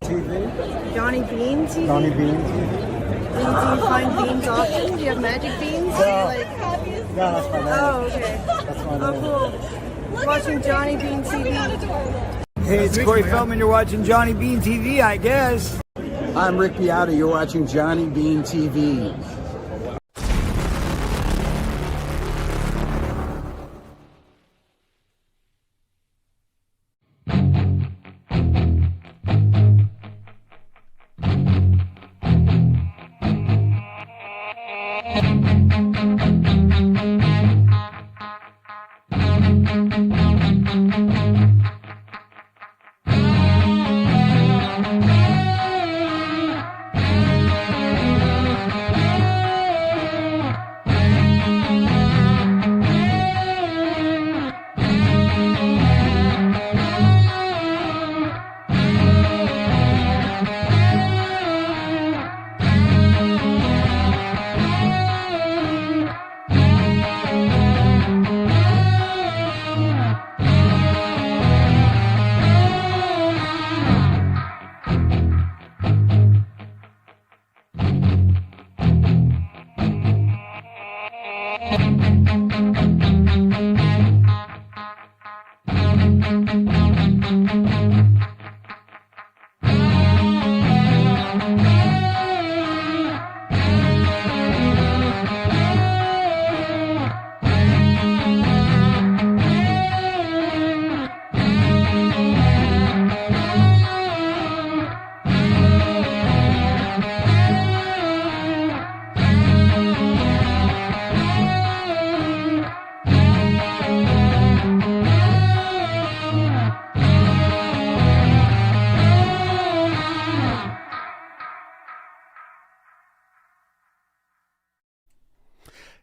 TV. Johnny Beane TV? Johnny Beane TV. Do you find beans often? Do you have magic beans? Yeah, that's my name. Oh, okay. That's my name. Oh, cool. Watching Johnny Beane TV. Hey, it's Corey Feldman. You're watching Johnny Beane TV, I guess. I'm Rick Beata. You're watching Johnny Beane TV.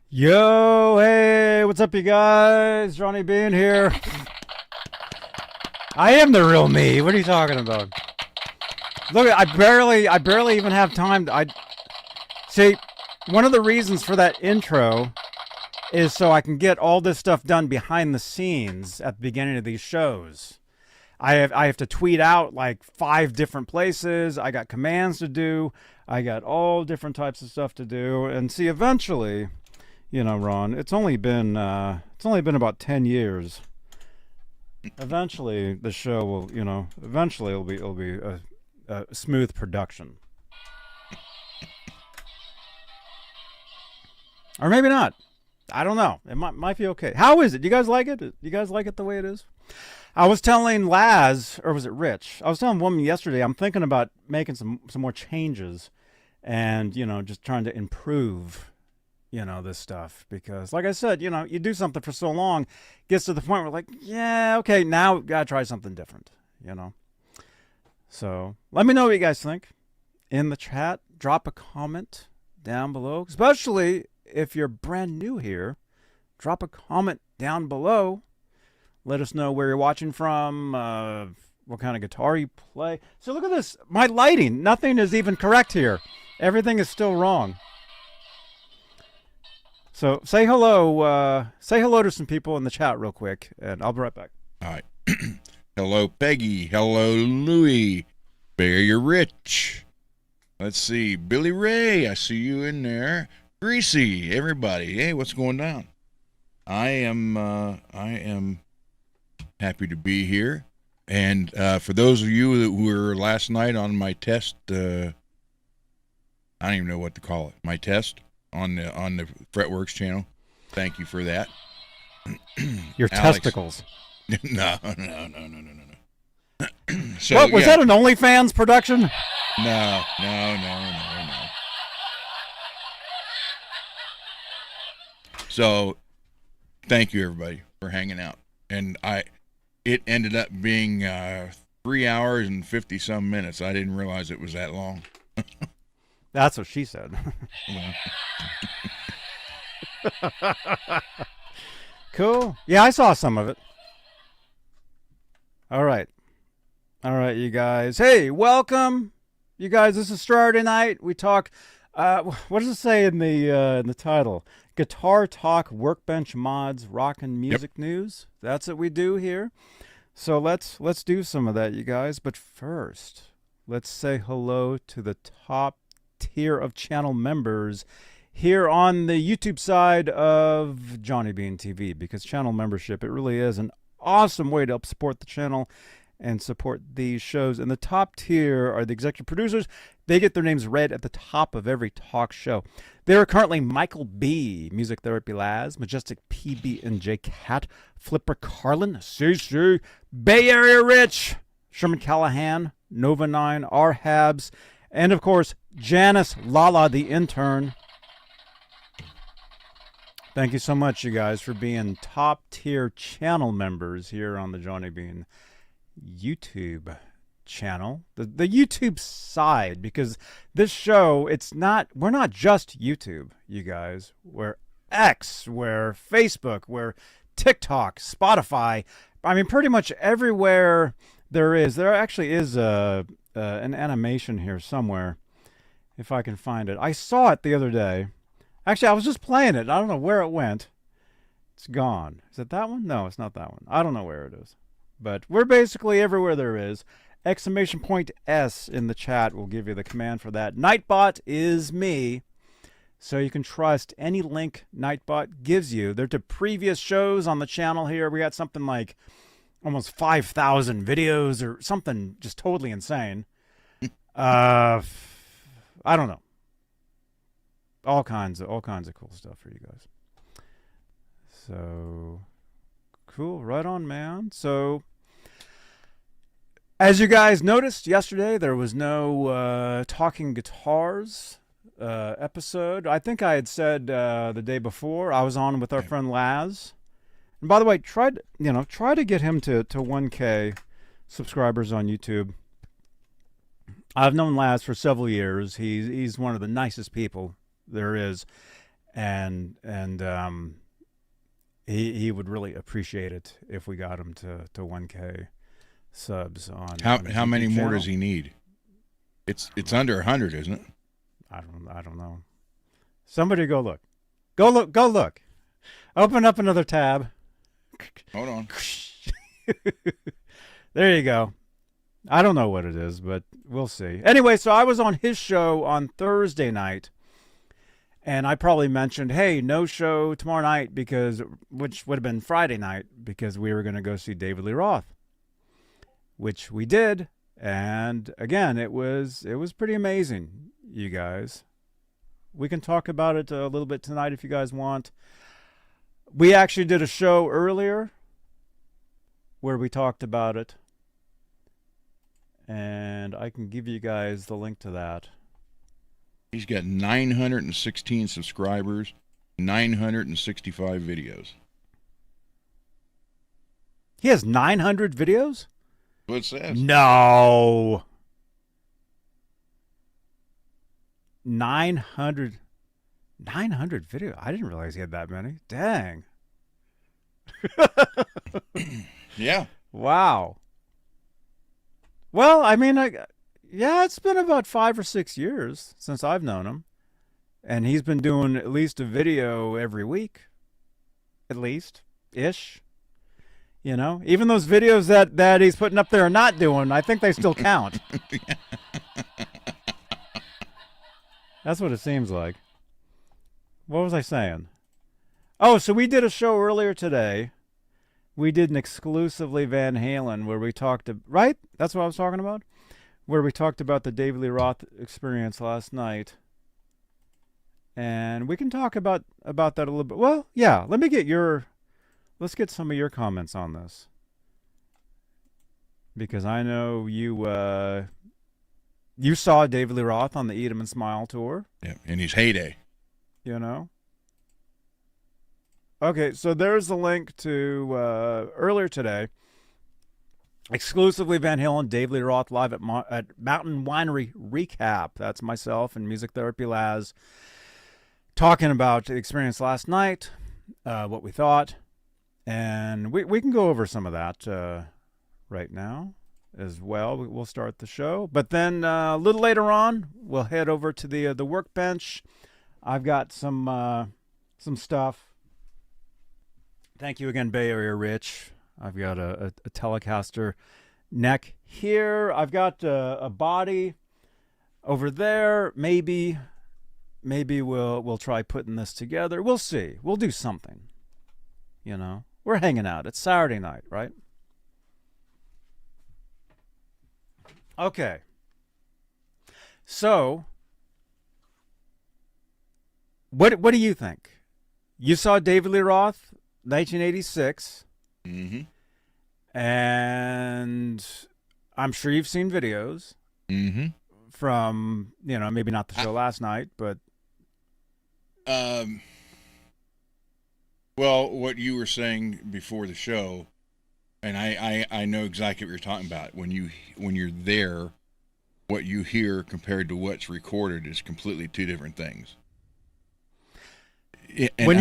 Yo, hey, what's up, you guys? Johnny Beane here. I am the real me. What are you talking about? Look, I barely even have time. See, one of the reasons for that intro is so I can get all this stuff done behind the scenes at the beginning of these shows. I have to tweet out like 5 different places. I got commands to do. I got all different types of stuff to do. And see, eventually, you know, Ron, it's only been about 10 years. Eventually, the show will, you know, eventually it'll be a smooth production. Or maybe not. I don't know. It might be okay. How is it? You guys like it? You guys like it the way it is? I was telling Laz, or was it Rich? I was telling a woman yesterday, I'm thinking about making some more changes and, you know, just trying to improve, you know, this stuff. Because, like I said, you know, you do something for so long, gets to the point where, like, yeah, okay, now gotta try something different, you know. So, let me know what you guys think in the chat. Drop a comment down below, especially if you're brand new here. Drop a comment down below. Let us know where you're watching from, what kind of guitar you play. So look at this. My lighting. Nothing is even correct here. Everything is still wrong. So say hello. Say hello to some people in the chat real quick, and I'll be right back. All right. Hello, Peggy. Hello, Louie. Barry Rich. Let's see. Billy Ray. I see you in there. Greasy. Everybody. Hey, what's going down? I am happy to be here. And for those of you that were last night on my test, I don't even know what to call it. My test on the Fretworks channel. Thank you for that. Your Alex. testicles. No. So, What was yeah. that? An OnlyFans production? No. So, thank you everybody for hanging out. And it ended up being 3 hours and 50 some minutes. I didn't realize it was that long. That's what she said. Cool. Yeah, I saw some of it. All right, you guys. Hey, welcome, you guys. This is Straturday Night. We talk. What does it say in the title? Guitar talk, workbench mods, rock and music news. That's what we do here. So let's do some of that, you guys. But first, let's say hello to the top tier of channel members here on the YouTube side of Johnny Beane TV, because channel membership, it really is an awesome way to help support the channel and support these shows. And the top tier are the executive producers. They get their names read at the top of every talk show. There are currently Michael B, Music Therapy Laz, Majestic PB and J Cat, Flipper Carlin, CC, Bay Area Rich, Sherman Callahan, Nova 9, R Habs, and of course Janice Lala the intern. Thank you so much, you guys, for being top tier channel members here on the Johnny Beane YouTube channel, the YouTube side, because this show, we're not just YouTube, you guys. We're X, we're Facebook, we're TikTok, Spotify. I mean, pretty much everywhere there actually is an animation here somewhere, if I can find it. I saw it the other day. Actually, I was just playing it. I don't know where it went. It's gone. Is it that one? No, it's not that one. I don't know where it is. But we're basically everywhere there is. Exclamation point S in the chat will give you the command for that. Nightbot is me. So you can trust any link Nightbot gives you. They're to previous shows on the channel here. We got something like almost 5,000 videos or something just totally insane. I don't know. All kinds of cool stuff for you guys. So cool, right on, man. So as you guys noticed yesterday, there was no talking guitars episode. I think I had said the day before I was on with our friend Laz. And by the way, try to get him to 1K subscribers on YouTube. I've known Laz for several years. He's one of the nicest people there is, and he would really appreciate it if we got him to 1K subs on. How many more channel. does he need? It's under 100, isn't it? I don't know. Somebody go look. Go look. Open up another tab. Hold on. There you go. I don't know what it is, but we'll see. Anyway, so I was on his show on Thursday night, and I probably mentioned, hey, no show tomorrow night, which would have been Friday night, because we were going to go see David Lee Roth, which we did. And again, it was pretty amazing, you guys. We can talk about it a little bit tonight if you guys want. We actually did a show earlier where we talked about it, and I can give you guys the link to that. He's got 916 subscribers, 965 videos. He has 900 videos? What it says. No. 900 videos. I didn't realize he had that many. Dang. Yeah. Wow. Well, I mean, yeah, it's been about 5 or 6 years since I've known him. And he's been doing at least a video every week. At least. Ish. You know? Even those videos that he's putting up there are not doing, I think they still count. That's what it seems like. What was I saying? Oh, so we did a show earlier today. We did an exclusively Van Halen where we talked to, right? That's what I was talking about? Where we talked about the David Lee Roth experience last night. And we can talk about that a little bit. Well, yeah, let's get some of your comments on this. Because I know you saw David Lee Roth on the Eat 'em and Smile tour. Yeah, in his heyday. You know? Okay, so there's the link to earlier today. Exclusively Van Halen, David Lee Roth live at Mountain Winery recap. That's myself and Music Therapy Laz talking about the experience last night, what we thought, and we can go over some of that right now as well. We'll start the show, but then a little later on, we'll head over to the Workbench. I've got some stuff. Thank you again, Bay Area Rich. I've got a Telecaster neck here. I've got a body over there. Maybe we'll try putting this together. We'll see. We'll do something. You know, we're hanging out. It's Saturday night, right? Okay. So, what do you think? You saw David Lee Roth, 1986. Mm-hmm. And I'm sure you've seen videos from, you know, maybe not the show last night, but well, what you were saying before the show, and I know exactly what you're talking about. When you're there, what you hear compared to what's recorded is completely two different things. And when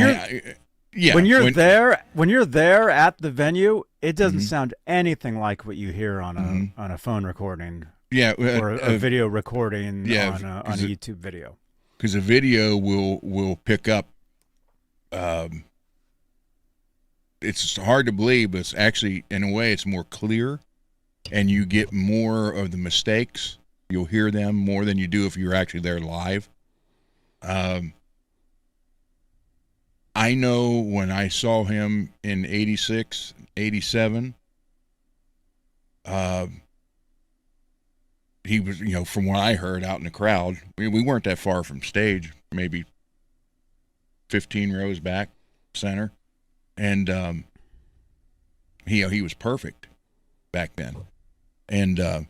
you're there at the venue, it doesn't sound anything like what you hear on a phone recording, or a video recording on a YouTube video. Because a video will pick up. It's hard to believe, but it's actually, in a way, it's more clear, and you get more of the mistakes. You'll hear them more than you do if you're actually there live. I know when I saw him in 86, 87, he was, you know, from what I heard out in the crowd, we weren't that far from stage, maybe 15 rows back, center. And he was perfect back then. And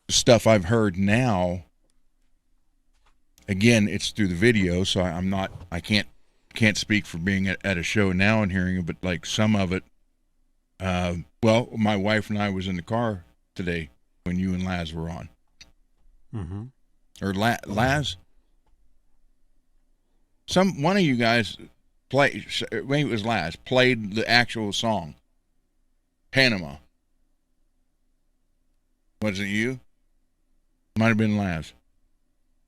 stuff I've heard now, again, it's through the video, so I can't speak for being at a show now and hearing it, but like some of it, well, my wife and I was in the car today when you and Laz were on. Mm-hmm. Or Laz? One of you guys maybe it was Laz, played the actual song, Panama. Was it you? Might have been Laz.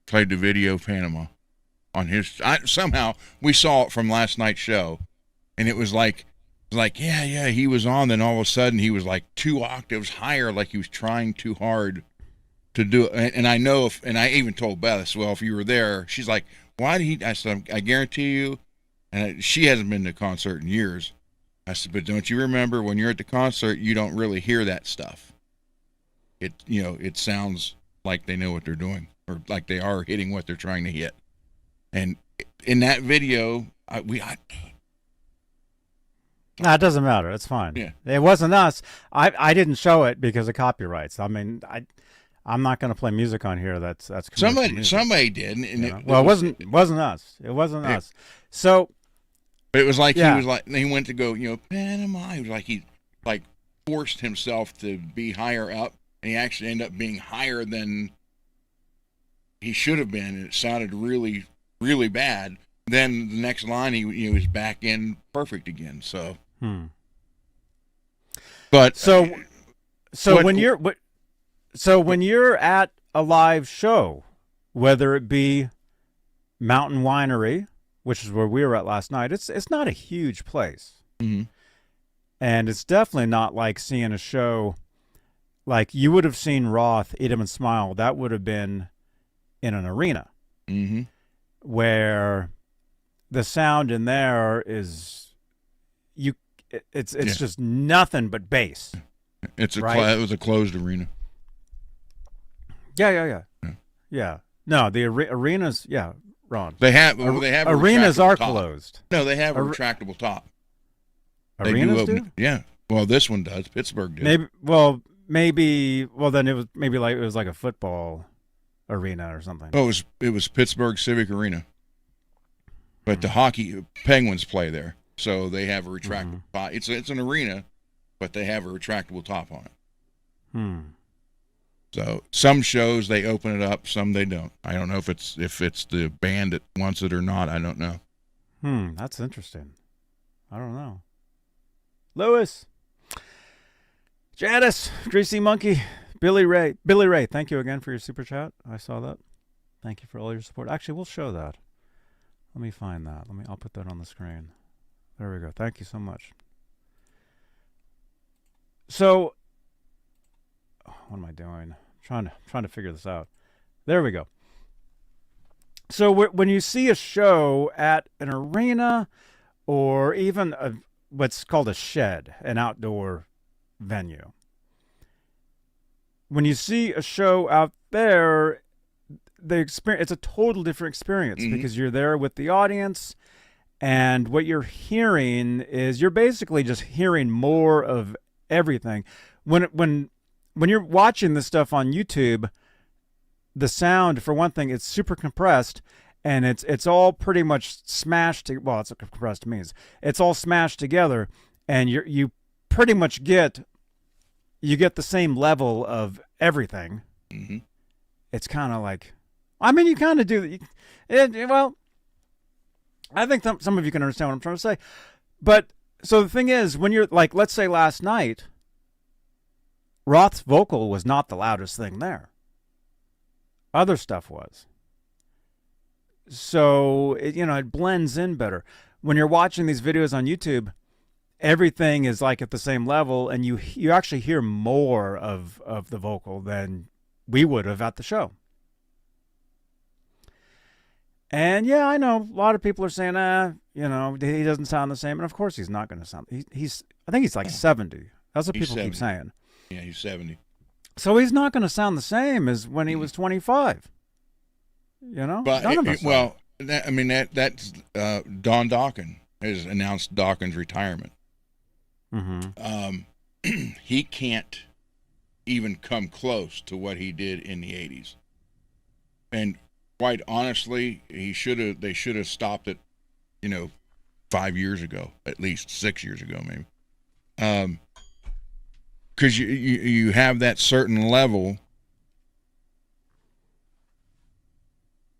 Played the video Panama on his. Somehow we saw it from last night's show, and it was like yeah, he was on. Then all of a sudden he was like 2 octaves higher, like he was trying too hard to do it. And I know and I even told Beth as well, if you were there, she's like, why did he? I said, I guarantee you. And she hasn't been to a concert in years. I said, but don't you remember when you're at the concert, you don't really hear that stuff. It sounds like they know what they're doing, or like they are hitting what they're trying to hit. And in that video, it doesn't matter. It's fine. Yeah. It wasn't us. I didn't show it because of copyrights. I mean, I'm not going to play music on here. That's somebody did. And it wasn't us. It wasn't us. So. But it was like he went to go, Panama. He was like, he forced himself to be higher up, and he actually ended up being higher than he should have been. And it sounded really, really bad. Then the next line, he was back in perfect again. So, but when you're at a live show, whether it be Mountain Winery, which is where we were at last night, it's not a huge place. Mm-hmm. And it's definitely not like seeing a show like you would have seen Roth, Eat 'Em and Smile. That would have been in an arena where the sound in there is it's just nothing but bass. It was a closed arena. Yeah. No, the arenas, Ron. They have arenas are closed. No, they have a retractable top. Arenas do? Yeah. Well, this one does. Pittsburgh did. Maybe. Well, then it was like a football arena or something. Oh, it was Pittsburgh Civic Arena. But the hockey Penguins play there, so they have a retractable top. It's an arena, but they have a retractable top on it. So some shows they open it up, some they don't. I don't know if it's the band that wants it or not. I don't know. That's interesting. I don't know. Lewis, Janice, Greasy Monkey, Billy Ray. Thank you again for your super chat. I saw that. Thank you for all your support. Actually, we'll show that. Let me find that. I'll put that on the screen. There we go. Thank you so much. So, What am I doing? Trying to figure this out. There we go. So when you see a show at an arena or even what's called a shed, an outdoor venue, when you see a show out there, it's a total different experience because you're there with the audience, and what you're hearing is you're basically just hearing more of everything. When you're watching this stuff on YouTube, the sound, for one thing, it's super compressed, and it's all pretty much smashed. Well, it's compressed means it's all smashed together, and you pretty much get the same level of everything. Mm-hmm. It's kind of like, I mean, you kind of do. Well, I think some of you can understand what I'm trying to say, but so the thing is, when you're like, let's say last night, Roth's vocal was not the loudest thing there. Other stuff was. So, it blends in better. When you're watching these videos on YouTube, everything is like at the same level, and you actually hear more of the vocal than we would have at the show. And yeah, I know a lot of people are saying, he doesn't sound the same. And of course he's not going to sound. I think he's like 70. That's what people keep saying. Yeah, he's 70. So he's not going to sound the same as when he was 25. But none of us are. that's Don Dawkins has announced Dawkins' retirement. Mm-hmm. He can't even come close to what he did in the 80s. And quite honestly, they should have stopped it, 5 years ago, at least 6 years ago, maybe. Because you have that certain level,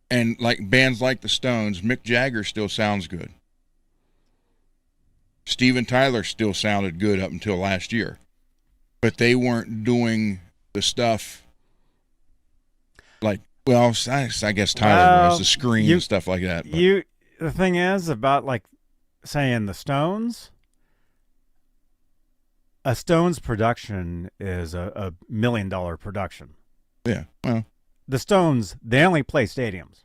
and like bands like the Stones, Mick Jagger still sounds good. Steven Tyler still sounded good up until last year, but they weren't doing the stuff like, well, I guess Tyler was, the screen and stuff like that. But. The thing is about like saying the Stones. A Stones production is a $1 million production. Yeah, well. The Stones, they only play stadiums.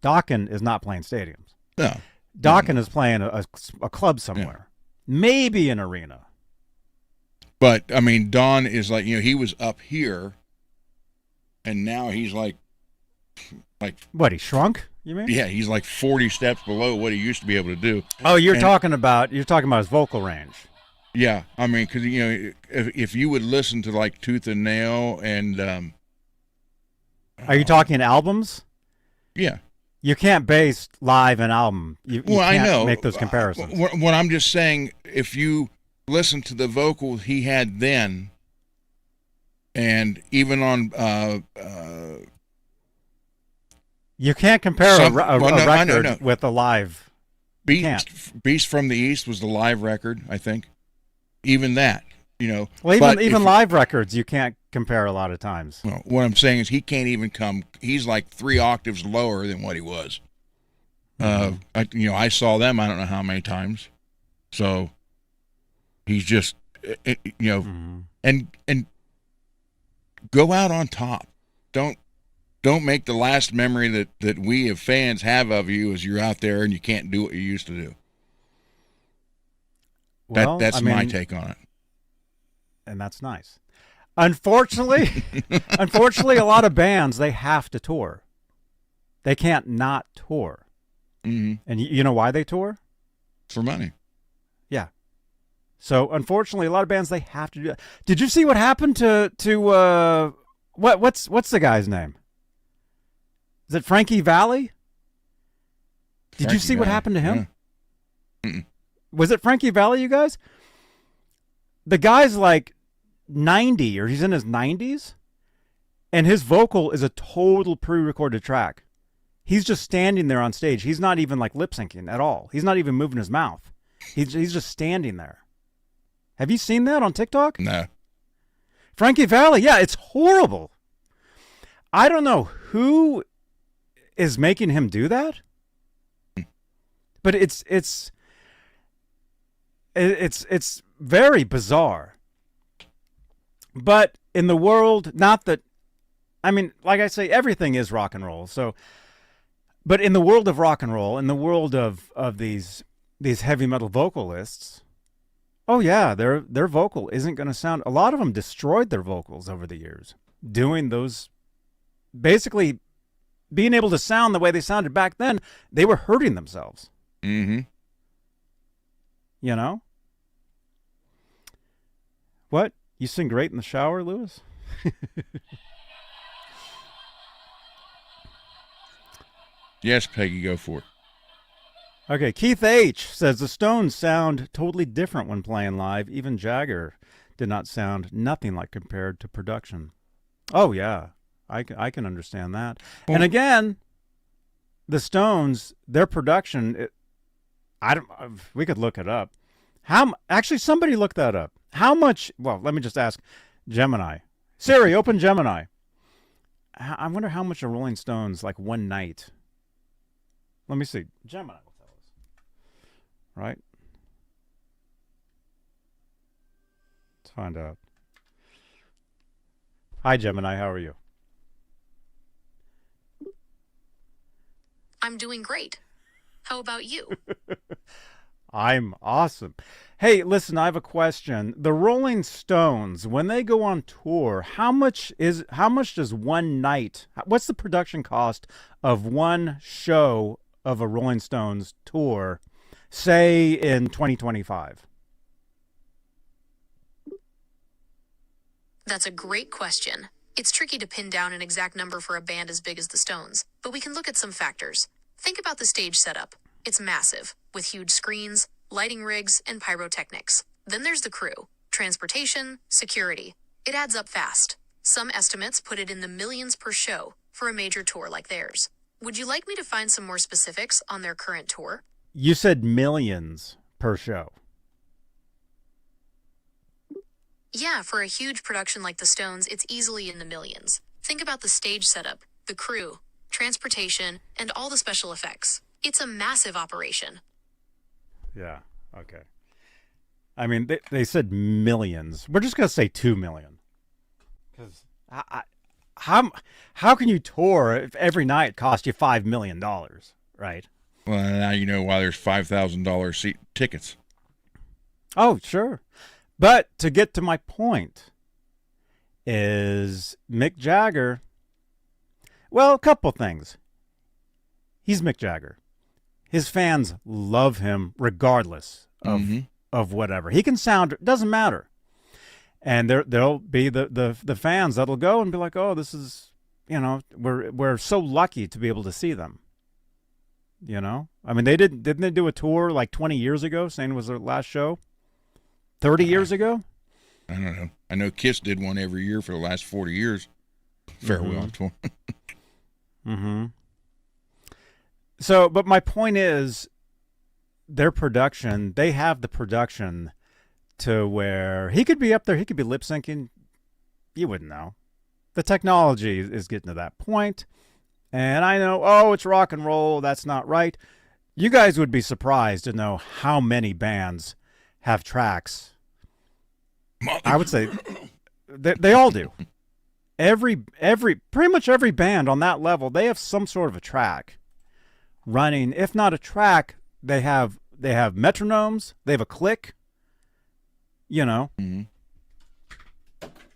Dawkins is not playing stadiums. No. Dawkins is playing a club somewhere. Yeah. Maybe an arena. But, I mean, Don is like, he was up here, and now he's like. What, he shrunk, you mean? Yeah, he's like 40 steps below what he used to be able to do. Oh, you're talking about his vocal range. Yeah, I mean, because, if you would listen to, like, Tooth and Nail and... Are you talking albums? Yeah. You can't base live an album. You can't I know. Make those comparisons. What I'm just saying, if you listen to the vocals he had then, and even on... you can't compare a record with a live... Beast from the East was the live record, I think. Even that, Well, even live records, you can't compare a lot of times. Well, what I'm saying is he can't even come. He's like 3 octaves lower than what he was. I saw them. I don't know how many times. So he's just, and go out on top. Don't make the last memory that we as fans have of you is you're out there and you can't do what you used to do. Well, that's my take on it. And that's nice. Unfortunately, a lot of bands, they have to tour. They can't not tour. Mm-hmm. And you know why they tour? For money. Yeah. So unfortunately, a lot of bands, they have to do that. Did you see what happened to what's the guy's name? Is it Frankie Valli? Did you see what happened to him? Yeah. Was it Frankie Valli, you guys? The guy's like 90, or he's in his 90s, and his vocal is a total pre-recorded track. He's just standing there on stage. He's not even like lip syncing at all. He's not even moving his mouth. He's just standing there. Have you seen that on TikTok? No. Frankie Valli, yeah, it's horrible. I don't know who is making him do that, but it's very bizarre. But in the world, not that, I mean, like I say, everything is rock and roll. So, but in the world of rock and roll, in the world of these heavy metal vocalists, oh yeah, their vocal isn't going to sound. A lot of them destroyed their vocals over the years, doing those, basically being able to sound the way they sounded back then. They were hurting themselves. Mm-hmm. You know? What? You sing great in the shower, Lewis? Yes, Peggy, go for it. Okay, Keith H. says the Stones sound totally different when playing live. Even Jagger did not sound nothing like compared to production. Oh, yeah. I can understand that. Well, and again, the Stones, their production, we could look it up. Actually, somebody look that up. How much, well, let me just ask Gemini. Siri, open Gemini. I wonder how much a Rolling Stones, like one night. Let me see. Gemini will tell us. Right? Let's find out. Hi, Gemini. How are you? I'm doing great. How about you? I'm awesome. Hey, listen, I have a question. The Rolling Stones, when they go on tour, how much does one night, what's the production cost of one show of a Rolling Stones tour, say in 2025? That's a great question. It's tricky to pin down an exact number for a band as big as the Stones, but we can look at some factors. Think about the stage setup. It's massive, with huge screens, lighting rigs, and pyrotechnics. Then there's the crew, transportation, security. It adds up fast. Some estimates put it in the millions per show for a major tour like theirs. Would you like me to find some more specifics on their current tour? You said millions per show. Yeah, for a huge production like the Stones, it's easily in the millions. Think about the stage setup, the crew, transportation, and all the special effects. It's a massive operation. Yeah, okay. I mean, they said millions. We're just going to say 2 million. Because how can you tour if every night costs you $5 million, right? Well, now you know why there's $5,000 seat tickets. Oh, sure. But to get to my point is Mick Jagger, well, a couple things. He's Mick Jagger. His fans love him regardless of whatever. He can sound, doesn't matter. And there'll be the fans that'll go and be like, oh, this is, you know, we're so lucky to be able to see them. You know? I mean, didn't they do a tour like 20 years ago, saying it was their last show? 30 years ago? I don't know. I know Kiss did one every year for the last 40 years. Farewell tour. Mm-hmm. So, but my point is, their production, they have the production to where he could be up there, he could be lip syncing. You wouldn't know. The technology is getting to that point. And I know, oh, it's rock and roll. That's not right. You guys would be surprised to know how many bands have tracks. I would say they all do. Pretty much every band on that level, they have some sort of a track running. If not a track, they have metronomes. They have a click. You know. Mm-hmm.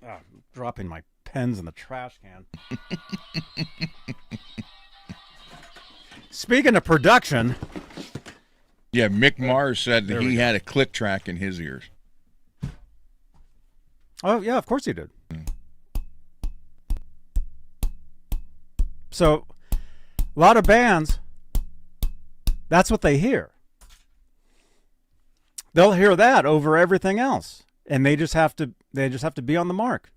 Oh, I'm dropping my pens in the trash can. Speaking of production. Yeah, Mick Mars said that he had a click track in his ears. Oh, yeah, of course he did. So, a lot of bands, that's what they hear. They'll hear that over everything else, and they just have to be on the mark.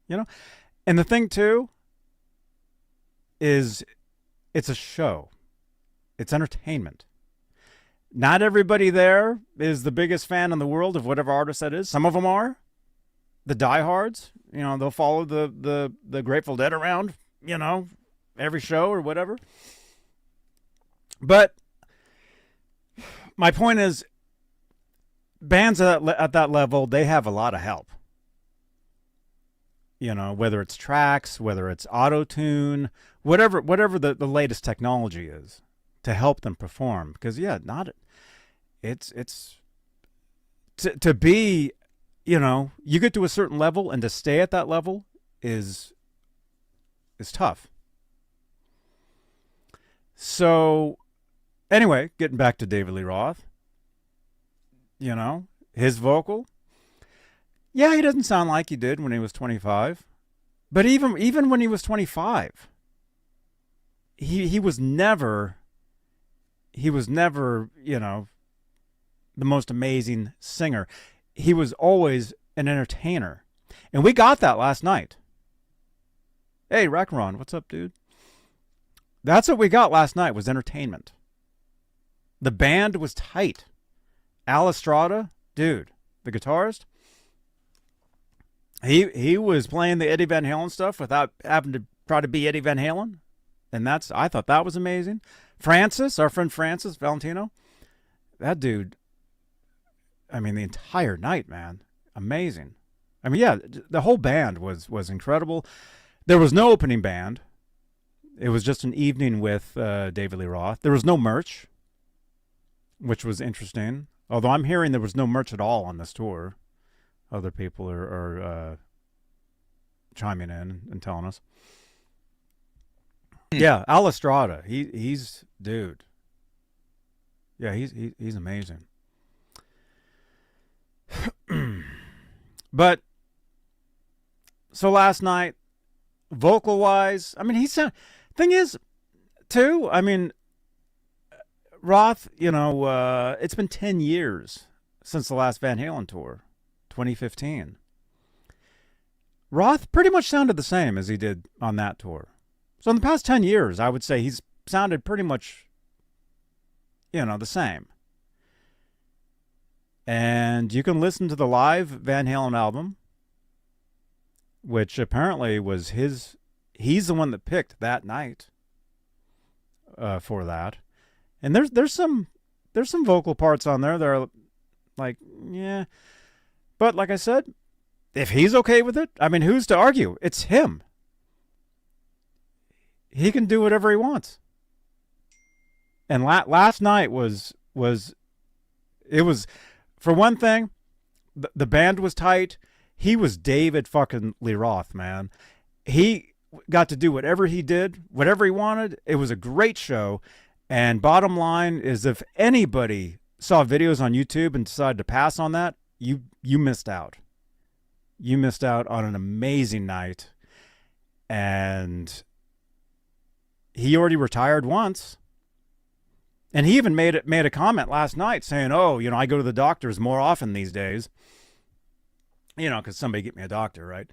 You know? And the thing too is it's a show. It's entertainment. Not everybody there is the biggest fan in the world of whatever artist that is. Some of them are. The diehards, you know, they'll follow the Grateful Dead around, you know, every show or whatever. But my point is, bands at that level, they have a lot of help. You know, whether it's tracks, whether it's auto-tune, whatever the latest technology is to help them perform. Because yeah, it's to be, you know, you get to a certain level and to stay at that level is tough. So anyway, getting back to David Lee Roth, you know, his vocal, yeah, he doesn't sound like he did when he was 25. But even when he was 25, he was never, you know, the most amazing singer. He was always an entertainer. And we got that last night. Hey, Rackron, what's up, dude? That's what we got last night, was entertainment. The band was tight. Al Estrada, dude, the guitarist, he was playing the Eddie Van Halen stuff without having to try to be Eddie Van Halen. And I thought that was amazing. Francis, our friend Francis Valentino, that dude, I mean, the entire night, man, amazing. I mean, yeah, the whole band was incredible. There was no opening band. It was just an evening with David Lee Roth. There was no merch, which was interesting. Although I'm hearing there was no merch at all on this tour. Other people are chiming in and telling us. Yeah, Al Estrada, he's dude. Yeah, he's amazing. But so last night, vocal wise, I mean, thing is, too, I mean, Roth, you know, it's been 10 years since the last Van Halen tour, 2015. Roth pretty much sounded the same as he did on that tour. So in the past 10 years, I would say he's sounded pretty much, you know, the same. And you can listen to the live Van Halen album, which apparently was he's the one that picked that night for that. And there's some vocal parts on there that are like, yeah. But like I said, if he's okay with it, I mean, who's to argue? It's him. He can do whatever he wants. And last night was, for one thing, the band was tight. He was David fucking Lee Roth, man. He got to do whatever he did, whatever he wanted. It was a great show. And bottom line is, if anybody saw videos on YouTube and decided to pass on that, you missed out. You missed out on an amazing night. And he already retired once. And he even made a comment last night saying, oh, you know, I go to the doctors more often these days. You know, because somebody get me a doctor, right?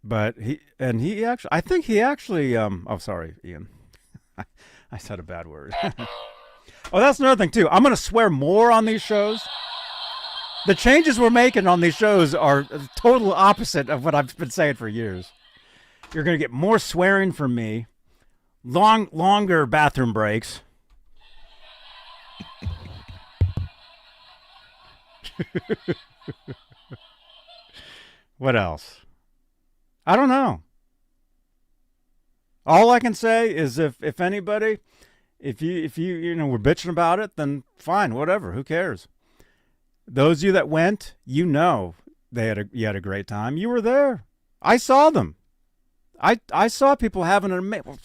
But I think he actually, oh, sorry, Ian. I said a bad word. Oh, that's another thing, too. I'm going to swear more on these shows. The changes we're making on these shows are the total opposite of what I've been saying for years. You're going to get more swearing from me, longer bathroom breaks. What else? I don't know. All I can say is if anybody, if you know, were bitching about it, then fine, whatever, who cares? Those of you that went, you know, you had a great time. You were there. I saw them. I saw people having an amazing.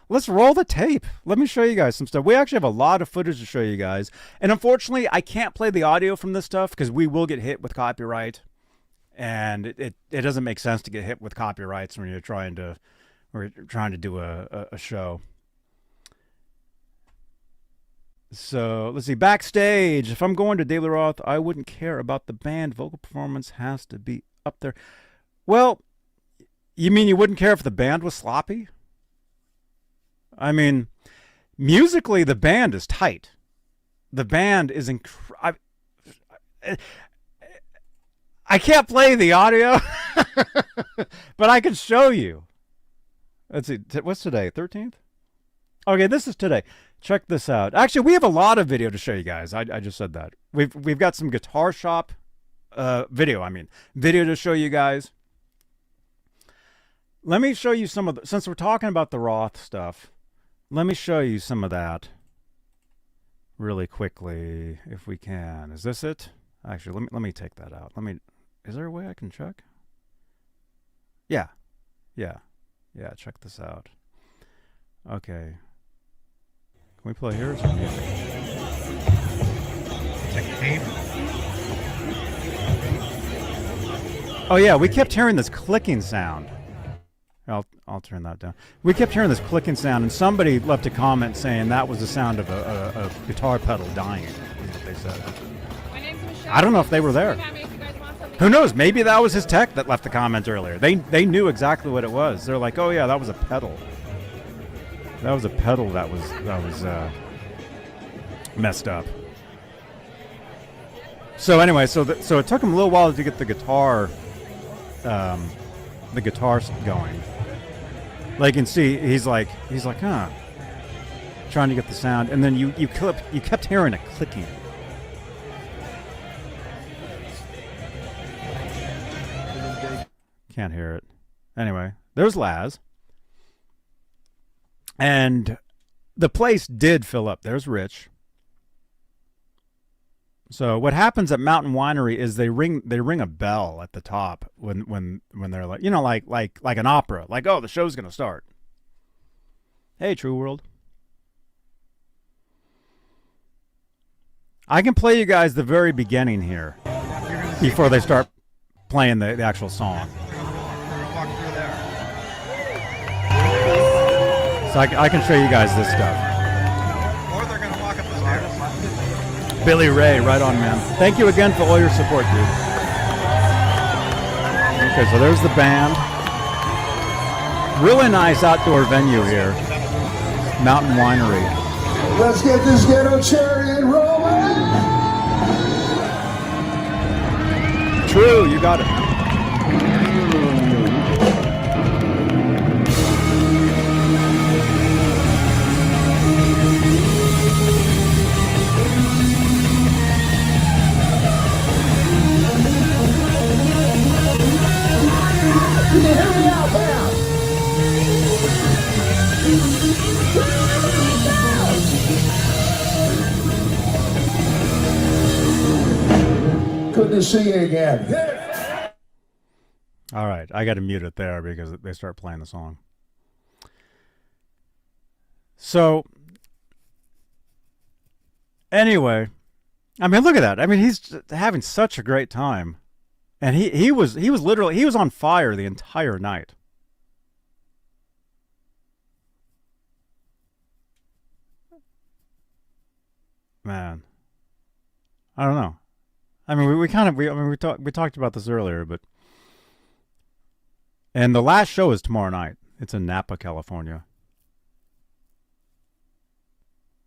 Let's roll the tape. Let me show you guys some stuff. We actually have a lot of footage to show you guys. And unfortunately, I can't play the audio from this stuff because we will get hit with copyright. And it doesn't make sense to get hit with copyrights when you're trying to do a show. So let's see. Backstage. If I'm going to David Lee Roth, I wouldn't care about the band. Vocal performance has to be up there. Well, you mean you wouldn't care if the band was sloppy? I mean, musically, the band is tight. The band is I can't play the audio, but I can show you. Let's see. What's today? 13th? Okay, this is today. Check this out. Actually, we have a lot of video to show you guys. I just said that. We've got some guitar shop video. I mean, video to show you guys. Let me show you some of the, since we're talking about the Roth stuff, let me show you some of that really quickly if we can. Is this it? Actually, let me take that out. Is there a way I can check? Yeah. Check this out. Okay. Can we play here or something? It's a cable. Oh yeah, we kept hearing this clicking sound. I'll turn that down. We kept hearing this clicking sound, and somebody left a comment saying that was the sound of a guitar pedal dying. Is what they said. My name's Michelle. I don't know if they were there. Who knows? Maybe that was his tech that left the comment earlier. They knew exactly what it was. They're like, oh yeah, that was a pedal. That was a pedal that was messed up. So anyway, so it took him a little while to get the guitar going. Like you can see, he's like, huh, trying to get the sound, and then you kept hearing a clicking. Can't hear it. Anyway, there's Laz. And the place did fill up. There's Rich. So what happens at Mountain Winery is they ring a bell at the top when they're like, you know, like an opera, like, oh, the show's gonna start. Hey, True World. I can play you guys the very beginning here before they start playing the actual song. So I can show you guys this stuff. Or they're going to walk up the stairs. Billy Ray, right on, man. Thank you again for all your support, dude. Okay, so there's the band. Really nice outdoor venue here. Mountain Winery. Let's get this ghetto chariot rolling. True, you got it. Good to see you again. All right, I got to mute it there because they start playing the song. So, anyway, I mean, look at that. I mean, he's having such a great time, and he was literally on fire the entire night. Man, I don't know. I mean, we talked about this earlier, but and the last show is tomorrow night. It's in Napa, California.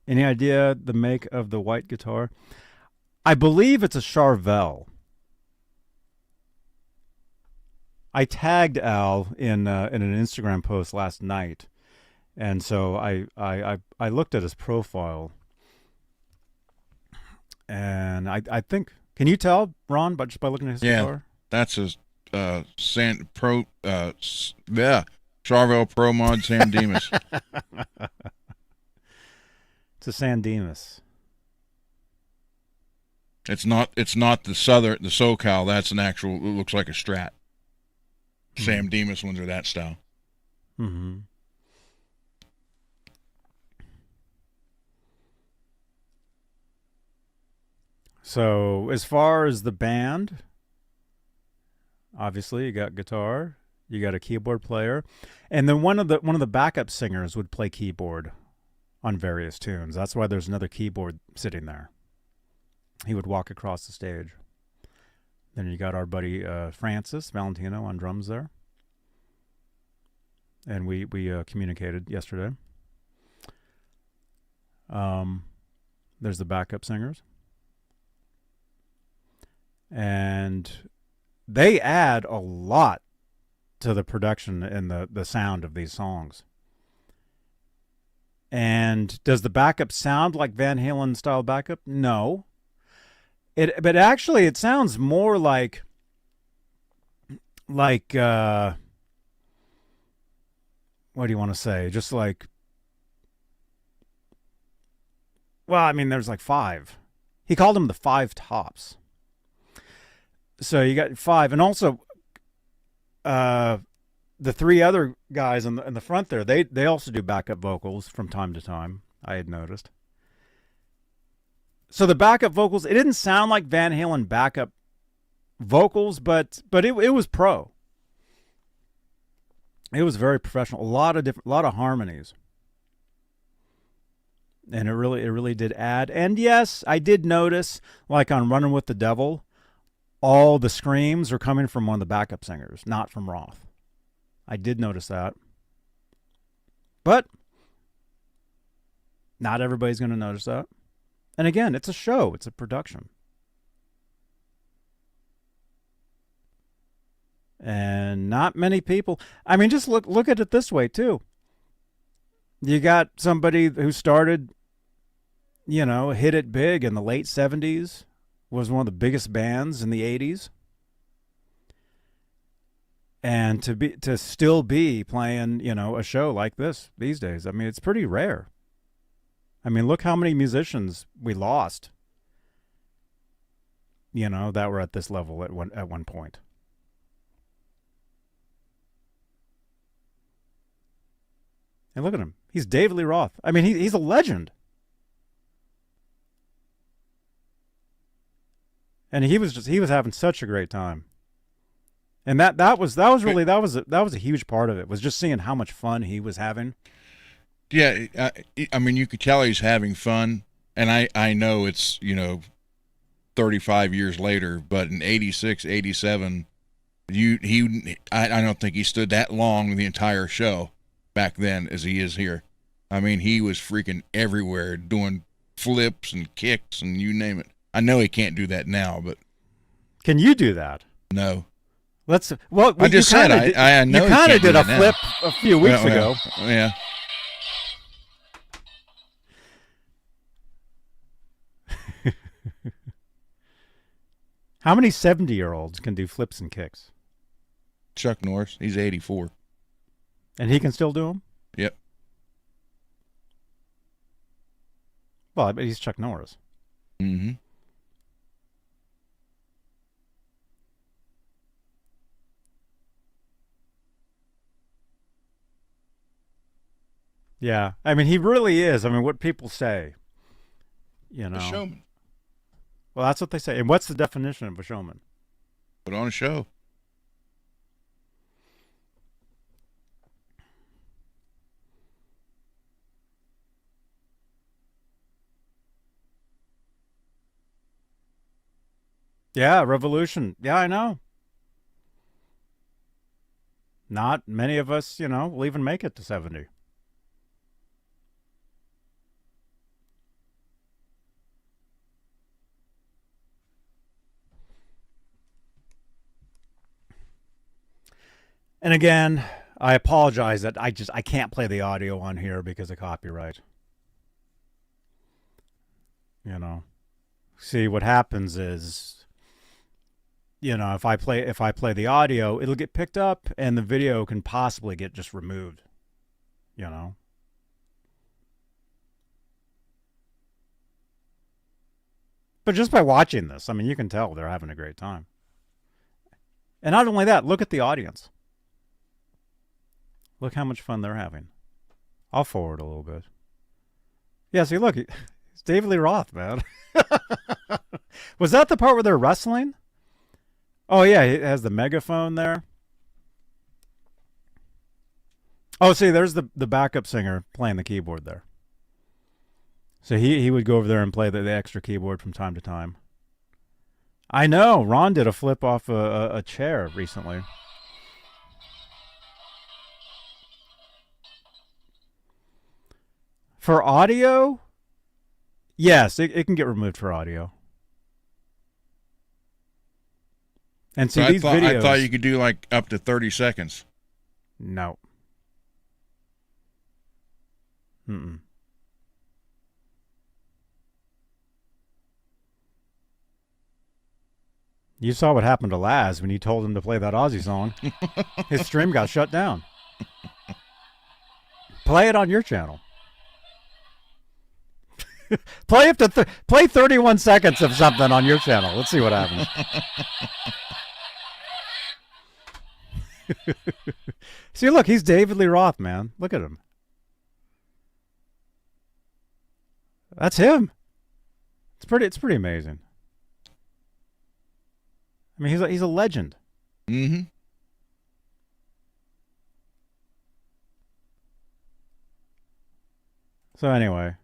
Any idea the make of the white guitar? I believe it's a Charvel. I tagged Al in an Instagram post last night, and so I looked at his profile, and I think. Can you tell, Ron, just by looking at his guitar? That's a Charvel Pro Mod Sam Demas. It's a San Dimas. It's not the SoCal. That's an actual. It looks like a Strat. Mm-hmm. Sam Demas ones are that style. Mm-hmm. So as far as the band, obviously you got guitar, you got a keyboard player, and then one of the backup singers would play keyboard on various tunes. That's why there's another keyboard sitting there. He would walk across the stage. Then you got our buddy Francis Valentino on drums there, and we communicated yesterday. There's the backup singers. And they add a lot to the production and the sound of these songs. And does the backup sound like Van Halen style backup? No. But actually, it sounds more like what do you want to say? Just like, well, I mean, there's like 5. He called them the 5 tops. So you got 5, and also the 3 other guys in the front there. They also do backup vocals from time to time. I had noticed. So the backup vocals, it didn't sound like Van Halen backup vocals, but it was pro. It was very professional. A lot of harmonies. And it really did add. And yes, I did notice, like on Running with the Devil, all the screams are coming from one of the backup singers, not from Roth. I did notice that. But not everybody's going to notice that. And again, it's a show. It's a production. And not many people. I mean, just look at it this way, too. You got somebody who started, hit it big in the late 70s, was one of the biggest bands in the 80s. And to still be playing, a show like this these days, I mean, it's pretty rare. I mean, look how many musicians we lost, that were at this level at one point. And look at him. He's David Lee Roth. I mean, he's a legend. And he was having such a great time. And that was a huge part of it, was just seeing how much fun he was having. Yeah, I mean, you could tell he's having fun, and I know it's 35 years later, but in 86, 87, I don't think he stood that long the entire show back then as he is here. I mean, he was freaking everywhere, doing flips and kicks and you name it. I know he can't do that now, but can you do that? No. I just said I know you kind of did a flip a few weeks ago. Yeah. How many 70-year-olds can do flips and kicks? Chuck Norris. He's 84. And he can still do them? Yep. Well, I bet he's Chuck Norris. Mm-hmm. Yeah. I mean, he really is. I mean, what people say, A showman. Well, that's what they say. And what's the definition of a showman? Put on a show. Yeah, revolution. Yeah, I know. Not many of us, will even make it to 70. And again, I apologize that I can't play the audio on here because of copyright. See, what happens is, if I play the audio, it'll get picked up and the video can possibly get just removed. But just by watching this, I mean, you can tell they're having a great time. And not only that, look at the audience. Look how much fun they're having. I'll forward a little bit. Yeah, see, look, it's David Lee Roth, man. Was that the part where they're wrestling? Oh, yeah, it has the megaphone there. Oh, see, there's the backup singer playing the keyboard there. So he would go over there and play the extra keyboard from time to time. I know, Ron did a flip off a chair recently. For audio, yes, it can get removed for audio. And see, these videos... I thought you could do like up to 30 seconds. No. Mm-mm. You saw what happened to Laz when you told him to play that Aussie song. His stream got shut down. Play it on your channel. Play 31 seconds of something on your channel. Let's see what happens. See, look, he's David Lee Roth, man. Look at him. That's him. It's pretty amazing. I mean, he's a legend. Mm-hmm. So anyway.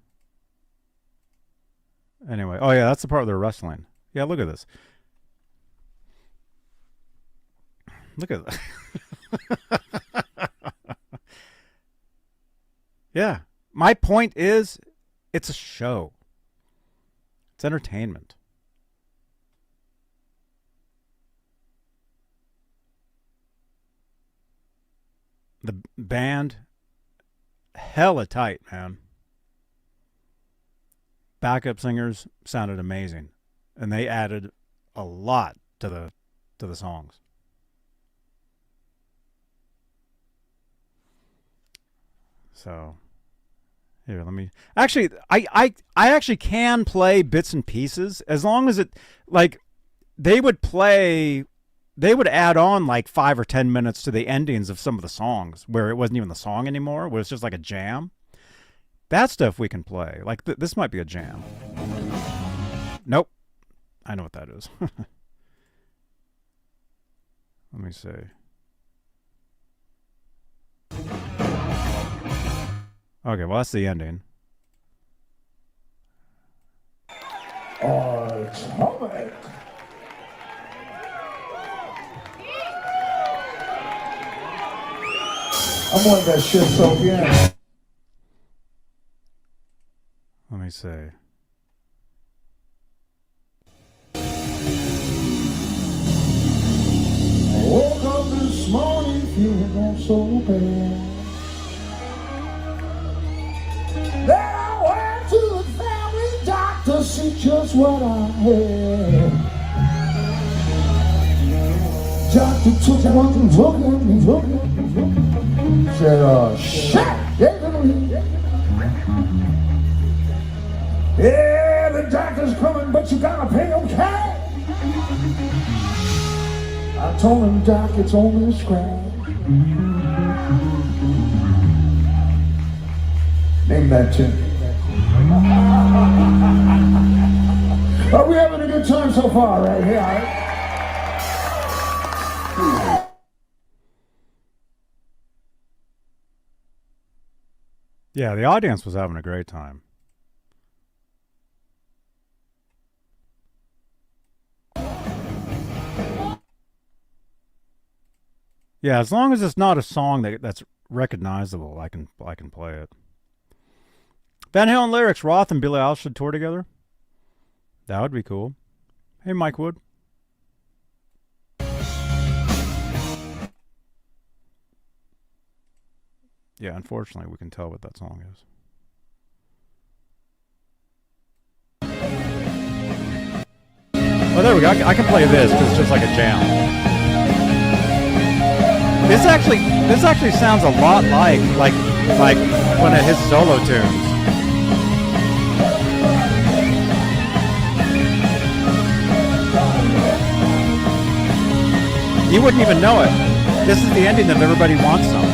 Oh yeah, that's the part where they're wrestling. Yeah, look at this. Look at that. Yeah. My point is, it's a show. It's entertainment. The band, hella tight, man. Backup singers sounded amazing, and they added a lot to the songs. So here, let me actually I actually can play bits and pieces as long as it, like, they would add on like 5 or 10 minutes to the endings of some of the songs where it wasn't even the song anymore, where it's just like a jam. That stuff we can play. Like, this might be a jam. Nope. I know what that is. Let me see. Okay, well, that's the ending. Atomic. I'm on that shit so bien. Let me see. I woke up this morning feeling all so bad. Then I went to the family doctor to see just what I had. Doctor took one look at me, said, shit, David Lee. Yeah, the doctor's coming, but you gotta pay him cash. I told him, Doc, it's only a scratch. Name that tune. Are we having a good time so far, right here? Yeah, the audience was having a great time. Yeah, as long as it's not a song that's recognizable, I can play it. Van Halen lyrics: Roth and Billie Eilish should tour together. That would be cool. Hey, Mike Wood. Yeah, unfortunately, we can tell what that song is. Oh, there we go. I can play this because it's just like a jam. This actually sounds a lot like one of his solo tunes. You wouldn't even know it. This is the ending of Everybody Wants Some.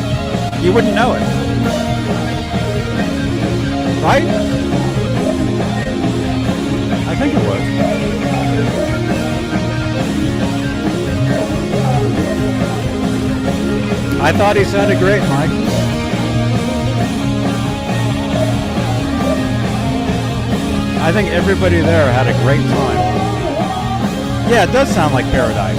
You wouldn't know it. Right? I think it was. I thought he sounded great, Mike. I think everybody there had a great time. Yeah, it does sound like Paradise.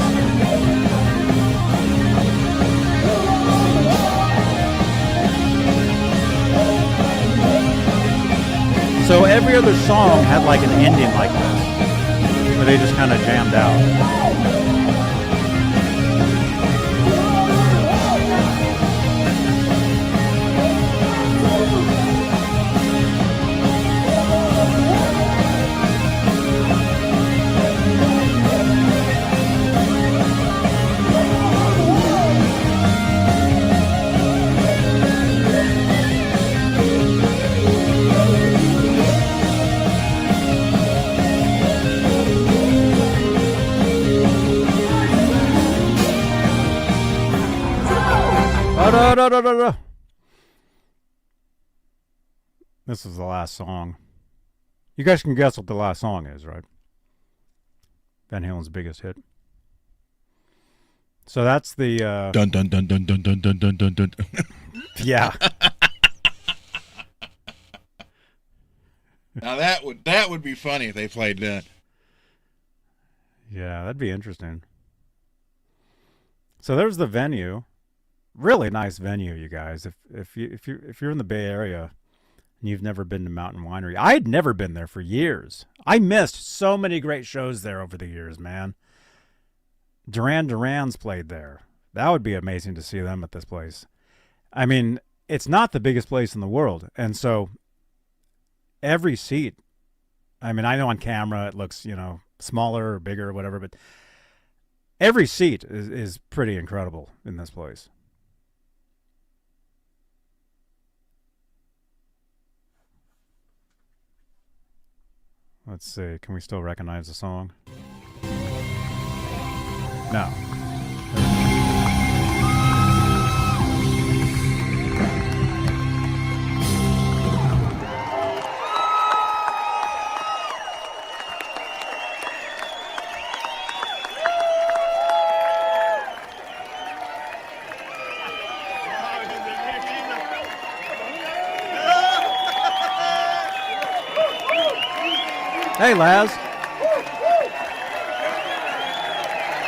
So every other song had like an ending like this, where they just kind of jammed out. Da-da-da-da-da-da. This is the last song. You guys can guess what the last song is, right? Van Halen's biggest hit. So that's the Dun dun dun dun dun dun dun dun dun dun. yeah. Now that would be funny if they played that. Yeah, that'd be interesting. So there's the venue. Really nice venue, you guys. If you're in the Bay Area and you've never been to Mountain Winery, I had never been there for years. I missed so many great shows there over the years, man. Duran Duran's played there. That would be amazing to see them at this place. I mean, it's not the biggest place in the world, and so every seat, I mean, I know on camera it looks, smaller or bigger or whatever, but every seat is pretty incredible in this place. Let's see, can we still recognize the song? No. Hey, Laz.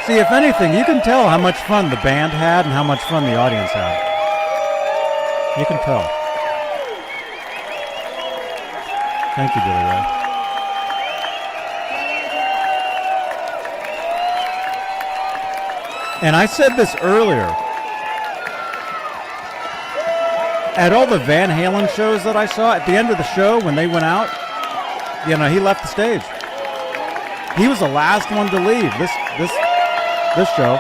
See, if anything, you can tell how much fun the band had and how much fun the audience had. You can tell. Thank you, Billy Ray. And I said this earlier. At all the Van Halen shows that I saw, at the end of the show when they went out, he left the stage. He was the last one to leave this show.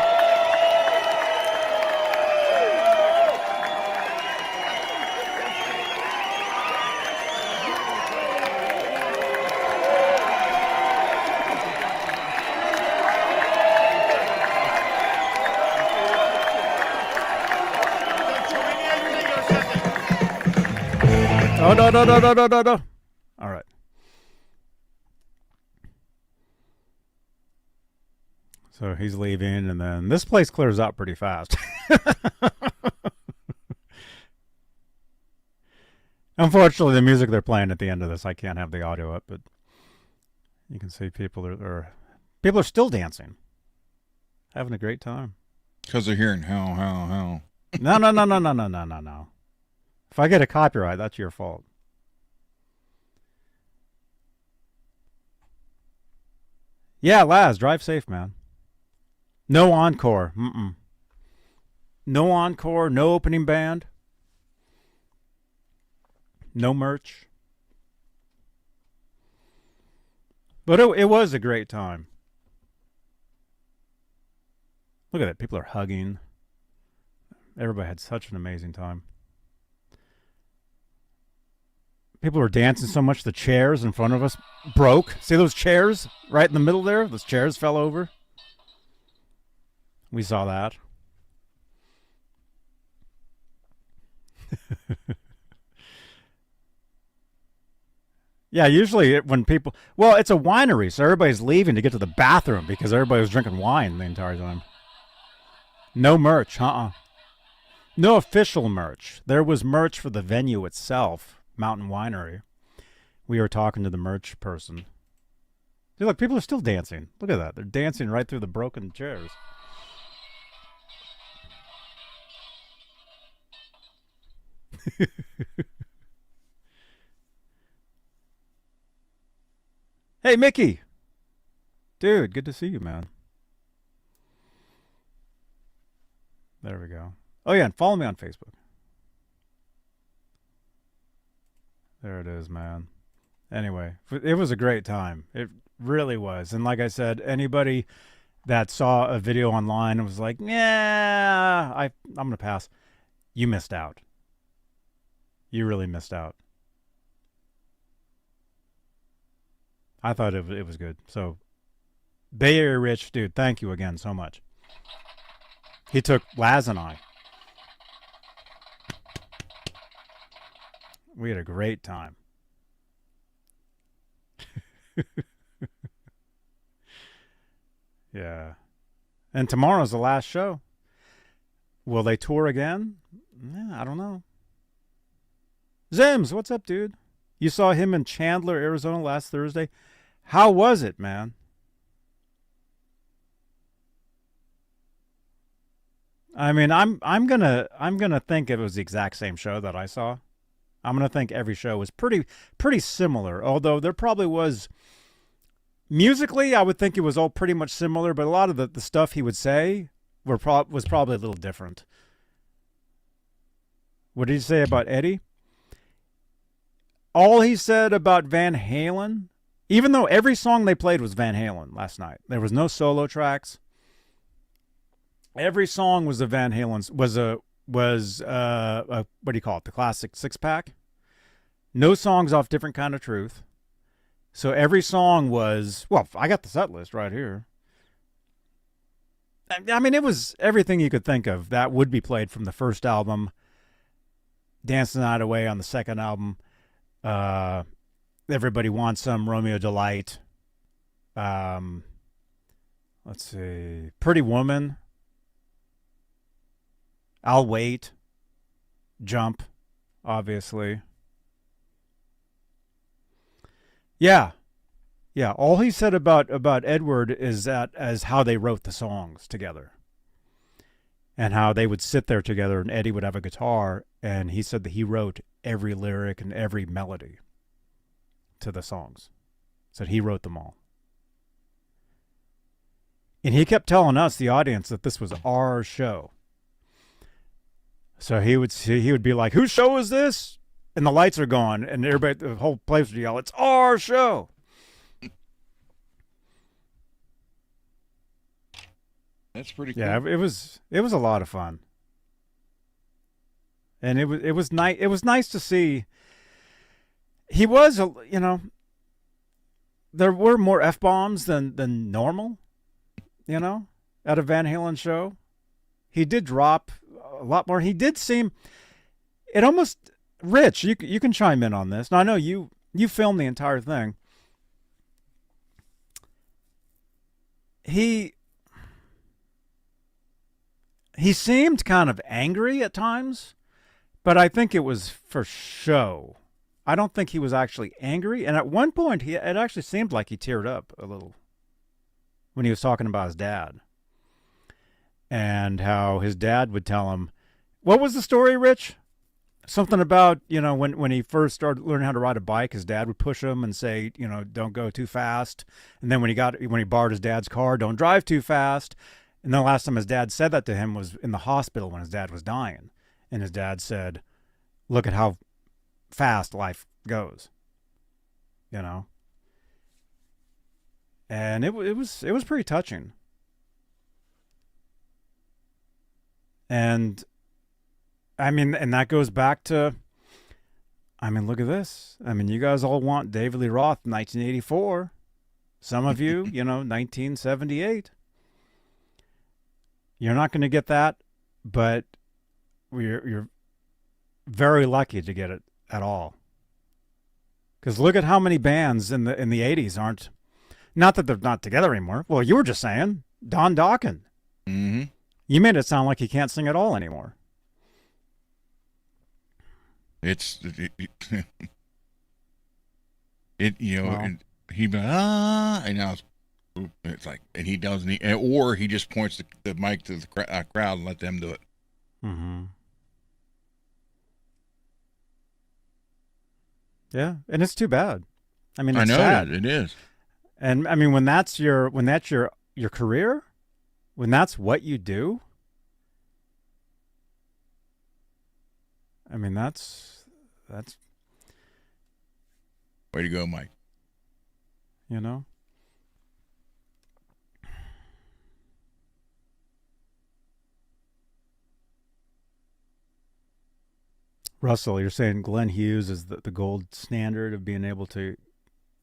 Oh, no. All right. So he's leaving, and then this place clears out pretty fast. Unfortunately, the music they're playing at the end of this, I can't have the audio up, but you can see people are still dancing, having a great time. Because they're hearing how. No. If I get a copyright, that's your fault. Yeah, Laz, drive safe, man. No encore. No encore, no opening band. No merch. But it was a great time. Look at that. People are hugging. Everybody had such an amazing time. People were dancing so much the chairs in front of us broke. See those chairs right in the middle there? Those chairs fell over. We saw that. Yeah, usually when people... Well, it's a winery, so everybody's leaving to get to the bathroom because everybody was drinking wine the entire time. No merch, No official merch. There was merch for the venue itself, Mountain Winery. We were talking to the merch person. See, look, people are still dancing. Look at that. They're dancing right through the broken chairs. Hey, Mickey. Dude, good to see you, man. There we go. Oh, yeah, and follow me on Facebook. There it is, man. Anyway, it was a great time. It really was. And like I said, anybody that saw a video online and was like, yeah, I'm going to pass. You missed out. You really missed out. I thought it was good. So, Bay Area Rich, dude, thank you again so much. He took Laz and I We had a great time. Yeah. And tomorrow's the last show. Will they tour again? Yeah, I don't know. Zims, what's up, dude? You saw him in Chandler, Arizona last Thursday. How was it, man? I mean, I'm gonna think it was the exact same show that I saw. I'm gonna think every show was pretty similar. Although there probably was musically, I would think it was all pretty much similar, but a lot of the stuff he would say was probably a little different. What did he say about Eddie? All he said about Van Halen, even though every song they played was Van Halen last night, there was no solo tracks. Every song was a Van Halen, was a what do you call it? The classic 6-pack. No songs off Different Kind of Truth. So every song was, well, I got the set list right here. I mean, it was everything you could think of that would be played from the first album. Dance the Night Away on the second album. Everybody Wants Some, Romeo Delight. Let's see, Pretty Woman. I'll Wait. Jump, obviously. Yeah. Yeah, all he said about Edward is that as how they wrote the songs together. And how they would sit there together and Eddie would have a guitar, and he said that he wrote every lyric and every melody to the songs. Said he wrote them all. And he kept telling us, the audience, that this was our show. So he would be like, whose show is this? And the lights are gone, and everybody, the whole place would yell, it's our show. That's pretty cool. Yeah, it was a lot of fun. And it was nice. It was nice to see. He was, you know, there were more F-bombs than normal, you know, at a Van Halen show. He did drop a lot more. He did seem, it almost, Rich, you can chime in on this. Now, I know you filmed the entire thing. He seemed kind of angry at times, but I think it was for show. I don't think he was actually angry. And at one point, it actually seemed like he teared up a little when he was talking about his dad. And how his dad would tell him, what was the story, Rich? Something about, you know, when he first started learning how to ride a bike, his dad would push him and say, you know, don't go too fast. And then when he borrowed his dad's car, don't drive too fast. And the last time his dad said that to him was in the hospital when his dad was dying. And his dad said, look at how fast life goes, you know? And it was pretty touching. And I mean, and that goes back to, I mean, look at this. I mean, you guys all want David Lee Roth 1984. Some of you, you know, 1978. You're not going to get that, but you're very lucky to get it at all. Because look at how many bands in the 80s aren't, not that they're not together anymore. Well, you were just saying, Don Dokken. Mm-hmm. You made it sound like he can't sing at all anymore. It you know, well, he'd be and now it's like, and he doesn't, or he just points the mic to the crowd and let them do it. Mm-hmm. Yeah, and it's too bad. I mean, it's sad. It is. And I mean, when that's your career, when that's what you do, I mean, that's way to go, Mike. You know. Russell, you're saying Glenn Hughes is the gold standard of being able to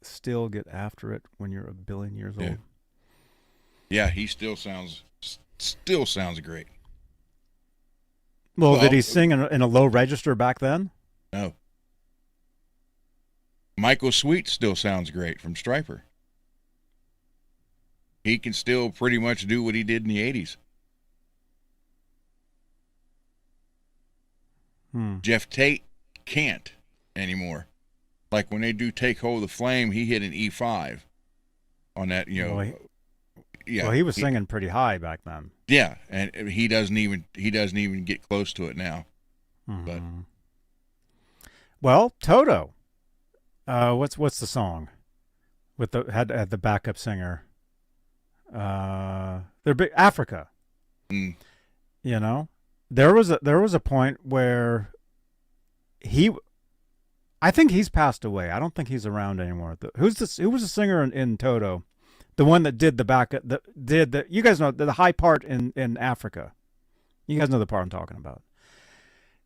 still get after it when you're a billion years old. Yeah, he still sounds great. Well, did he sing in a low register back then? No. Michael Sweet still sounds great from Stryper. He can still pretty much do what he did in the 80s. Jeff Tate can't anymore. Like when they do Take Hold of the Flame, he hit an E5 on that, Well, yeah. Well, he was singing pretty high back then. Yeah, and he doesn't even get close to it now. But well, Toto. What's the song with had the backup singer? They're big Africa. You know, there was a point where I think he's passed away. I don't think he's around anymore. Who was the singer in Toto? The one that did the backup, you guys know the high part in Africa. You guys know the part I'm talking about.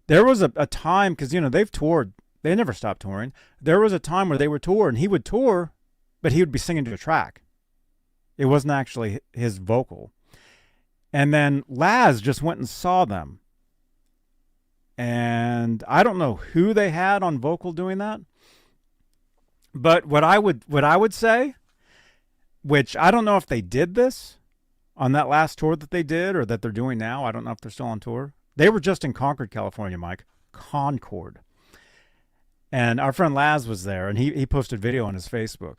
There was a time, because they've toured. They never stopped touring. There was a time where they would tour, and he would tour, but he would be singing to a track. It wasn't actually his vocal. And then Laz just went and saw them. And I don't know who they had on vocal doing that. But what I would say, which I don't know if they did this on that last tour that they did or that they're doing now. I don't know if they're still on tour. They were just in Concord, California, Mike. Concord. And our friend Laz was there, and he posted video on his Facebook.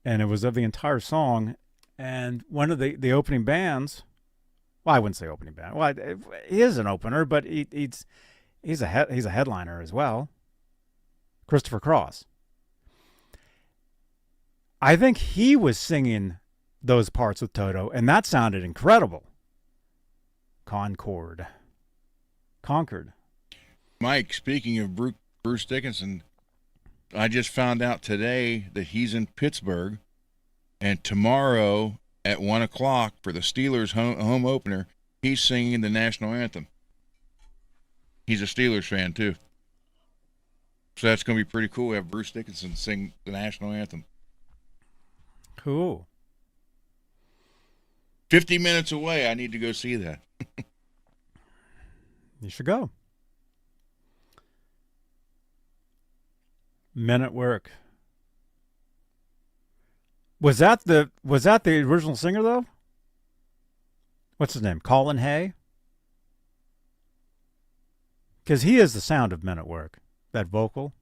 And it was of the entire song. And one of the opening bands, well, I wouldn't say opening band. Well, he is an opener, but he's a headliner as well. Christopher Cross. I think he was singing those parts with Toto, and that sounded incredible. Concord. Mike, speaking of Bruce Dickinson, I just found out today that he's in Pittsburgh, and tomorrow at 1 o'clock for the Steelers home opener, he's singing the national anthem. He's a Steelers fan, too. So that's going to be pretty cool to have Bruce Dickinson sing the national anthem. Cool. 50 minutes away. I need to go see that. You should go. Men at Work. Was that the original singer though? What's his name? Colin Hay? Because he is the sound of Men at Work. That vocal.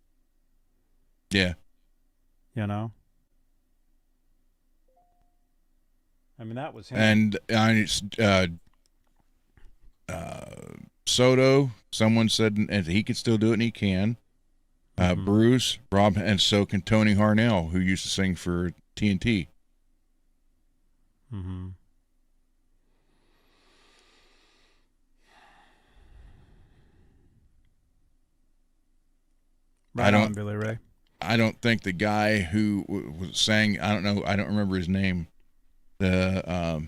Yeah. I mean, that was him. And Soto, someone said and he can still do it, and he can. Bruce, Rob, and so can Tony Harnell, who used to sing for TNT. Billy Ray. I don't think the guy who was sang, I don't remember his name. The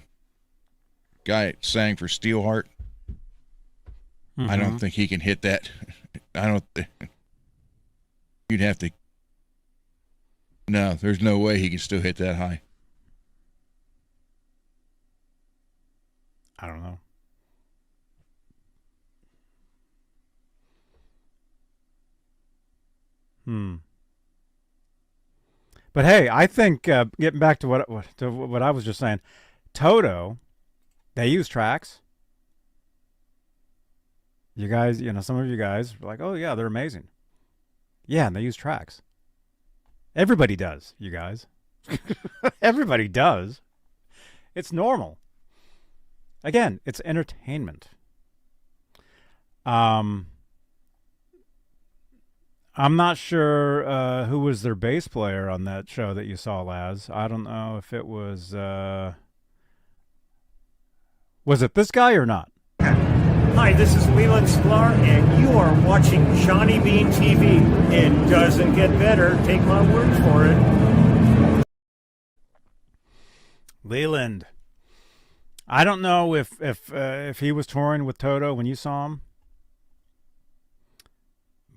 guy that sang for Steelheart. I don't think he can hit that. You'd have to. No, there's no way he can still hit that high. I don't know. But hey, I think getting back to what I was just saying, Toto, they use tracks. You guys, some of you guys are like, oh yeah, they're amazing. Yeah, and they use tracks. Everybody does, you guys. Everybody does. It's normal. Again, it's entertainment. I'm not sure who was their bass player on that show that you saw, Laz. I don't know if it was it this guy or not? Hi, this is Leland Sklar, and you are watching Johnny Beane TV. It doesn't get better. Take my word for it. Leland. I don't know if he was touring with Toto when you saw him,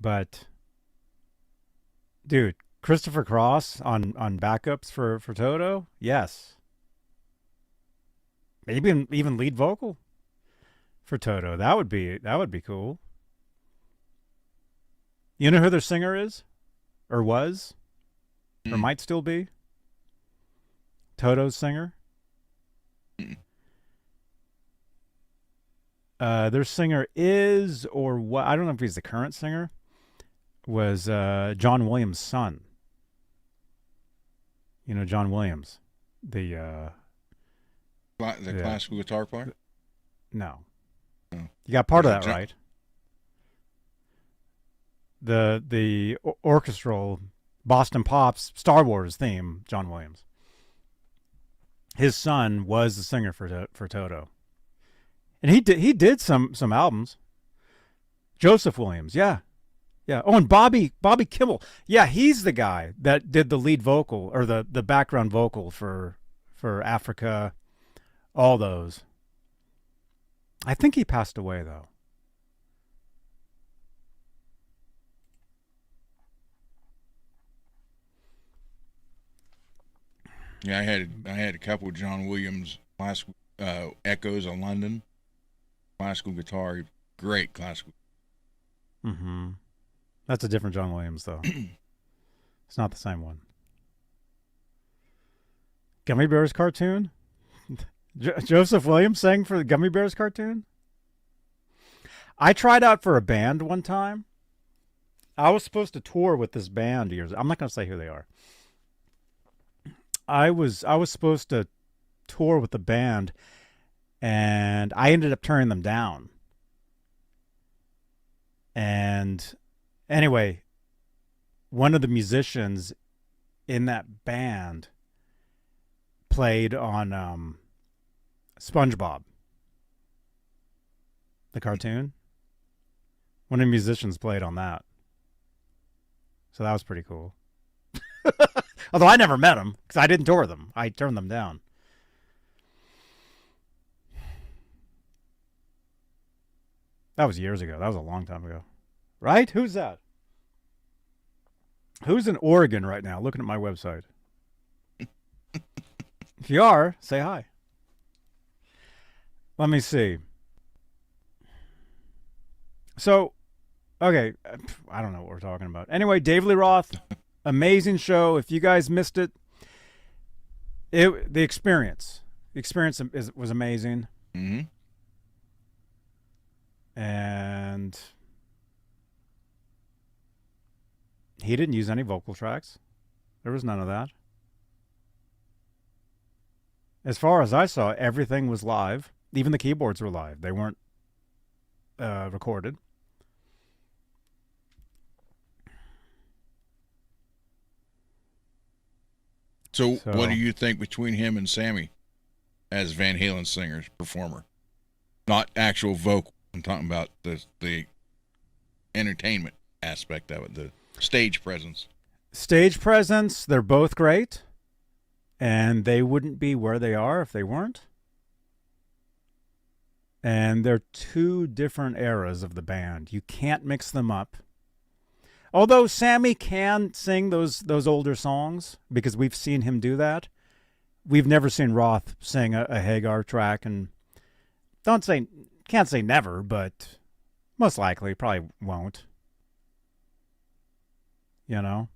but dude, Christopher Cross on backups for Toto, yes. Maybe even lead vocal for Toto. That would be cool. You know who their singer is? or was, or might still be. Toto's singer. Their singer is, or what? I don't know if he's the current singer. Was John Williams' son. You know John Williams, the classical guitar player. No, Oh. you got part of that John- right. The orchestral Boston Pops Star Wars theme, John Williams. His son was the singer for Toto, and he did some albums. Joseph Williams, yeah. Oh, and Bobby Kimmel, yeah, he's the guy that did the lead vocal or the background vocal for Africa, all those. I think he passed away though. Yeah, I had a couple of John Williams classical Echoes of London classical guitar, great classical. Mm-hmm. That's a different John Williams though. It's not the same one. Gummy Bears cartoon? Joseph Williams sang for the Gummy Bears cartoon? I tried out for a band one time. I was supposed to tour with this band years. I'm not going to say who they are. I was supposed to tour with the band, and I ended up turning them down. And anyway, one of the musicians in that band played on SpongeBob, the cartoon. One of the musicians played on that. So that was pretty cool. Although I never met them because I didn't tour them. I turned them down. That was years ago. That was a long time ago. Right? Who's that? Who's in Oregon right now looking at my website? If you are, say hi. Let me see. So, okay, I don't know what we're talking about. Anyway, David Lee Roth, amazing show. If you guys missed it, the experience was amazing. Mm-hmm. And he didn't use any vocal tracks. There was none of that. As far as I saw, everything was live. Even the keyboards were live. They weren't recorded. So, what do you think between him and Sammy as Van Halen singer, performer? Not actual vocal. I'm talking about the entertainment aspect of it, the stage presence. Stage presence, they're both great. And they wouldn't be where they are if they weren't. And they're two different eras of the band. You can't mix them up. Although Sammy can sing those older songs, because we've seen him do that. We've never seen Roth sing a Hagar track, and can't say never, but most likely probably won't. You know?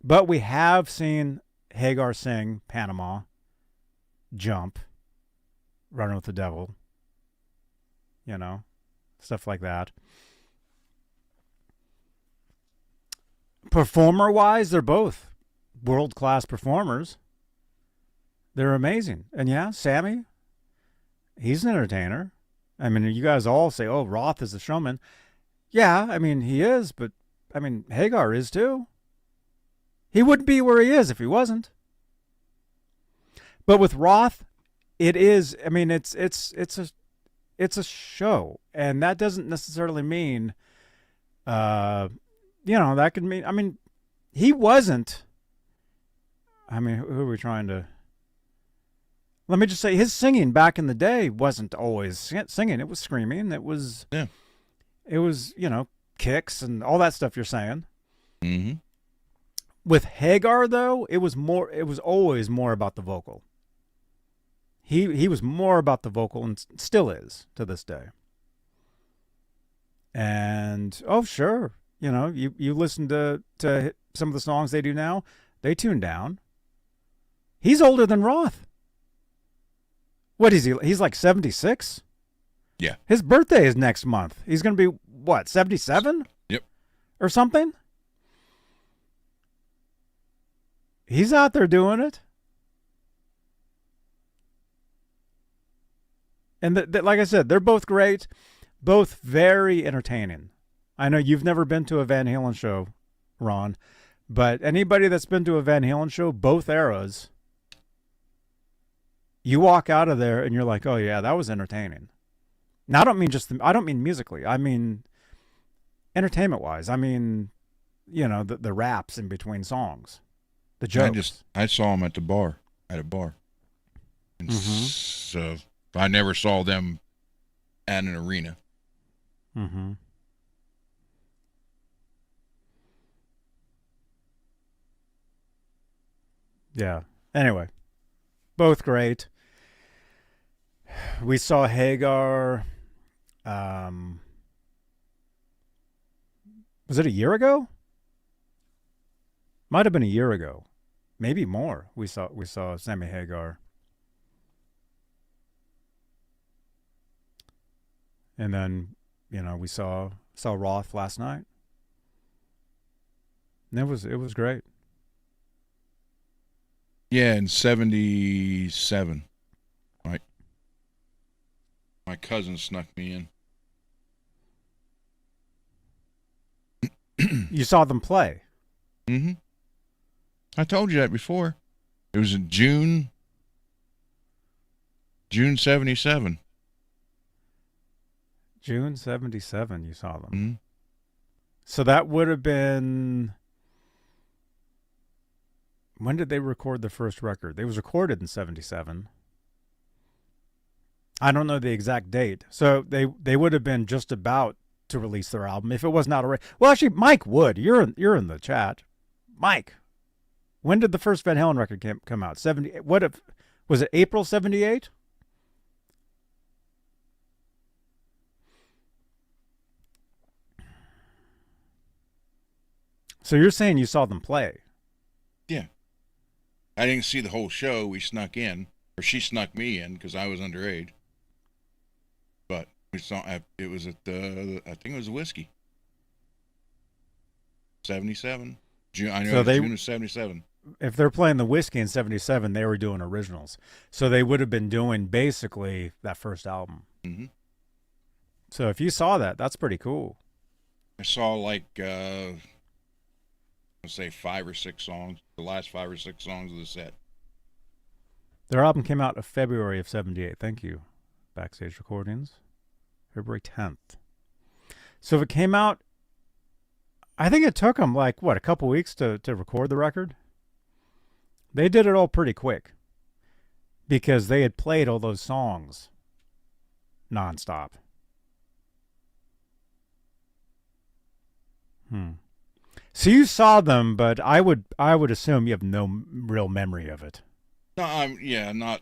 But we have seen Hagar sing Panama, Jump, Running with the Devil, you know, stuff like that. Performer-wise, they're both world-class performers. They're amazing. And yeah, Sammy, he's an entertainer. I mean, you guys all say, oh, Roth is a showman. Yeah, I mean, he is, but, I mean, Hagar is too. He wouldn't be where he is if he wasn't. But with Roth, it is, I mean, it's a show. And that doesn't necessarily mean, that could mean, I mean, he wasn't, I mean, who are we trying to, let me just say, his singing back in the day wasn't always singing. It was screaming. It was, kicks and all that stuff you're saying. Mm-hmm. With Hagar, though, it was always more about the vocal. He was more about the vocal and still is to this day. And, oh, sure, You know, you listen to some of the songs they do now, they tune down. He's older than Roth. What is he? He's like 76? Yeah. His birthday is next month. He's going to be, what, 77? Yep. Or something? He's out there doing it. And like I said, they're both great, both very entertaining. I know you've never been to a Van Halen show, Ron, but anybody that's been to a Van Halen show, both eras, you walk out of there and you're like, oh yeah, that was entertaining. Now I don't mean musically. I mean entertainment wise. I mean, you know, the raps in between songs, the jokes. I saw them at a bar. And so I never saw them at an arena. Mm-hmm. Yeah. Anyway, both great. We saw Hagar. Was it a year ago? Might have been a year ago, maybe more. We saw Sammy Hagar, and then we saw Roth last night. And it was great. Yeah, in 77. Right. My cousin snuck me in. You saw them play? Mm-hmm. I told you that before. It was in June 77. June 77, you saw them. Mm-hmm. So that would have been... When did they record the first record? It was recorded in 77. I don't know the exact date. So they would have been just about to release their album if it was not already. Well, actually, Mike Wood, you're in the chat. Mike, when did the first Van Halen record come out? 70. Was it April 78? So you're saying you saw them play? Yeah. I didn't see the whole show. We snuck in, or she snuck me in because I was underage. But we saw it was at the, I think it was a Whiskey. 77. June. I know So it was June of 77. If they're playing the Whiskey in 77, they were doing originals. So they would have been doing basically that first album. Mm-hmm. So if you saw that, that's pretty cool. I saw like, let's say 5 or 6 songs, the last 5 or 6 songs of the set. Their album came out in February of 78. Thank you. Backstage Recordings. February 10th. So if it came out, I think it took them like, a couple weeks to record the record? They did it all pretty quick because they had played all those songs nonstop. So you saw them, but I would assume you have no real memory of it. No, not.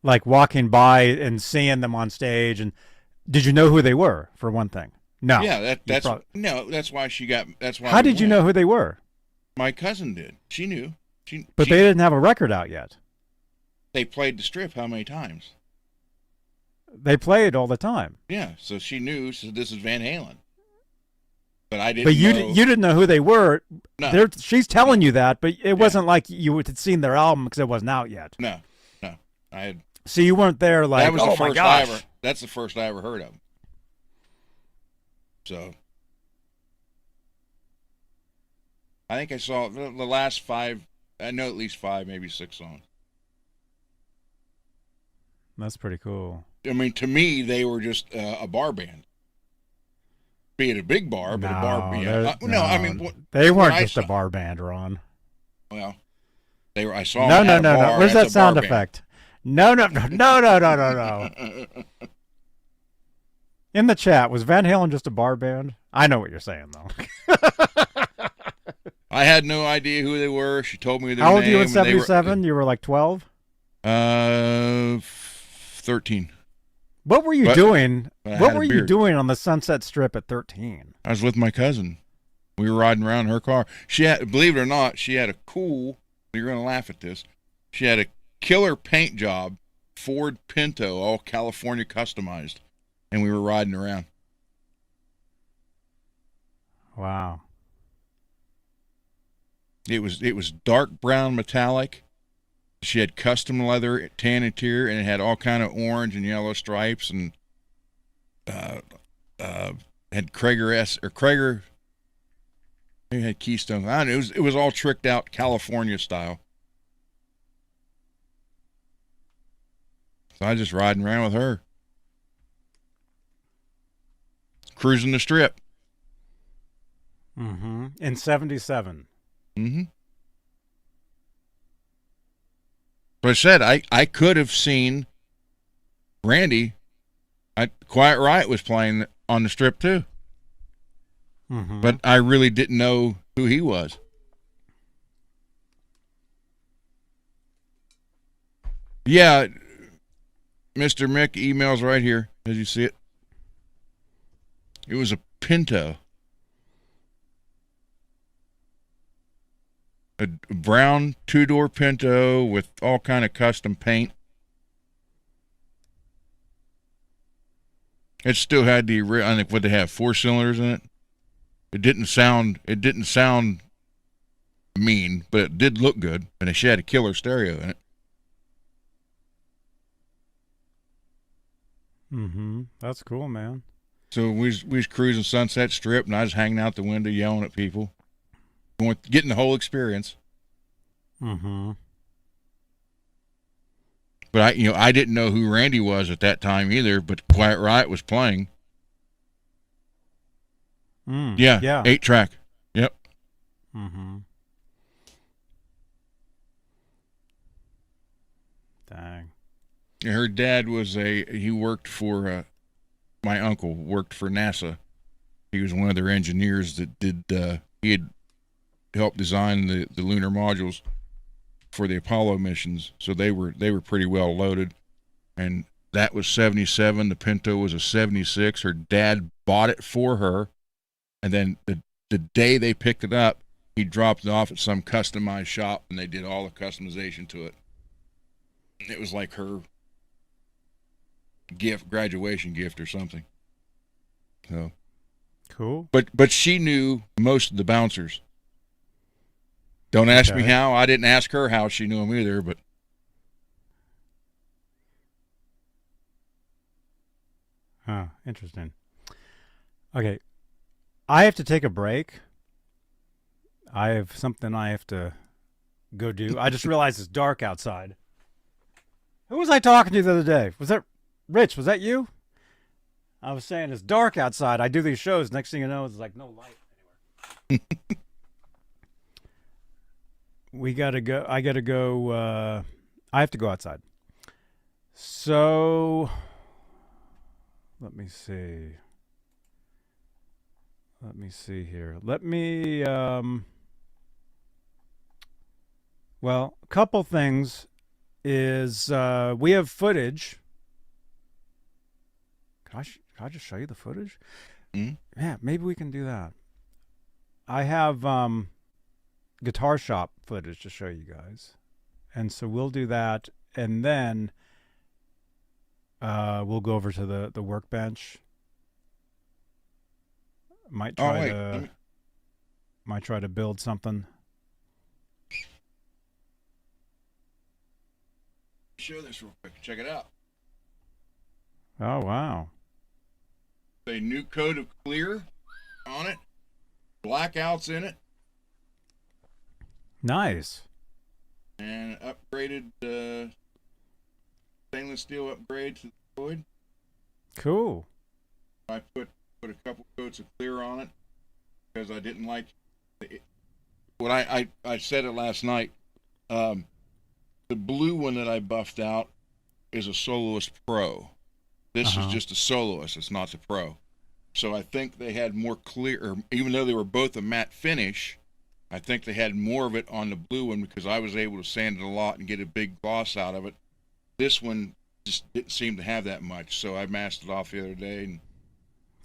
Like walking by and seeing them on stage, and did you know who they were, for one thing? No. Yeah, that's why she got. That's why. How did you know who they were? My cousin did. She knew. But they didn't have a record out yet. They played the strip how many times? They played all the time. Yeah, so she knew. So this is Van Halen. But I didn't. But you know. You didn't know who they were. No. She's telling you that, but it wasn't like you had seen their album because it wasn't out yet. No. I had. So you weren't there like, that was oh the my first gosh. That's the first I ever heard of. So I think I saw the last 5. I know at least 5, maybe 6 songs. That's pretty cool. I mean, to me, they were just a bar band. Be it a big bar, but a bar band. No, I mean, they weren't just a bar band, Ron. Well, they were. I saw no, them no, at a no, bar. no. Where's that That's a bar sound band. effect? No. In the chat, was Van Halen just a bar band? I know what you're saying, though. I had no idea who they were. She told me their How old name. were you in 77? You were like 12? 13. What were you But- doing? but I had What a were you beard. doing on the Sunset Strip at 13? I was with my cousin. We were riding around in her car. She had, believe it or not, she had a cool, you're going to laugh at this, she had a killer paint job, Ford Pinto, all California customized, and we were riding around. Wow. It was dark brown metallic. She had custom leather tan interior, and it had all kind of orange and yellow stripes, and had Krager. It had Keystone. I don't know. It was all tricked out California style. So I was just riding around with her, cruising the strip. Mm-hmm. In 77. Mm-hmm. But I said I could have seen Randy. Quiet Riot was playing on the strip too. Mm-hmm. But I really didn't know who he was. Yeah, Mr. Mick emails right here. Did you see it? It was a Pinto. A brown two-door Pinto with all kind of custom paint. It still had the, I think, what they have, 4 cylinders in it. It didn't sound mean, but it did look good, and she had a killer stereo in it. Mm-hmm. That's cool, man. So we was cruising Sunset Strip, and I was hanging out the window yelling at people, getting the whole experience. Mm-hmm. But I didn't know who Randy was at that time either. But Quiet Riot was playing. Yeah. 8-track. Yep. Mm-hmm. Dang. Her dad was he worked for, my uncle worked for NASA. He was one of their engineers that did, he had helped design the lunar modules for the Apollo missions. So they were pretty well loaded. And that was 77. The Pinto was a 76. Her dad bought it for her. And then the day they picked it up, he dropped it off at some customized shop, and they did all the customization to it. It was like her graduation gift or something. So cool. But she knew most of the bouncers. Don't ask me how. I didn't ask her how she knew them either, but Interesting. Okay. I have to take a break. I have something I have to go do. I just realized it's dark outside. Who was I talking to the other day? Was that Rich? Was that you? I was saying it's dark outside. I do these shows. Next thing you know, it's like no light anywhere. We gotta go. I gotta go. I have to go outside. So let me see. Let me see here. Let me. Well, a couple things is we have footage. Can I just show you the footage? Mm-hmm. Yeah, maybe we can do that. I have guitar shop footage to show you guys, and so we'll do that, and then we'll go over to the workbench. Might try to build something. Show this real quick. Check it out. Oh wow! A new coat of clear on it. Blackouts in it. Nice. And upgraded stainless steel upgrade to the Floyd. Cool. I put a couple coats of clear on it because I didn't like what I said it last night. The blue one that I buffed out is a Soloist Pro. This is just a Soloist. It's not the Pro. So I think they had more clear, even though they were both a matte finish, I think they had more of it on the blue one because I was able to sand it a lot and get a big gloss out of it. This one just didn't seem to have that much. So I masked it off the other day and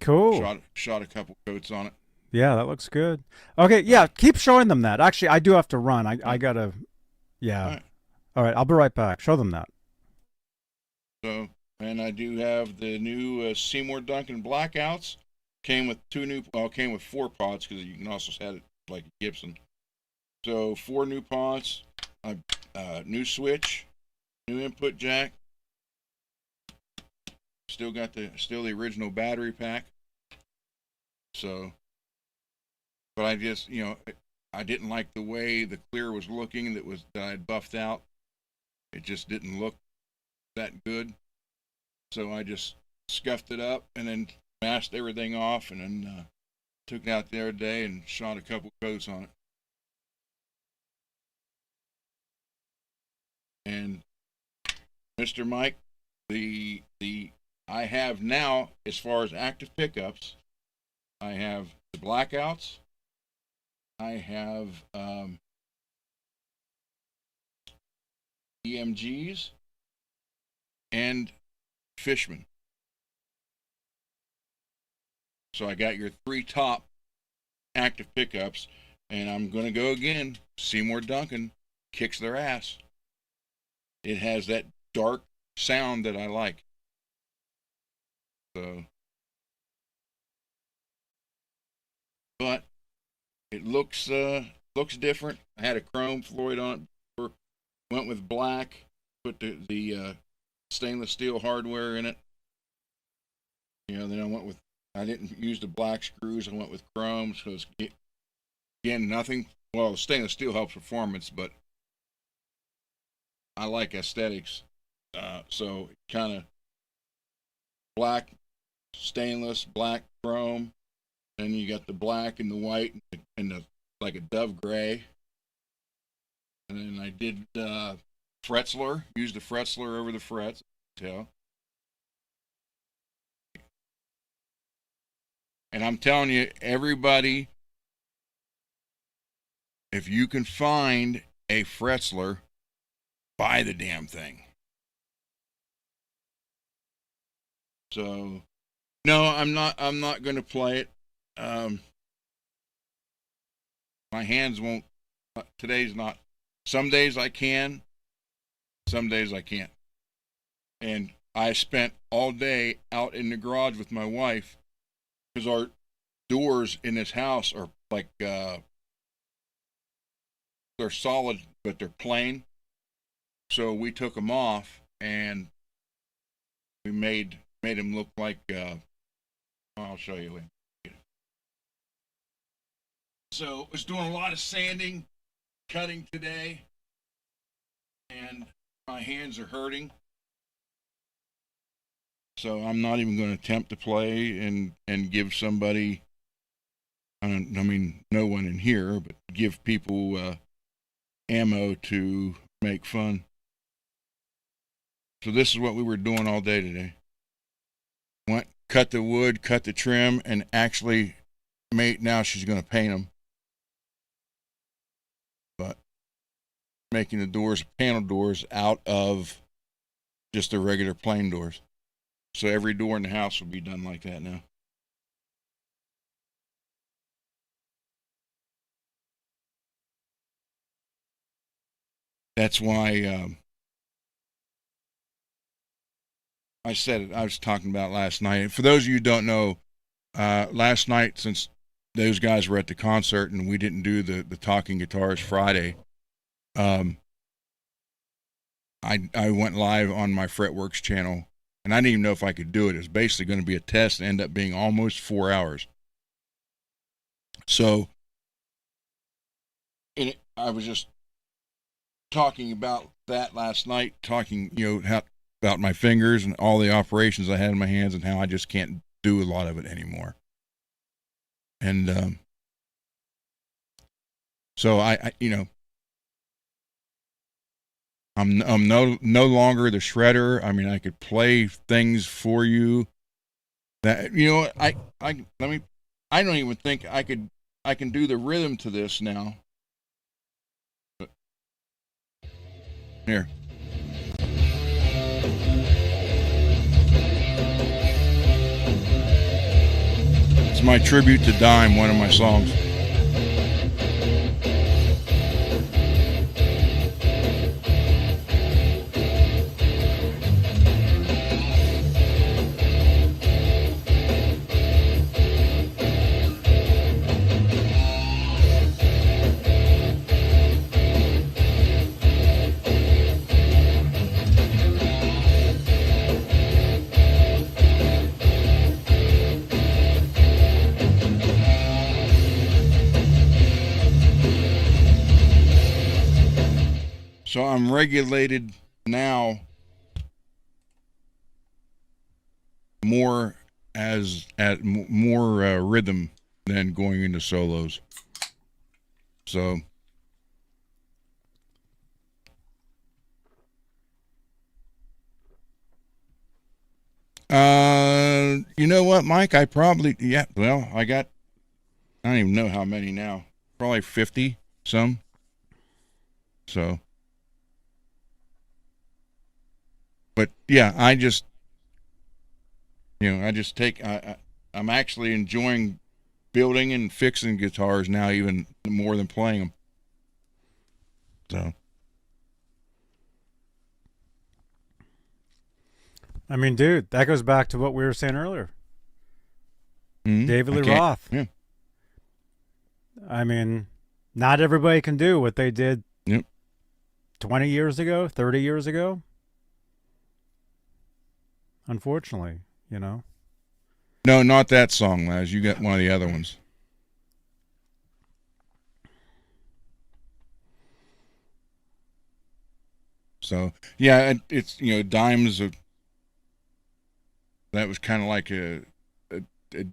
Cool. shot a couple coats on it. Yeah, that looks good. Okay, yeah, keep showing them that. Actually, I do have to run. I gotta. Yeah. All right, I'll be right back. Show them that. So, and I do have the new Seymour Duncan Blackouts. Came with came with 4 pots because you can also set it like Gibson. So 4 new pots, new switch, new input jack. Still the original battery pack. So, but I just, I didn't like the way the clear was looking that I had buffed out. It just didn't look that good. So I just scuffed it up and then masked everything off and then took it out the other day and shot a couple coats on it. And Mr. Mike, I have now, as far as active pickups, I have the Blackouts, I have EMGs, and Fishman. So I got your 3 top active pickups, and I'm going to go again. Seymour Duncan kicks their ass. It has that dark sound that I like. So, but it looks different. I had a chrome Floyd on it before. Went with black. Put the stainless steel hardware in it. Then I didn't use the black screws. I went with chrome. So it's, again, nothing. Well, stainless steel helps performance, but I like aesthetics. So kind of black, stainless, black, chrome. Then you got the black and the white and the like a dove gray. And then I did Fretzler. Used the Fretzler over the frets. Tell. And I'm telling you, everybody, if you can find a Fretzler, buy the damn thing. So, no, I'm not going to play it. My hands won't. Today's not. Some days I can. Some days I can't. And I spent all day out in the garage with my wife because our doors in this house are like they're solid, but they're plain. So we took them off and we made them look like. I'll show you. So I was doing a lot of sanding, cutting today, and my hands are hurting. So I'm not even going to attempt to play and give somebody, no one in here, but give people ammo to make fun. So this is what we were doing all day today. Went, cut the wood, cut the trim, and actually now she's going to paint them. But making the doors panel doors out of just the regular plain doors. So every door in the house will be done like that now. That's why I said it. I was talking about last night. For those of you who don't know, last night, since those guys were at the concert and we didn't do the Talking Guitars Friday, I went live on my Fretworks channel, and I didn't even know if I could do it. It was basically going to be a test and end up being almost 4 hours. So I was just talking about that last night, talking, about my fingers and all the operations I had in my hands and how I just can't do a lot of it anymore. And so I'm no longer the shredder. I mean, I could play things for you that I don't even think I can do the rhythm to this now. But, here. my tribute to Dime, one of my songs. So I'm regulated now more more rhythm than going into solos. So you know what, Mike? I probably I don't even know how many now. Probably 50 some. So but yeah, I just take, I'm actually enjoying building and fixing guitars now even more than playing them. So. I mean, dude, that goes back to what we were saying earlier. Mm-hmm. David Lee Roth. Yeah. I mean, not everybody can do what they did 20 years ago, 30 years ago. Unfortunately, you know. No, not that song, Laz. You got one of the other ones. So, yeah, it's, Dime's that was kind of like a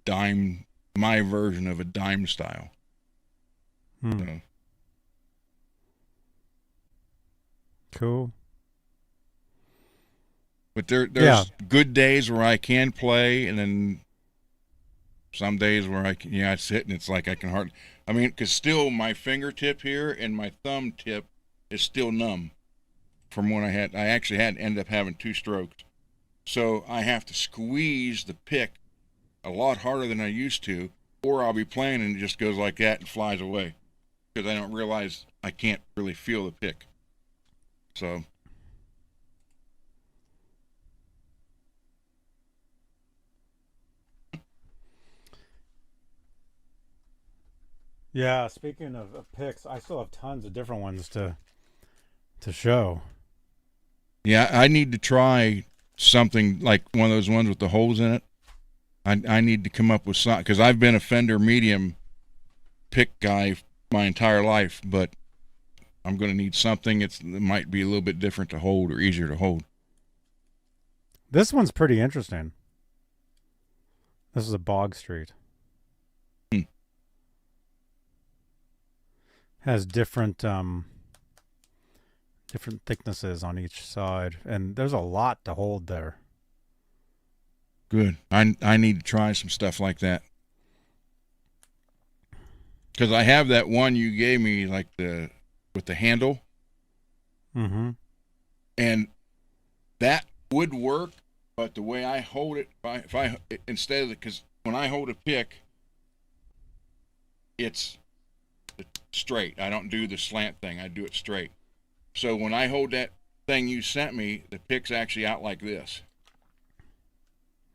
Dime, my version of a Dime style. So. Cool. But there's good days where I can play, and then some days where I can, I sit and it's like I can hardly. I mean, because still my fingertip here and my thumb tip is still numb from when I actually ended up having 2 strokes. So I have to squeeze the pick a lot harder than I used to, or I'll be playing and it just goes like that and flies away because I don't realize I can't really feel the pick. So. Yeah, speaking of picks, I still have tons of different ones to show. Yeah, I need to try something like one of those ones with the holes in it. I need to come up with something, because I've been a Fender medium pick guy my entire life, but I'm going to need something that might be a little bit different to hold or easier to hold. This one's pretty interesting. This is a Bog Street. Has different thicknesses on each side, and there's a lot to hold there. Good. I need to try some stuff like that, because I have that one you gave me, like with the handle, and that would work, but the way I hold it, if I instead of because when I hold a pick, it's straight. I don't do the slant thing. I do it straight. So when I hold that thing you sent me, the pick's actually out like this.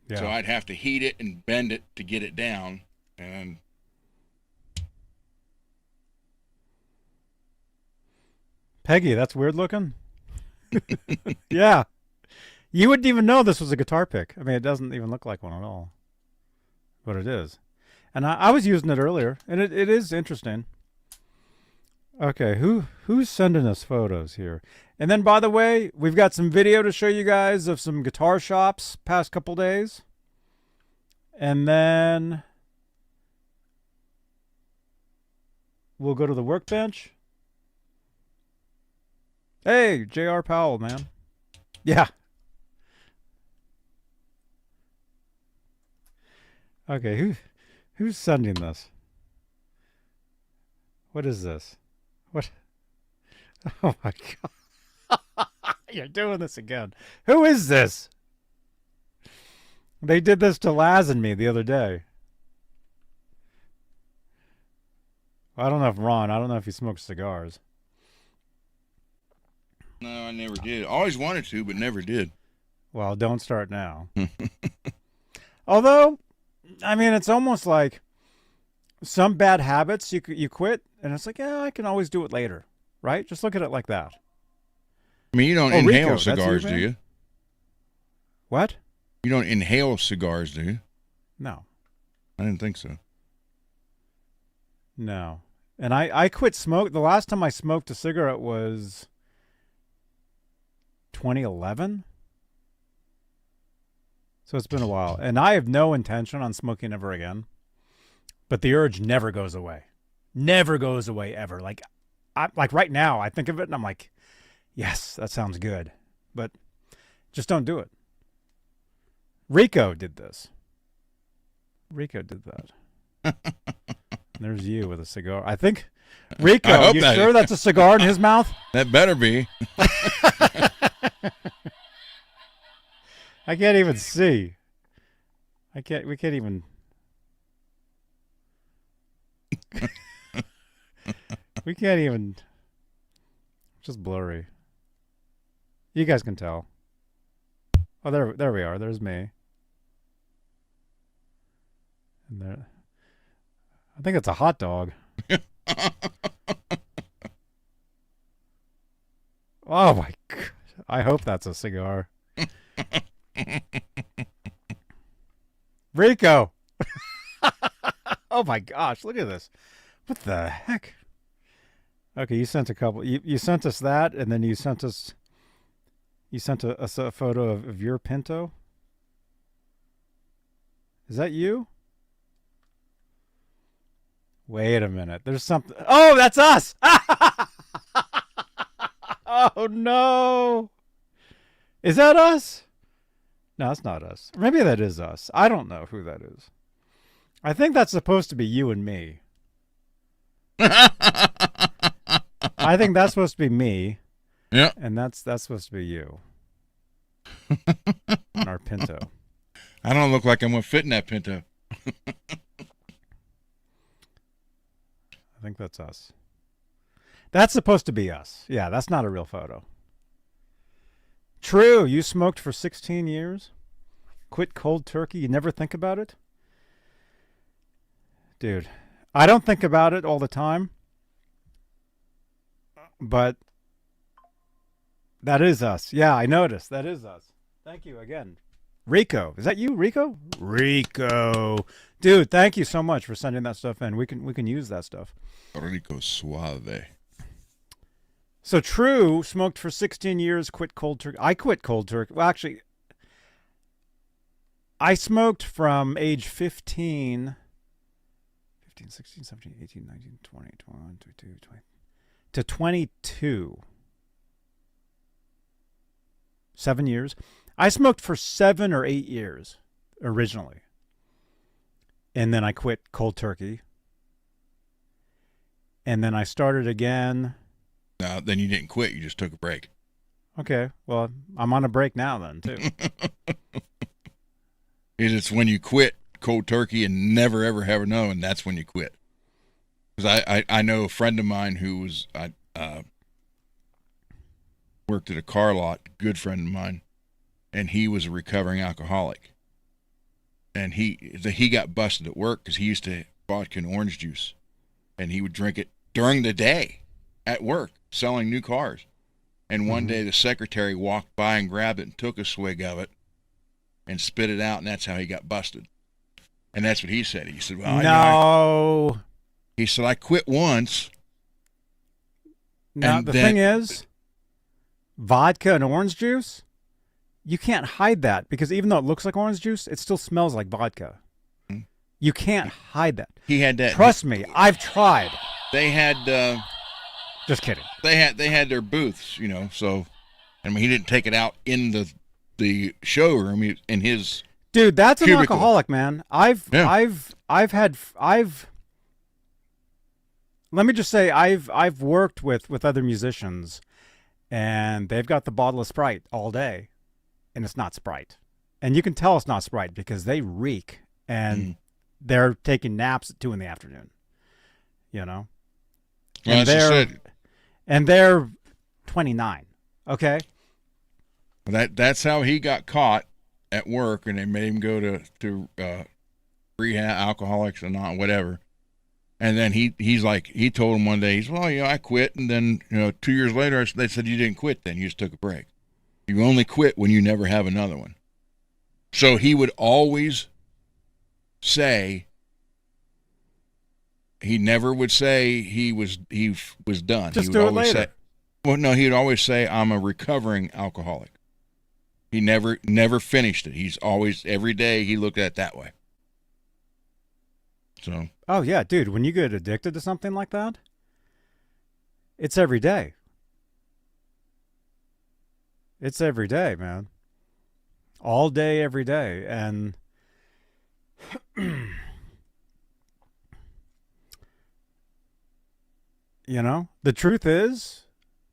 Yeah. So I'd have to heat it and bend it to get it down. And Peggy, that's weird looking. Yeah. You wouldn't even know this was a guitar pick. I mean, it doesn't even look like one at all. But it is. And I was using it earlier, and it is interesting. Okay, who's sending us photos here? And then, by the way, we've got some video to show you guys of some guitar shops past couple days. And then we'll go to the Workbench. Hey, J.R. Powell, man. Yeah. Okay, who's sending this? What is this? What? Oh my God. You're doing this again. Who is this? They did this to Laz and me the other day. I don't know if Ron. I don't know if he smokes cigars. No, I never did. Always wanted to, but never did. Well, don't start now. Although, I mean, it's almost like some bad habits you quit, and it's like, yeah, I can always do it later, right? Just look at it like that. I mean, you don't inhale cigars, do you? What? You don't inhale cigars, do you? No. I didn't think so. No. And I quit smoke. The last time I smoked a cigarette was 2011. So it's been a while. And I have no intention on smoking ever again. But the urge never goes away. Never goes away ever. Like right now, I think of it and I'm like, yes, that sounds good. But just don't do it. Rico did this. Rico did that. There's you with a cigar. I think, Rico, you sure that's a cigar in his mouth? That better be. I can't even see. We can't even. We can't even. Just blurry. You guys can tell. Oh, there we are. There's me. And there. I think it's a hot dog. Oh my God. I hope that's a cigar. Rico. Oh my gosh, look at this. What the heck? Okay, you sent a couple. You sent us that, and then you sent us a photo of your Pinto. Is that you? Wait a minute. There's something. Oh, that's us. Oh no. Is that us? No, it's not us. Maybe that is us. I don't know who that is. I think that's supposed to be you and me. I think that's supposed to be me. Yeah. And that's supposed to be you. On our Pinto. I don't look like I'm going to fit in that Pinto. I think that's us. That's supposed to be us. Yeah, that's not a real photo. True, you smoked for 16 years? Quit cold turkey? You never think about it? Dude, I don't think about it all the time. But that is us. Yeah, I noticed. That is us. Thank you again. Rico. Is that you, Rico? Rico. Dude, thank you so much for sending that stuff in. We can use that stuff. Rico Suave. So True smoked for 16 years, quit cold turkey. I quit cold turkey. Well, actually, I smoked from age 15, 16, 17, 18, 19, 20, 21, 22, 20, to 22. 7 years. I smoked for 7 or 8 years originally. And then I quit cold turkey. And then I started again. No, then you didn't quit. You just took a break. Okay. Well, I'm on a break now then, too. It's when you quit cold turkey and never, ever have another one, that's when you quit. Because I know a friend of mine who was worked at a car lot, good friend of mine, and he was a recovering alcoholic. And he got busted at work because he used to vodka and orange juice. And he would drink it during the day at work, selling new cars. And one day the secretary walked by and grabbed it and took a swig of it and spit it out, and that's how he got busted. And that's what he said. He said, well, no. He said, I quit once. Now, the thing is, vodka and orange juice, you can't hide that because even though it looks like orange juice, it still smells like vodka. You can't hide that. He had that. Trust me, I've tried. They had... Just kidding. They had their booths, you know, so... I mean, he didn't take it out in the showroom, in his... Dude, that's cubicle. An alcoholic, man. I've let me just say, I've worked with other musicians, and they've got the bottle of Sprite all day, and it's not Sprite. And you can tell it's not Sprite because they reek, and they're taking naps at 2 in the afternoon, you know? Well, and they're 29. Okay. That's how he got caught at work, and they made him go to rehab, Alcoholics Anonymous, whatever. And then he told him one day, well, I quit, and then 2 years later they said you didn't quit, then you just took a break. You only quit when you never have another one. So he would always say, he never would say he was done. Just he would do it always later. Say, well, no, he would always say, I'm a recovering alcoholic. He never finished it. He's always, every day he looked at it that way. So. Oh yeah, dude, when you get addicted to something like that, it's every day. It's every day, man. All day, every day. And the truth is,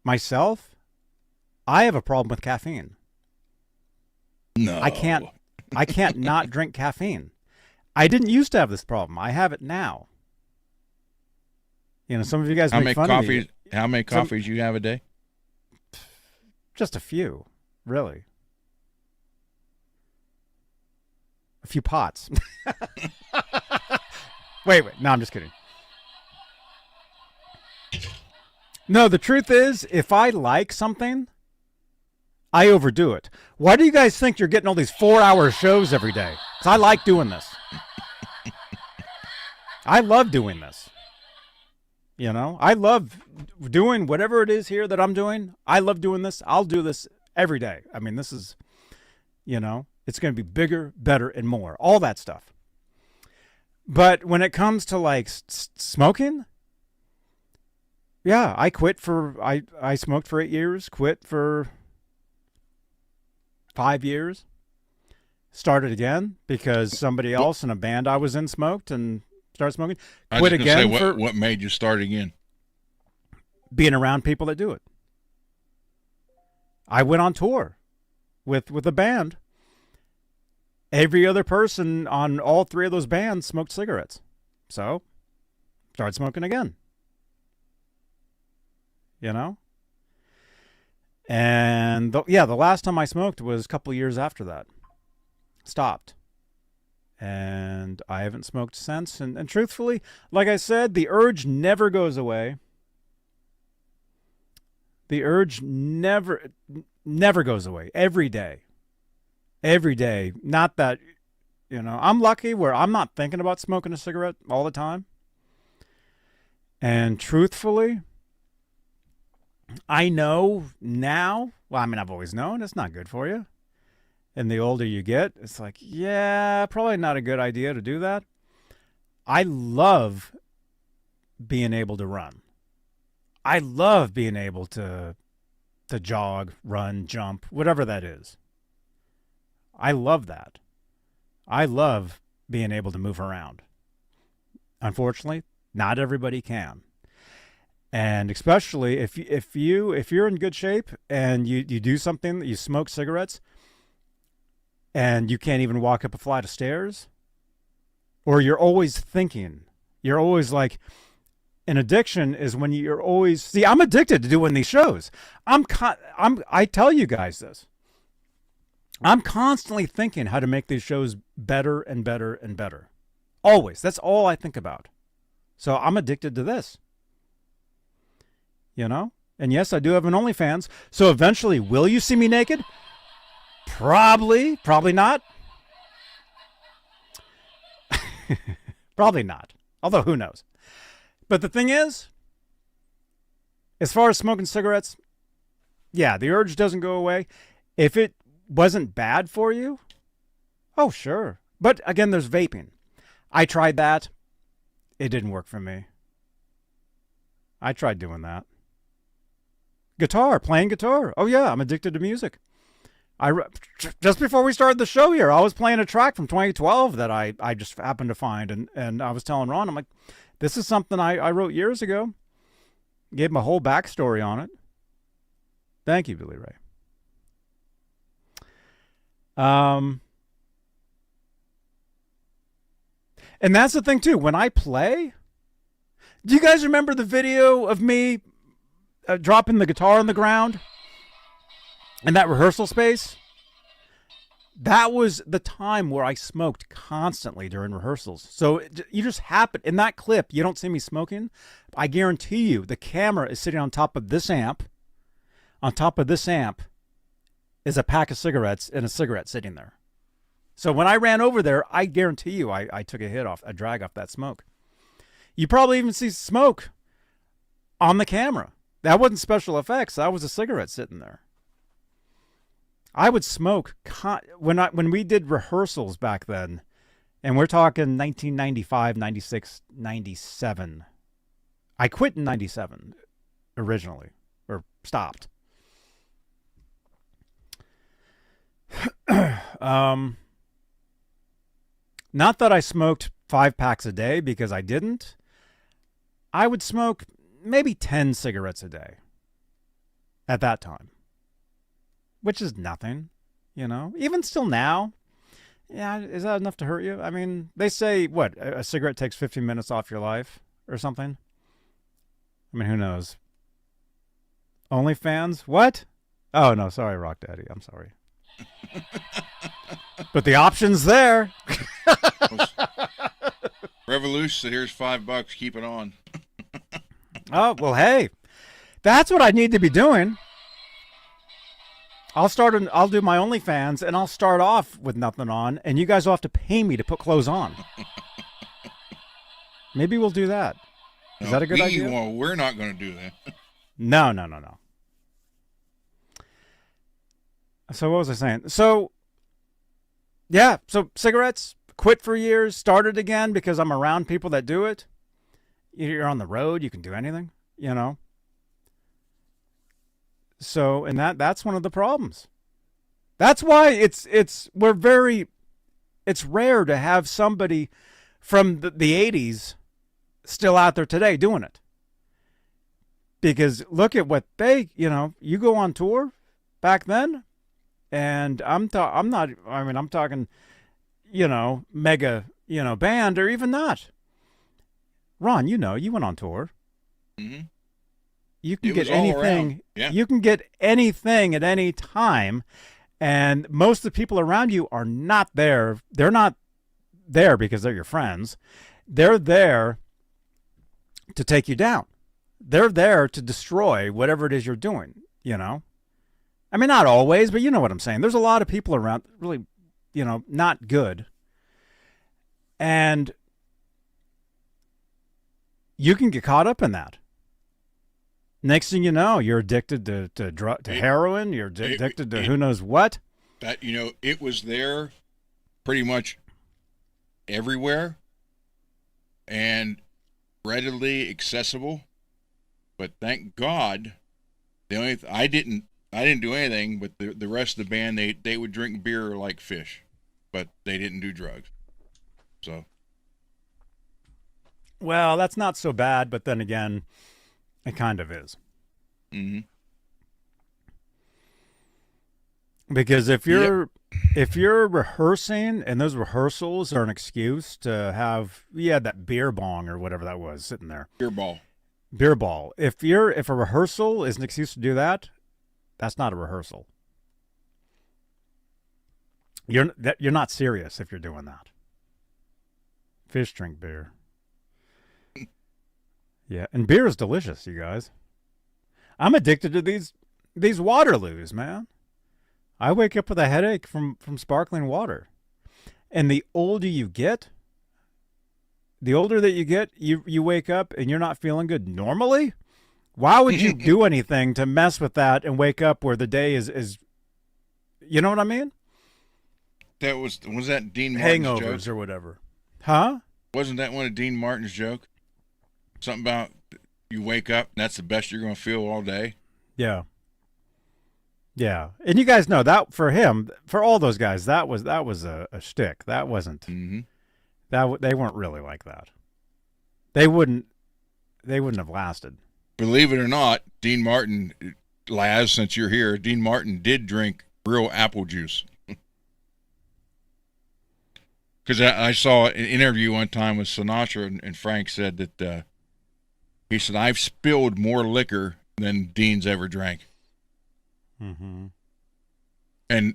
myself, I have a problem with caffeine. No. I can't not drink caffeine. I didn't used to have this problem. I have it now. Some of you guys make fun of me. How many coffees you have a day? Just a few, really. A few pots. Wait. No, I'm just kidding. No, the truth is, if I like something, I overdo it. Why do you guys think you're getting all these 4-hour shows every day? Because I like doing this. I love doing this. I love doing whatever it is here that I'm doing. I love doing this. I'll do this every day. I mean, this is, it's going to be bigger, better, and more. All that stuff. But when it comes to like smoking, yeah, I quit I smoked for 8 years, quit for 5 years, started again because somebody else in a band I was in smoked and started smoking. Quit again. What made you start again? Being around people that do it. I went on tour with a band. Every other person on all 3 of those bands smoked cigarettes. So, started smoking again. And the last time I smoked was a couple years after that. Stopped. And I haven't smoked since. And truthfully, like I said, the urge never goes away. The urge never goes away. Every day. Every day. Not that, I'm lucky where I'm not thinking about smoking a cigarette all the time. And truthfully, I know now, I've always known it's not good for you. And the older you get, it's like, yeah, probably not a good idea to do that. I love being able to run. I love being able to jog, run, jump, whatever that is. I love that. I love being able to move around. Unfortunately, not everybody can. And especially if you're in good shape and you do something, you smoke cigarettes, and you can't even walk up a flight of stairs, or you're always thinking, you're always like, an addiction is when you're always, see, I'm addicted to doing these shows. I tell you guys this. I'm constantly thinking how to make these shows better and better and better. Always. That's all I think about. So I'm addicted to this. And yes, I do have an OnlyFans. So eventually, will you see me naked? Probably not. Probably not. Although, who knows? But the thing is, as far as smoking cigarettes, yeah, the urge doesn't go away. If it wasn't bad for you, oh, sure. But again, there's vaping. I tried that. It didn't work for me. I tried doing that. Playing guitar. Oh, yeah, I'm addicted to music. Just before we started the show here, I was playing a track from 2012 that I just happened to find. And I was telling Ron, I'm like, this is something I wrote years ago. Gave him a whole backstory on it. Thank you, Billy Ray. And that's the thing, too. When I play, Do you guys remember the video of me dropping the guitar on the ground in that rehearsal space? That was the time where I smoked constantly during rehearsals. So you just happen, in that clip, you don't see me smoking. I guarantee you the camera is sitting on top of this amp. On top of this amp is a pack of cigarettes and a cigarette sitting there. So when I ran over there, I guarantee you I took a drag off that smoke. You probably even see smoke on the camera. That wasn't special effects. That was a cigarette sitting there. I would smoke when we did rehearsals back then, and we're talking 1995, 96, 97. I quit in 97 originally, or stopped. Not that I smoked 5 packs a day, because I didn't. I would smoke maybe 10 cigarettes a day at that time, which is nothing, you know. Even still now, yeah, is that enough to hurt you? I mean, they say, what, a cigarette takes 15 minutes off your life or something? I mean, who knows? OnlyFans? What? Oh, no, sorry, Rock Daddy. I'm sorry. But the option's there. Revolution, here's $5. Keep it on. Oh, well, hey, that's what I need to be doing. I'll do my OnlyFans, and I'll start off with nothing on, and you guys will have to pay me to put clothes on. Maybe we'll do that. Is that a good idea? Well, we're not going to do that. No. So what was I saying? So, yeah, so cigarettes, quit for years, started again because I'm around people that do it. You're on the road, you can do anything, you know. So, and that's one of the problems. That's why it's rare to have somebody from the 80s still out there today doing it. Because look at what you go on tour back then, and I'm talking, mega, band, or even not. Ron, you went on tour. Mm-hmm. You can get anything. Yeah. You can get anything at any time, and most of the people around you are not there. They're not there because they're your friends. They're there to take you down. They're there to destroy whatever it is you're doing. I mean, not always, but you know what I'm saying. There's a lot of people around really, not good, and you can get caught up in that. Next thing you know, you're addicted to heroin. You're addicted to who knows what. That it was there, pretty much everywhere, and readily accessible. But thank God, I didn't do anything. But the rest of the band, they would drink beer like fish, but they didn't do drugs. So, well, that's not so bad. But then again, it kind of is. Mm-hmm. Because if you're rehearsing, and those rehearsals are an excuse to have that beer bong or whatever that was sitting there. Beer ball. If a rehearsal is an excuse to do that, that's not a rehearsal. You're not serious if you're doing that. Fish drink beer. Yeah, and beer is delicious, you guys. I'm addicted to these Waterloos, man. I wake up with a headache from sparkling water. And the older you get, you wake up and you're not feeling good normally. Why would you do anything to mess with that and wake up where the day is you know what I mean? That was that Dean Martin's hangovers joke? Or whatever. Huh? Wasn't that one of Dean Martin's joke? Something about you wake up and that's the best you're going to feel all day. Yeah. Yeah. And you guys know that for him, for all those guys, that was a shtick. That wasn't. Mm-hmm. They weren't really like that. They wouldn't have lasted. Believe it or not, Dean Martin, Laz, since you're here, Dean Martin did drink real apple juice. Because I saw an interview one time with Sinatra, and Frank said that He said, I've spilled more liquor than Dean's ever drank. Mm-hmm. And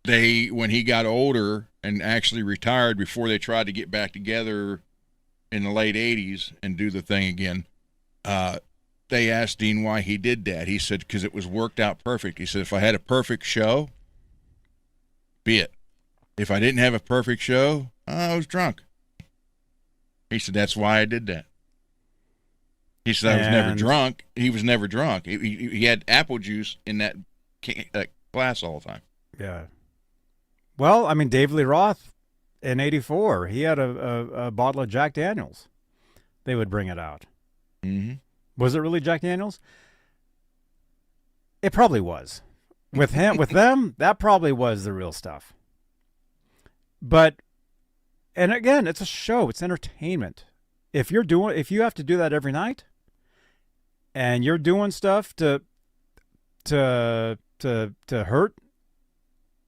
when he got older and actually retired before they tried to get back together in the late 80s and do the thing again, they asked Dean why he did that. He said, because it was worked out perfect. He said, if I had a perfect show, be it. If I didn't have a perfect show, I was drunk. He said, that's why I did that. He said, I was never drunk. He was never drunk. He had apple juice in that glass all the time. Yeah. Well, I mean, David Lee Roth in '84, he had a bottle of Jack Daniels. They would bring it out. Mm-hmm. Was it really Jack Daniels? It probably was. With them, that probably was the real stuff. But, and again, it's a show. It's entertainment. If you have to do that every night, and you're doing stuff to hurt,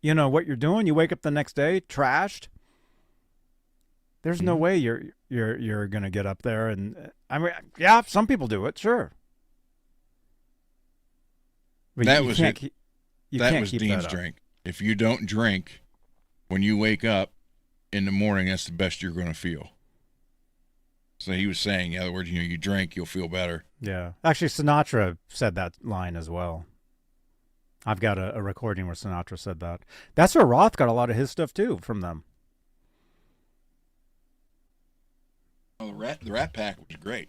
you know what you're doing. You wake up the next day trashed. There's no way you're gonna get up there, and I mean, yeah, some people do it, sure. But that you was can't it. You that can't was keep Dean's that up. drink. If you don't drink when you wake up in the morning, that's the best you're going to feel. So he was saying, in other words, you drink, you'll feel better. Yeah, actually, Sinatra said that line as well. I've got a recording where Sinatra said that. That's where Roth got a lot of his stuff too, from them. Oh, the Rat Pack was great.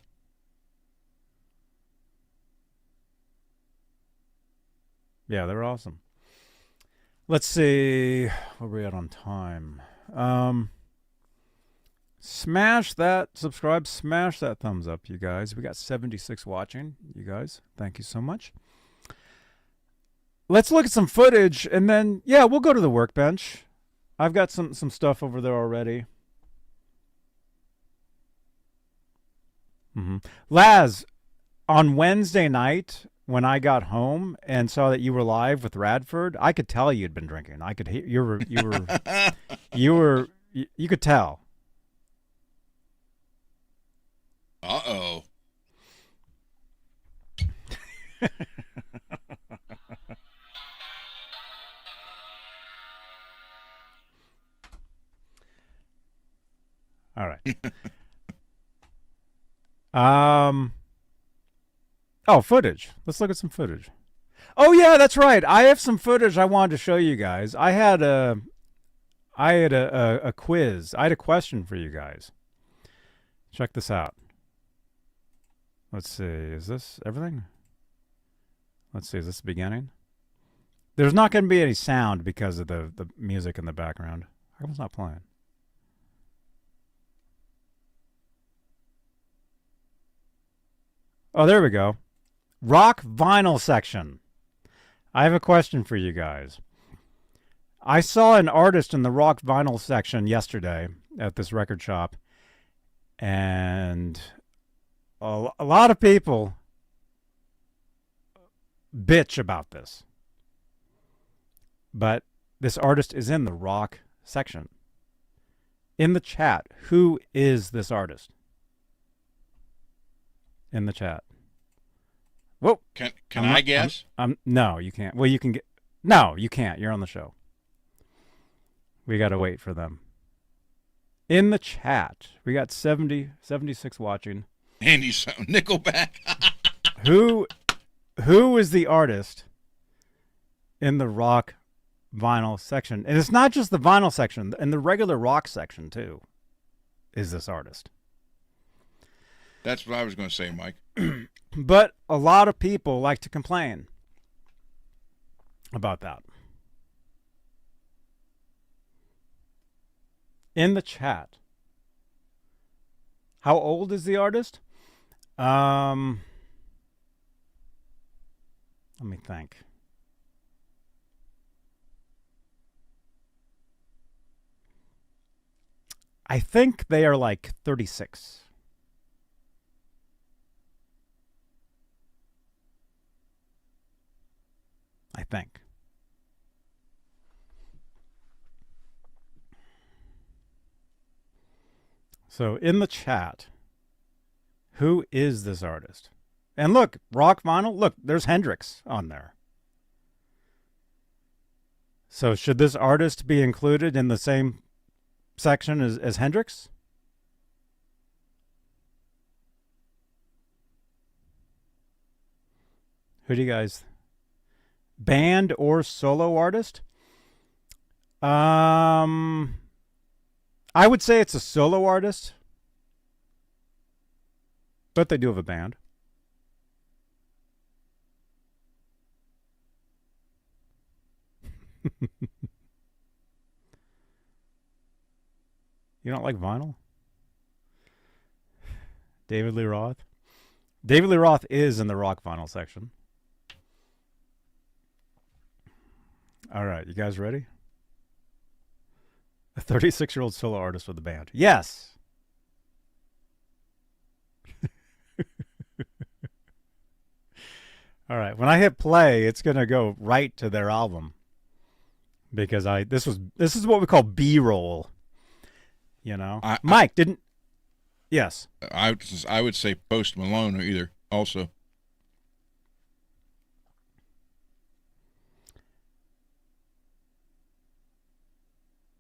Yeah, they're awesome. Let's see, where are we at on time? Smash that subscribe, smash that thumbs up, you guys. We got 76 watching, you guys. Thank you so much. Let's look at some footage, and then, yeah, we'll go to the workbench. I've got some stuff over there already. Laz, on Wednesday night, when I got home and saw that you were live with Radford, I could tell you'd been drinking. I could hear you could tell. Uh-oh. All right. Oh, footage. Let's look at some footage. Oh yeah, that's right. I have some footage I wanted to show you guys. I had a quiz. I had a question for you guys. Check this out. Let's see. Is this everything? Let's see. Is this the beginning? There's not going to be any sound because of the music in the background. How come it's not playing? Oh, there we go. Rock vinyl section. I have a question for you guys. I saw an artist in the rock vinyl section yesterday at this record shop, and a lot of people bitch about this. But this artist is in the rock section. In the chat, who is this artist? In the chat. Whoa. Can I guess? No, you can't. Well, you can get. No, you can't. You're on the show. We got to wait for them. In the chat, we got 76 watching. Andy's Nickelback. Who is the artist in the rock vinyl section? And it's not just the vinyl section. In the regular rock section, too, is this artist. That's what I was going to say, Mike. But a lot of people like to complain about that. In the chat. How old is the artist? Let me think. I think they are like 36. I think. So in the chat, Who is this artist? And look, rock vinyl. Look, there's Hendrix on there. So should this artist be included in the same section as Hendrix? Who do you guys? Band or solo artist? I would say it's a solo artist, but they do have a band. You don't like vinyl? David Lee Roth? David Lee Roth is in the rock vinyl section. All right, you guys ready? A 36-year-old solo artist with a band. Yes. All right, when I hit play, it's going to go right to their album. Because this is what we call B-roll. You know? Mike didn't. Yes. I would say Post Malone or either also.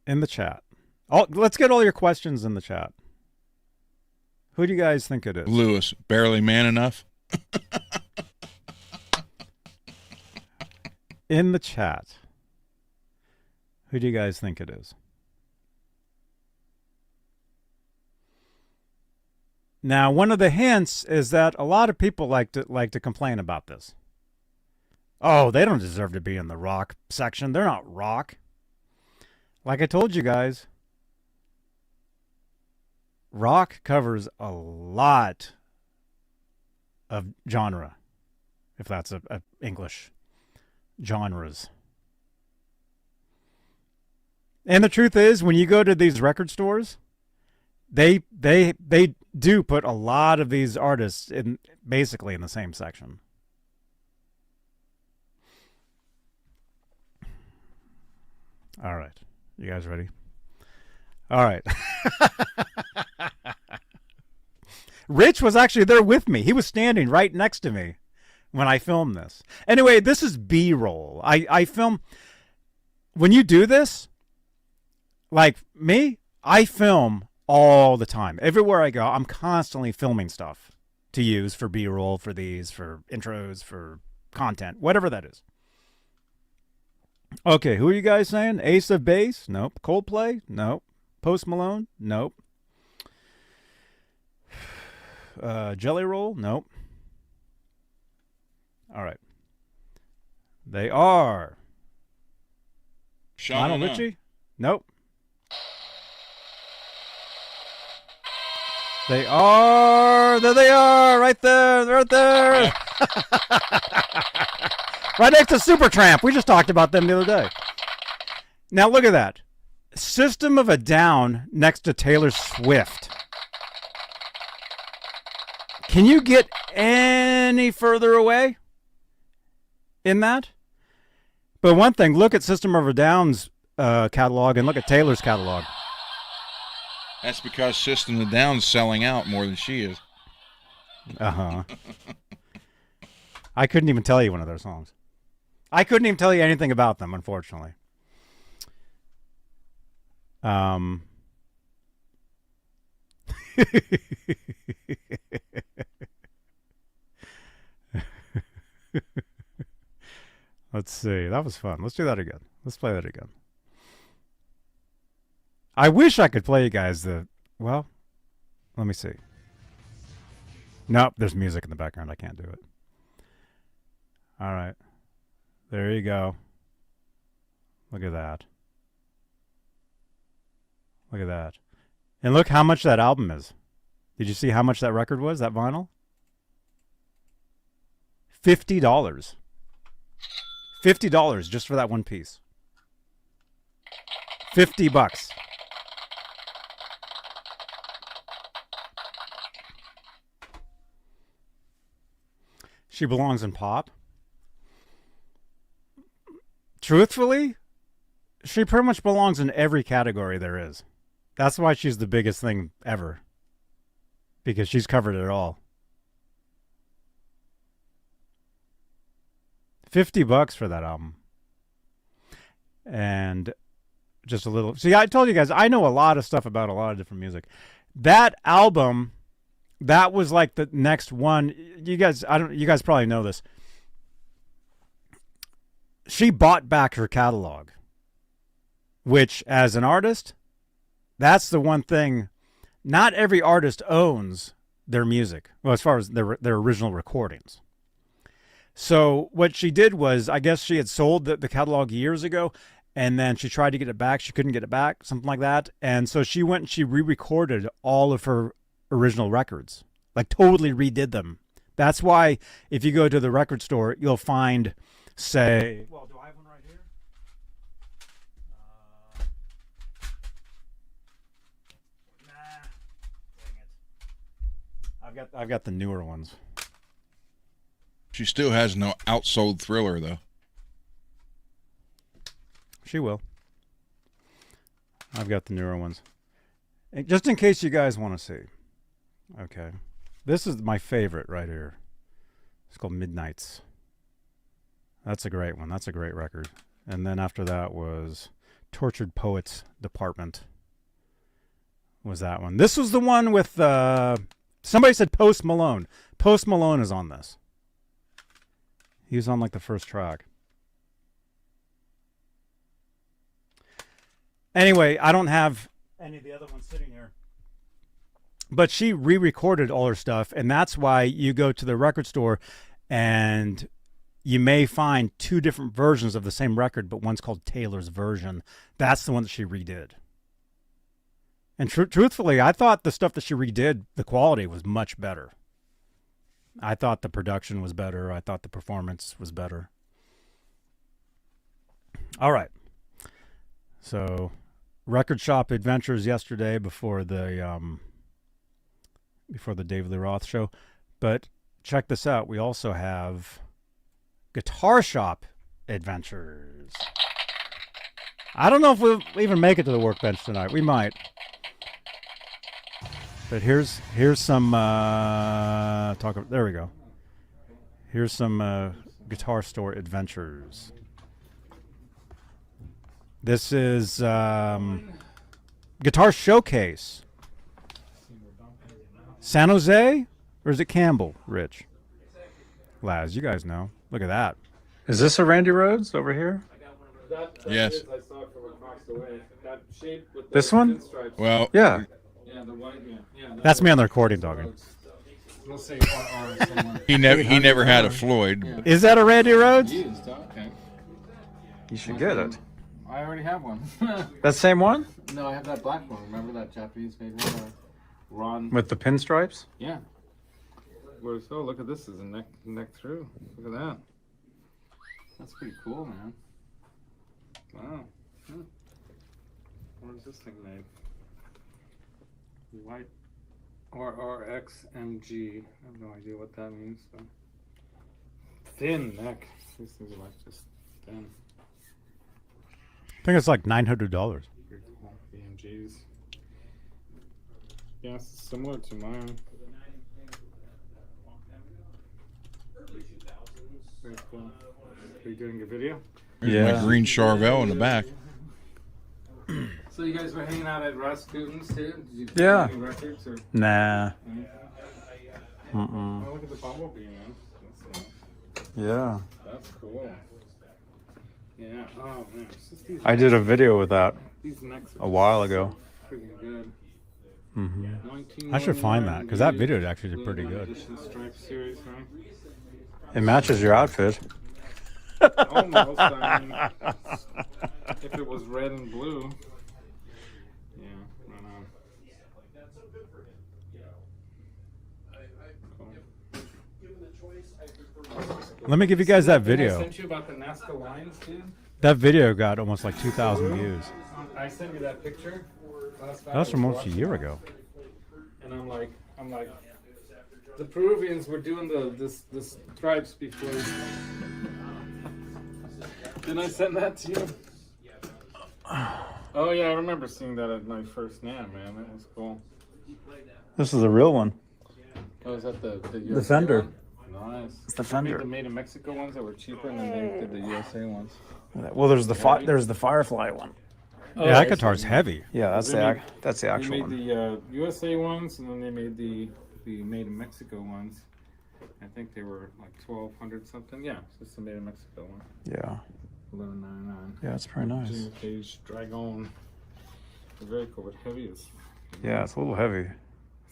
In the chat. Let's get all your questions in the chat. Who do you guys think it is? Lewis, barely man enough. In the chat. Who do you guys think it is? Now, one of the hints is that a lot of people like to complain about this. Oh, they don't deserve to be in the rock section. They're not rock. Like I told you guys, rock covers a lot of genre, if that's a English genres. And the truth is, when you go to these record stores, they do put a lot of these artists basically in the same section. All right. You guys ready? All right. Rich was actually there with me. He was standing right next to me when I filmed this. Anyway, this is B-roll. I film. When you do this, like me, I film all the time. Everywhere I go, I'm constantly filming stuff to use for B-roll, for these, for intros, for content, whatever that is. Okay, who are you guys saying? Ace of Base? Nope. Coldplay? Nope. Post Malone? Nope. Jelly Roll? Nope. All right. They are. Lionel Richie? Nope. They are. There they are. Right there. They're right there. Right next to Supertramp. We just talked about them the other day. Now look at that. System of a Down next to Taylor Swift. Can you get any further away in that? But one thing, look at System of a Down's catalog and look at Taylor's catalog. That's because System of a Down's selling out more than she is. Uh-huh. I couldn't even tell you one of their songs. I couldn't even tell you anything about them, unfortunately. Let's see. That was fun. Let's do that again. Let's play that again. I wish I could play you guys well, let me see. Nope, there's music in the background. I can't do it. All right. There you go. Look at that. Look at that. And look how much that album is. Did you see how much that record was, that vinyl? $50. $50 just for that one piece. $50. She belongs in pop. Truthfully, she pretty much belongs in every category there is. That's why she's the biggest thing ever. Because she's covered it all. $50 for that album. And just a little. See, I told you guys, I know a lot of stuff about a lot of different music. That album, that was like the next one. You guys probably know this. She bought back her catalog, which as an artist, that's the one thing. Not every artist owns their music, well, as far as their original recordings. So what she did was, I guess she had sold the catalog years ago, and then she tried to get it back. She couldn't get it back, something like that. And so she went and she re-recorded all of her original records, like totally redid them. That's why if you go to the record store, you'll find, say, well, do I have one right here? Nah, dang it. I've got the newer ones. She still has no outsold Thriller, though. She will. I've got the newer ones. And just in case you guys want to see. Okay. This is my favorite right here. It's called Midnights. That's a great one. That's a great record. And then after that was Tortured Poets Department. Was that one. This was the one with, somebody said Post Malone. Post Malone is on this. He was on like the first track. Anyway, I don't have any of the other ones sitting here. But she re-recorded all her stuff, and that's why you go to the record store and you may find two different versions of the same record, but one's called Taylor's version. That's the one that she redid. And truthfully, I thought the stuff that she redid, the quality was much better. I thought the production was better. I thought the performance was better. All right. So, record shop adventures yesterday before the David Lee Roth show. But check this out. We also have guitar shop adventures. I don't know if we'll even make it to the Workbench tonight. We might. But here's some there we go. Here's some guitar store adventures. This is Guitar Showcase. San Jose? Or is it Campbell, Rich? Laz, you guys know. Look at that. Is this a Randy Rhoads over here? Yes. This one? Well, yeah. That's me on the recording talking. He never had a Floyd. Is that a Randy Rhoads? You should get it. I already have one. That same one? No, I have that black one. Remember that Japanese made one? Ron. With the pinstripes? Yeah. Where's, oh, look at this. Is a neck through. Look at that. That's pretty cool, man. Wow. Where's this thing made? White RRXMG. I have no idea what that means. So. Thin neck. These things are like just thin. I think it's like $900. Pretty cool. BMGs. Yeah, it's similar to mine. Very cool. Are you doing a video? There's my green Charvel in the back. So you guys were hanging out at Rasputin's too? Did you Yeah. any records or? Nah. Oh, look at the bumblebee, man. Yeah. That's cool. Yeah. Oh man. It's just these I did a video with that these necks are a while ago. freaking good. I should find that, because that video actually did pretty good. Stripe series, right? It matches your outfit. Almost. I mean, if it was red and blue. Yeah, right on. Cool. Let me give you guys that I video. sent you about the Nazca lines, dude. That video got almost like 2,000 views. I sent you that picture. That was from almost a year ago. And I'm like, the Peruvians were doing the stripes before. Didn't I send that to you? Oh yeah, I remember seeing that at my first NAMM, man. That was cool. This is a real one. Oh, is that the The Fender. one? Nice. It's the They Fender. made the Made in Mexico ones that were cheaper, and then they did the USA ones. Well, there's the Firefly one. Yeah, that guitar's heavy. Yeah, that's the They actual made one. the USA ones, and then they made the Made in Mexico ones. I think they were like 1,200 something. Yeah, it's just the Made in Mexico one. Yeah. 1199. Yeah, it's pretty nice. Jimmy Page Dragon. They're very cool, but heavy as. Yeah, it's a little heavy.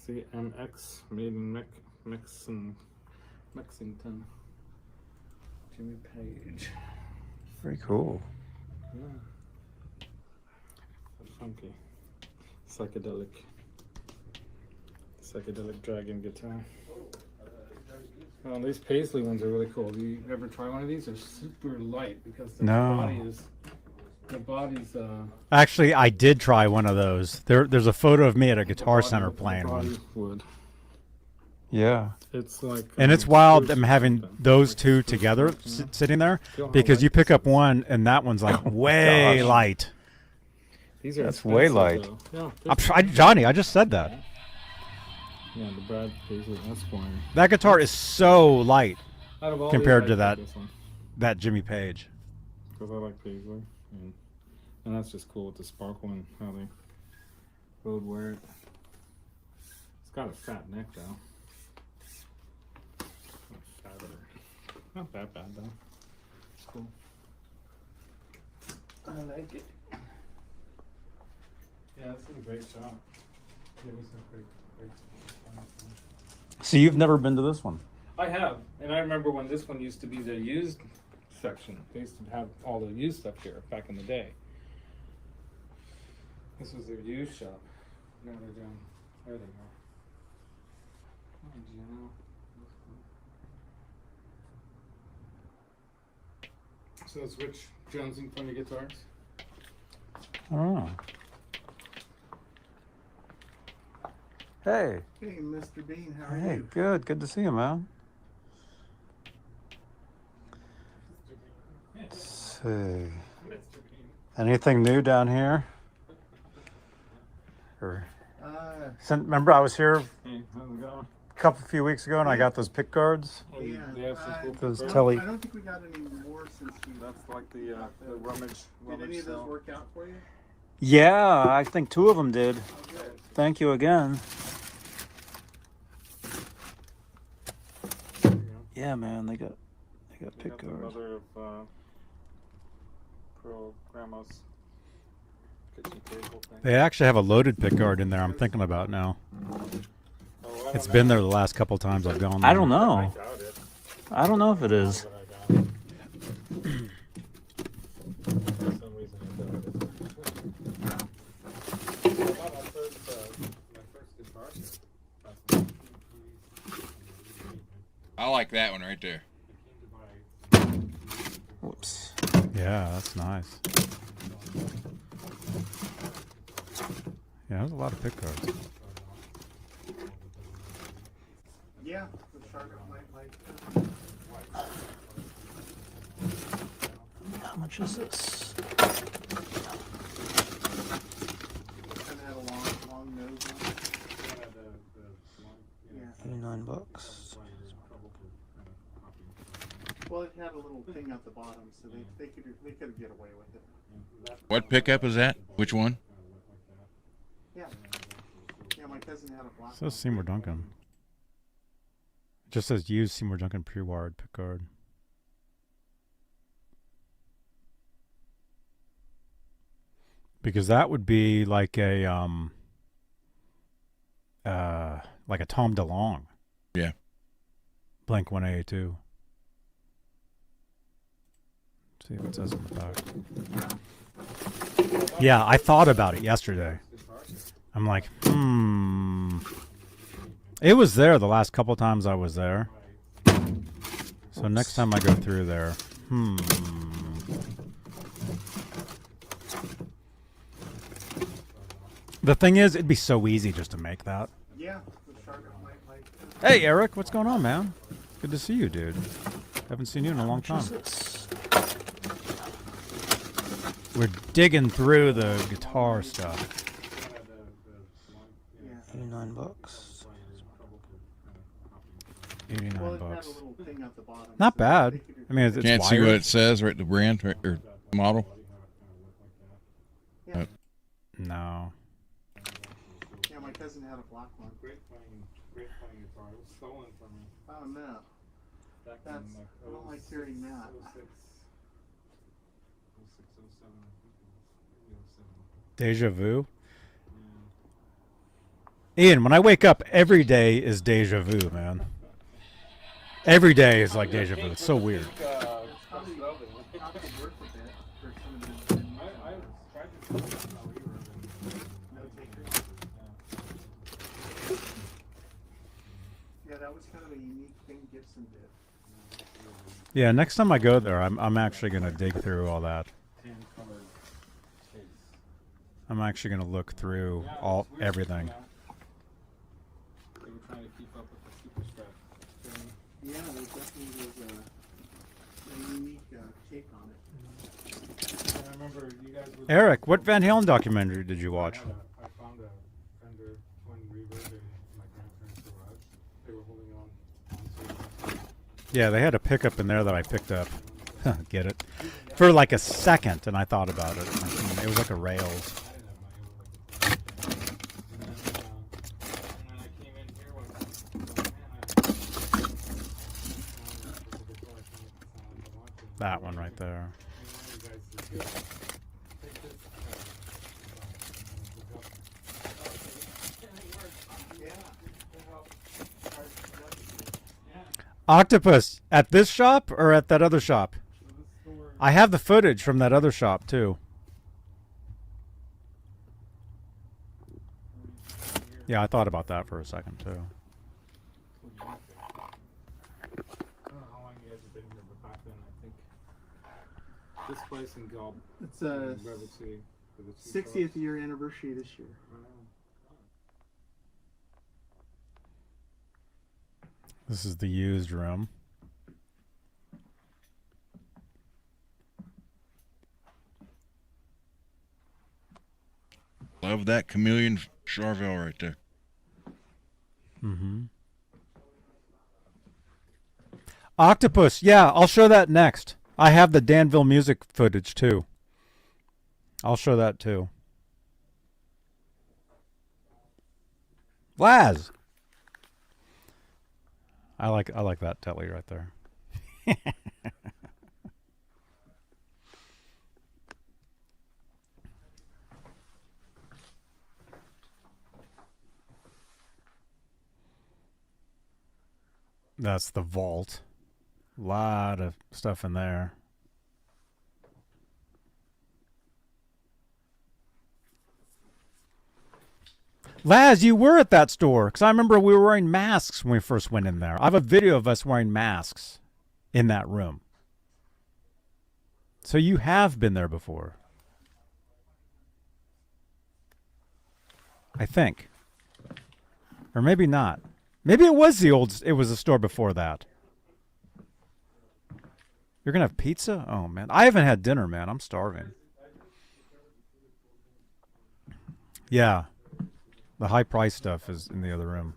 CMX Made in Lexington. Jimmy Page. Very cool. Yeah. Funky. Psychedelic dragon guitar. Oh, these Paisley ones are really cool. Do you ever try one of these? They're super light because the body's Actually, I did try one of those. There's a photo of me at a Guitar Center playing one. Wood. Yeah. It's like, and it's wild. I'm having those two together sitting there because you pick up one and that one's like way light. These are That's way light. Yeah, Johnny, I just said that. Yeah, the Brad Paisley Esquire. That guitar is so light Out of all compared these, to I like this one. that Jimmy Page. Because I like Paisley. And that's just cool with the sparkle and how they would wear it. It's got a fat neck though. Not that bad though. It's cool. I like it. Yeah, it's a great shop. It was a great. So you've never been to this one? I have, and I remember when this one used to be the used section. They used to have all the used stuff here back in the day. This was their used shop. Now they're doing everything now. So it's Rich Jones and Funny Guitars. Oh. Hey. Hey, Mr. Beane, how are Hey, you? good. Good to see you, man. Let's see. Anything new down here? Or remember I was here a few weeks ago and I got those pick guards. Yeah. Those telly. I don't think we got any more since we. That's like the rummage. Did any of those work out for you? Yeah, I think 2 of them did. Thank you again. Yeah, man, they got pick guards. Mother of Pearl Grandma's kitchen table thing. They actually have a loaded pick guard in there. I'm thinking about now. It's been there the last couple times I've gone there. I don't know. I don't know if it is. I like that one right there. Whoops. Yeah, that's nice. Yeah, there's a lot of pick guards. Yeah, the Charlotte might like that. How much is this? And had a long nose on it. Yeah. $89. Well, it had a little thing at the bottom, so they could get away with it. What pickup is that? Which one? Yeah. Yeah, my cousin had a black. It says Seymour Duncan. It just says use Seymour Duncan pre-wired pick guard. Because that would be like a Tom DeLonge. Yeah. Blink 182. See if it says in the back. Yeah, I thought about it yesterday. I'm like, It was there the last couple times I was there. So next time I go through there, The thing is, it'd be so easy just to make that. Yeah, the Charlotte might like that. Hey, Eric, what's going on, man? Good to see you, dude. Haven't seen you in a long time. We're digging through the guitar stuff. $89. $89 Well, it had bucks. a little thing at the bottom. Not so bad. they could- I mean, it's Can't see wired. what it says, right? The brand or model. Yeah. No. Yeah, my cousin had a black one. Great playing guitar. It was stolen from me. Oh no. Back That's, in like I don't like hearing that. 06, 07, I think it was. Maybe 07. Deja vu. Ian, when I wake up, every day is deja vu, man. Every day is like deja vu. It's so weird. Probably work with it for some of the I tried to sell it how we were note takers. Yeah, that was kind of a unique thing Gibson did. Yeah, next time I go there, I'm actually gonna dig through all that. tan-colored case. I'm actually gonna look through everything. They were trying to keep up with the Super Strat thing. Yeah, there definitely was a unique take on it. I remember you guys were... Eric, what Van Halen documentary did you watch? I found a Fender Twin Reverb in my grandparents' garage. They were holding on. Yeah, they had a pickup in there that I picked up. Get it? For like a second, and I thought about it. It was like a Rails. That one right there. Octopus, at this shop or at that other shop? I have the footage from that other shop too. Yeah, I thought about that for a second too. I don't know how long you guys have been here, but back then I think this place in Gulp. It's a 60th year anniversary this year. This is the used room. Love that chameleon Charvel right there. Mm-hmm. Octopus, yeah, I'll show that next. I have the Danville music footage too. I'll show that too. Laz. I like that telly right there. That's the vault. Lot of stuff in there. Laz, you were at that store because I remember we were wearing masks when we first went in there. I have a video of us wearing masks in that room. So you have been there before. I think. Or maybe not. Maybe it was it was the store before that. You're going to have pizza? Oh, man. I haven't had dinner, man. I'm starving. Yeah. The high price stuff is in the other room.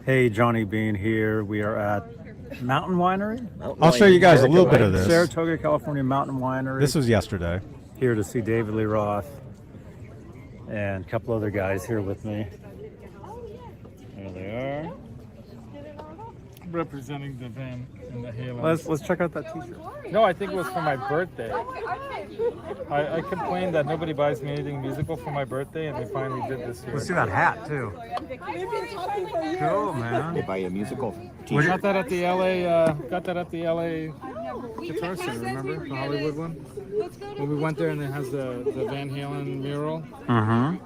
Hey, Johnny Beane here. We are at Mountain Winery. I'll show you guys a little bit of this. Saratoga, California Mountain Winery. This was yesterday. Here to see David Lee Roth and a couple other guys here with me. There they are. Representing the van and the Halen. Let's check out that t-shirt. No, I think it was for my birthday. I complained that nobody buys me anything musical for my birthday, and they finally did this year. Let's see that hat too. Cool, man. They buy a musical We got that at the LA. Got that at the LA Guitar Center. Remember the Hollywood one? When we went there, and it has the Van Halen mural. Mm-hmm.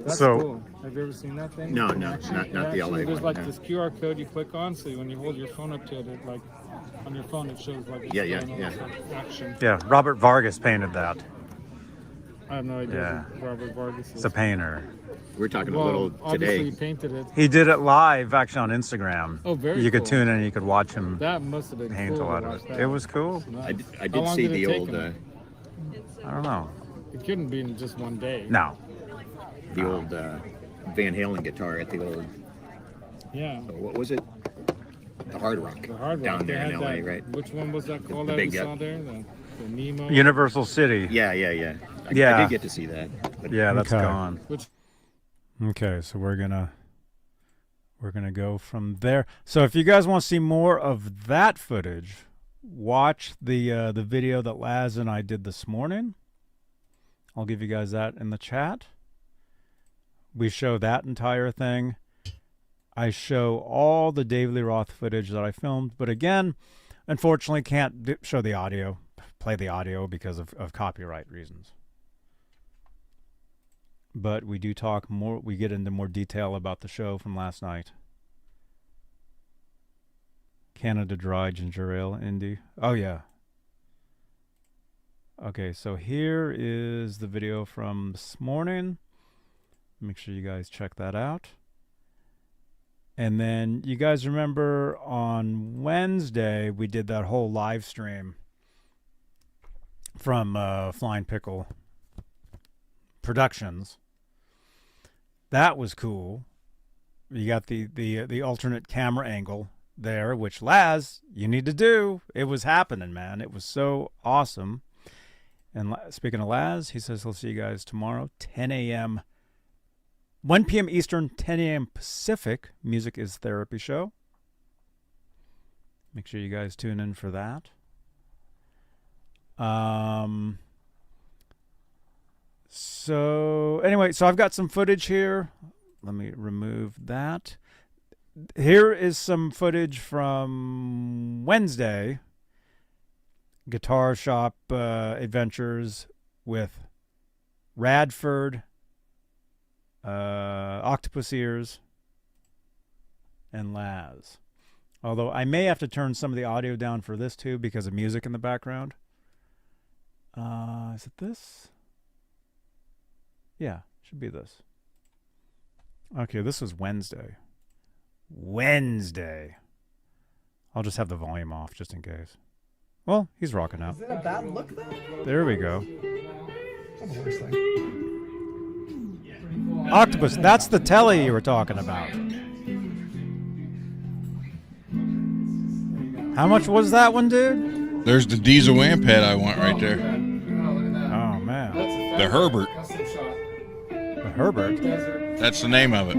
That's So- cool. Have you ever seen that thing? No, not the LA There's one, like no. this QR code you click on, so when you hold your phone up to it, it like on your phone it shows like it's Yeah, going on, yeah. it's like action. Yeah, Robert Vargas painted that. I have no idea Yeah. who Robert Vargas is. He's a painter. We're talking Well, a little obviously today. he painted it. He did it live, actually, on Instagram. Oh, very You could cool. tune in and you could watch him That must have been paint cool a lot to of watch it. that. It was cool. I How did long see did it the take old. him? I don't know. It couldn't be in just one day. No. the old Van Halen guitar at the old. Yeah. What was it? The Hard Rock. The Hard Rock. Down They there in had LA, that, right? Which one was that called that big we saw there? The Nemo? Universal City. Yeah. I did get to see that. But Yeah, that's Okay. gone. Okay, so we're gonna go from there. So if you guys want to see more of that footage, watch the video that Laz and I did this morning. I'll give you guys that in the chat. We show that entire thing. I show all the David Lee Roth footage that I filmed, but again, unfortunately can't show the audio, play the audio because of copyright reasons. But we do talk more, we get into more detail about the show from last night. Canada Dry Ginger Ale, Indy. Oh, yeah. Okay, so here is the video from this morning. Make sure you guys check that out. And then you guys remember on Wednesday, we did that whole live stream from Flying Pickle Productions. That was cool. You got the alternate camera angle there, which Laz, you need to do. It was happening, man. It was so awesome. And speaking of Laz, he says he'll see you guys tomorrow, 10 a.m. 1 p.m. Eastern, 10 a.m. Pacific. Music is Therapy show. Make sure you guys tune in for that. So anyway, so I've got some footage here. Let me remove that. Here is some footage from Wednesday. Guitar shop adventures with Radford, Octopus Ears, and Laz. Although I may have to turn some of the audio down for this too because of music in the background. Is it this? Yeah, should be this. Okay, this was Wednesday. I'll just have the volume off just in case. Well, he's rocking out. Is it a bad look though? There we go. That's the worst thing. Octopus, that's the telly you were talking about. How much was that one, dude? There's the diesel amp head I want right there. Oh, man. The Herbert. The Herbert? That's the name of it.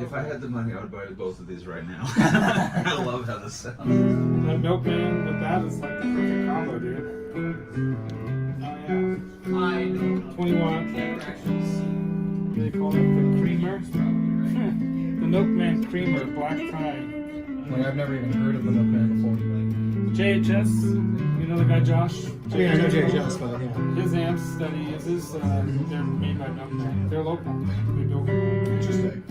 If I had the money, I would buy both of these right now. I love how this sounds. That Milkman with that is like the perfect combo, dude. Oh yeah. 20 watt. They call it the creamer. The Milkman creamer, black tie. Like I've never even heard of the Milkman before. JHS, you know the guy Josh? Yeah, I know JHS, but yeah. His amps that he uses, they're made by Milkman. They're local. They build them. Interesting.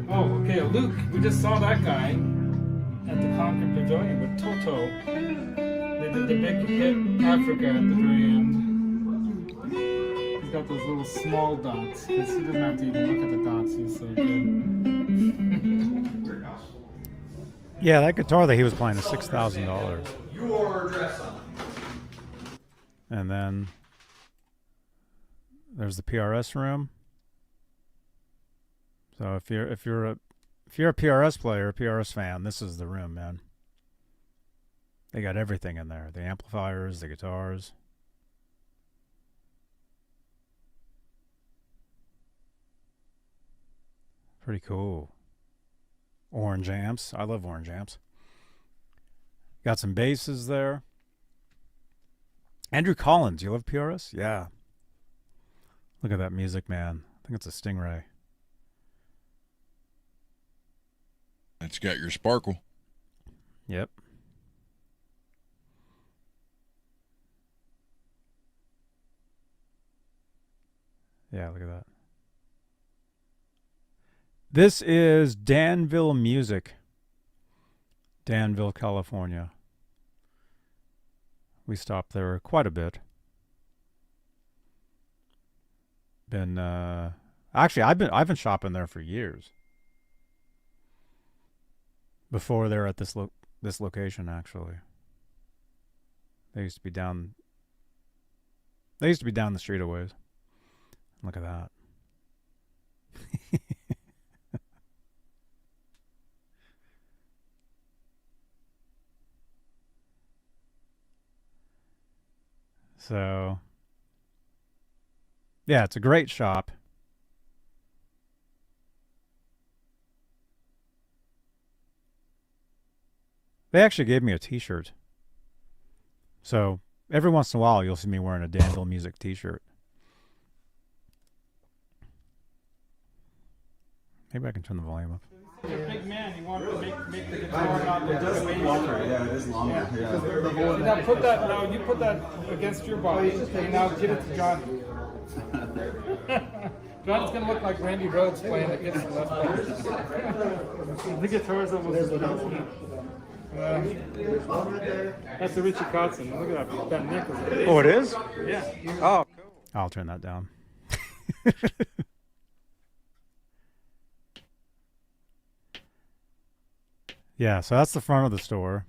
Oh, okay, Luke, we just saw that guy at the Concord Pavilion with Toto. They did the big hit Africa at the very end. He's got those little small dots, because he doesn't have to even look at the dots, he's so good. Yeah, that guitar that he was playing is $6,000. Your address on it. And then there's the PRS room. So if you're a PRS player, a PRS fan, this is the room, man. They got everything in there. The amplifiers, the guitars. Pretty cool. Orange amps. I love orange amps. Got some basses there. Andrew Collins, you love PRS? Yeah. Look at that music, man. I think it's a Stingray. That's got your sparkle. Yep. Yeah, look at that. This is Danville Music. Danville, California. We stopped there quite a bit. Actually I've been shopping there for years. before they're at this location. Actually, they used to be down. They used to be down the street a ways. Look at that. So, yeah, it's a great shop. They actually gave me a t-shirt. So, every once in a while, you'll see me wearing a Danville Music t-shirt. Maybe I can turn the volume up. You're a big man. You want to make the guitar not the longer. Yeah, it is longer. Yeah. Now put that. Now you put that against your body. And now give it to Johnny. Johnny's gonna look like Randy Rhoads playing against the left bar. The guitar's almost. That's the Richie Kotzen. Look at that neck. Oh, it is? Yeah. Oh, cool. I'll turn that down. Yeah, so that's the front of the store.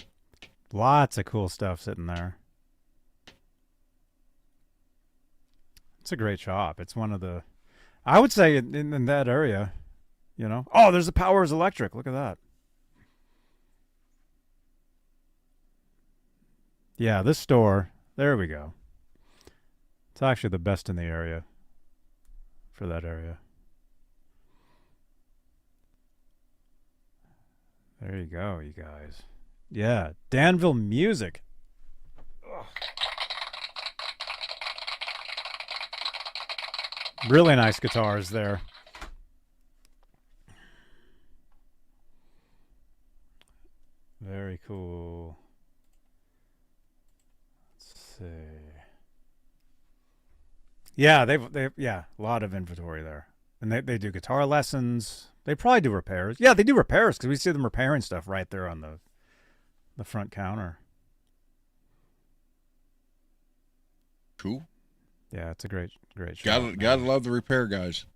Lots of cool stuff sitting there. It's a great shop. It's one of the, I would say in that area, you know. Oh, there's a Powers Electric. Look at that. Yeah, this store, there we go. It's actually the best in the area for that area. There you go, you guys. Yeah, Danville Music. Ugh. Really nice guitars there. Very cool. Let's see. Yeah, they've a lot of inventory there. And they do guitar lessons. They probably do repairs. Yeah, they do repairs because we see them repairing stuff right there on the front counter. Cool. Yeah, it's a great shop. Gotta love the repair guys.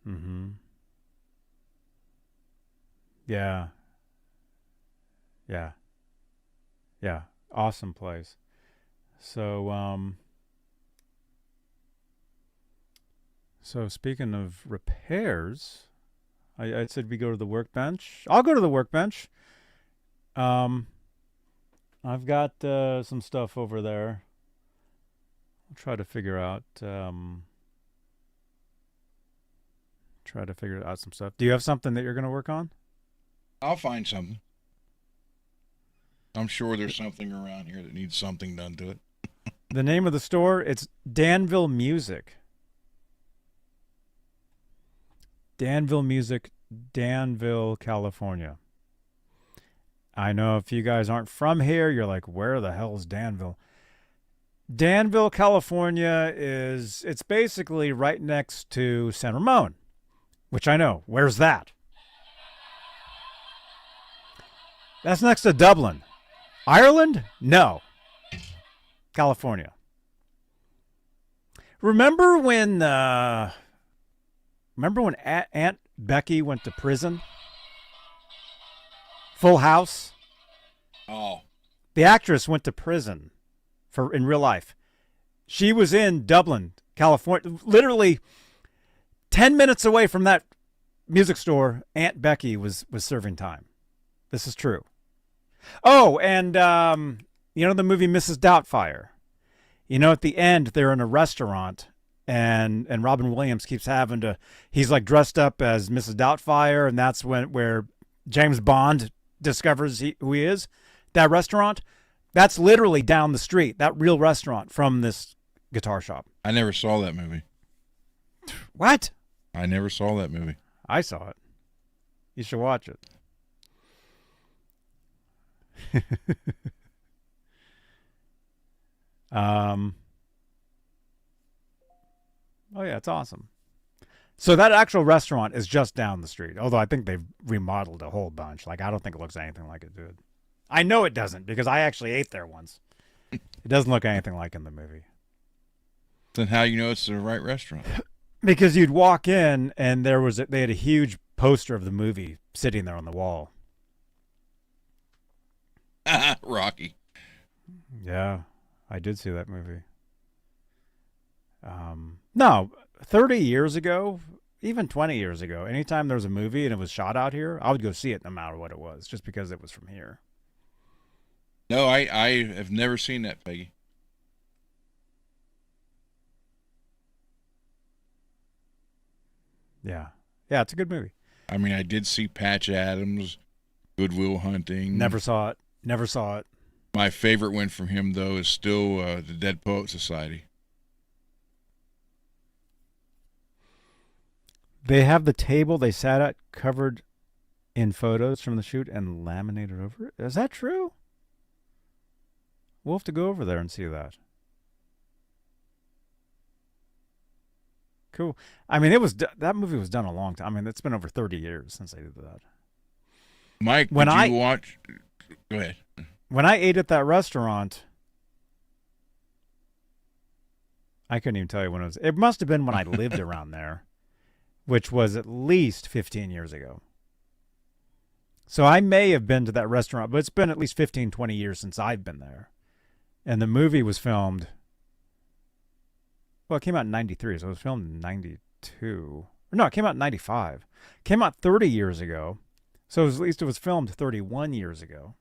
Mm-hmm. Yeah. Yeah. Yeah. Awesome place. So, So speaking of repairs, I said we go to the Workbench. I'll go to the Workbench. I've got some stuff over there. I'll try to figure out some stuff. Do you have something that you're going to work on? I'll find something. I'm sure there's something around here that needs something done to it. The name of the store, it's Danville Music. Danville Music, Danville, California. I know if you guys aren't from here, you're like, where the hell is Danville? Danville, California it's basically right next to San Ramon, which I know. Where's that? That's next to Dublin. Ireland? No. California. Remember when Aunt Becky went to prison? Full House? Oh. The actress went to prison in real life. She was in Dublin, California. Literally 10 minutes away from that music store, Aunt Becky was serving time. This is true. Oh, and you know the movie Mrs. Doubtfire? You know, at the end, they're in a restaurant, and Robin Williams keeps having to, he's like dressed up as Mrs. Doubtfire, and that's where James Bond discovers who he is. That restaurant, that's literally down the street, that real restaurant from this guitar shop. I never saw that movie. What? I never saw that movie. I saw it. You should watch it. Oh yeah, it's awesome. So that actual restaurant is just down the street. Although I think they've remodeled a whole bunch. Like I don't think it looks anything like it did. I know it doesn't because I actually ate there once. It doesn't look anything like in the movie. Then how you know it's the right restaurant? Because you'd walk in and they had a huge poster of the movie sitting there on the wall. Rocky. Yeah, I did see that movie. No, 30 years ago, even 20 years ago, anytime there was a movie and it was shot out here, I would go see it no matter what it was, just because it was from here. No, I have never seen that, Peggy. Yeah. Yeah, it's a good movie. I mean, I did see Patch Adams, Good Will Hunting. Never saw it. Never saw it. My favorite one from him, though, is still the Dead Poet Society. They have the table they sat at covered in photos from the shoot and laminated over it. Is that true? We'll have to go over there and see that. Cool. I mean, that movie was done a long time. I mean, it's been over 30 years since they did that. Mike, did you watch? Go ahead. When I ate at that restaurant, I couldn't even tell you when it was. It must have been when I lived around there, which was at least 15 years ago. So I may have been to that restaurant, but it's been at least 15, 20 years since I've been there. And the movie was filmed. Well, it came out in 93, so it was filmed in 92. No, it came out in 95. It came out 30 years ago. So at least it was filmed 31 years ago.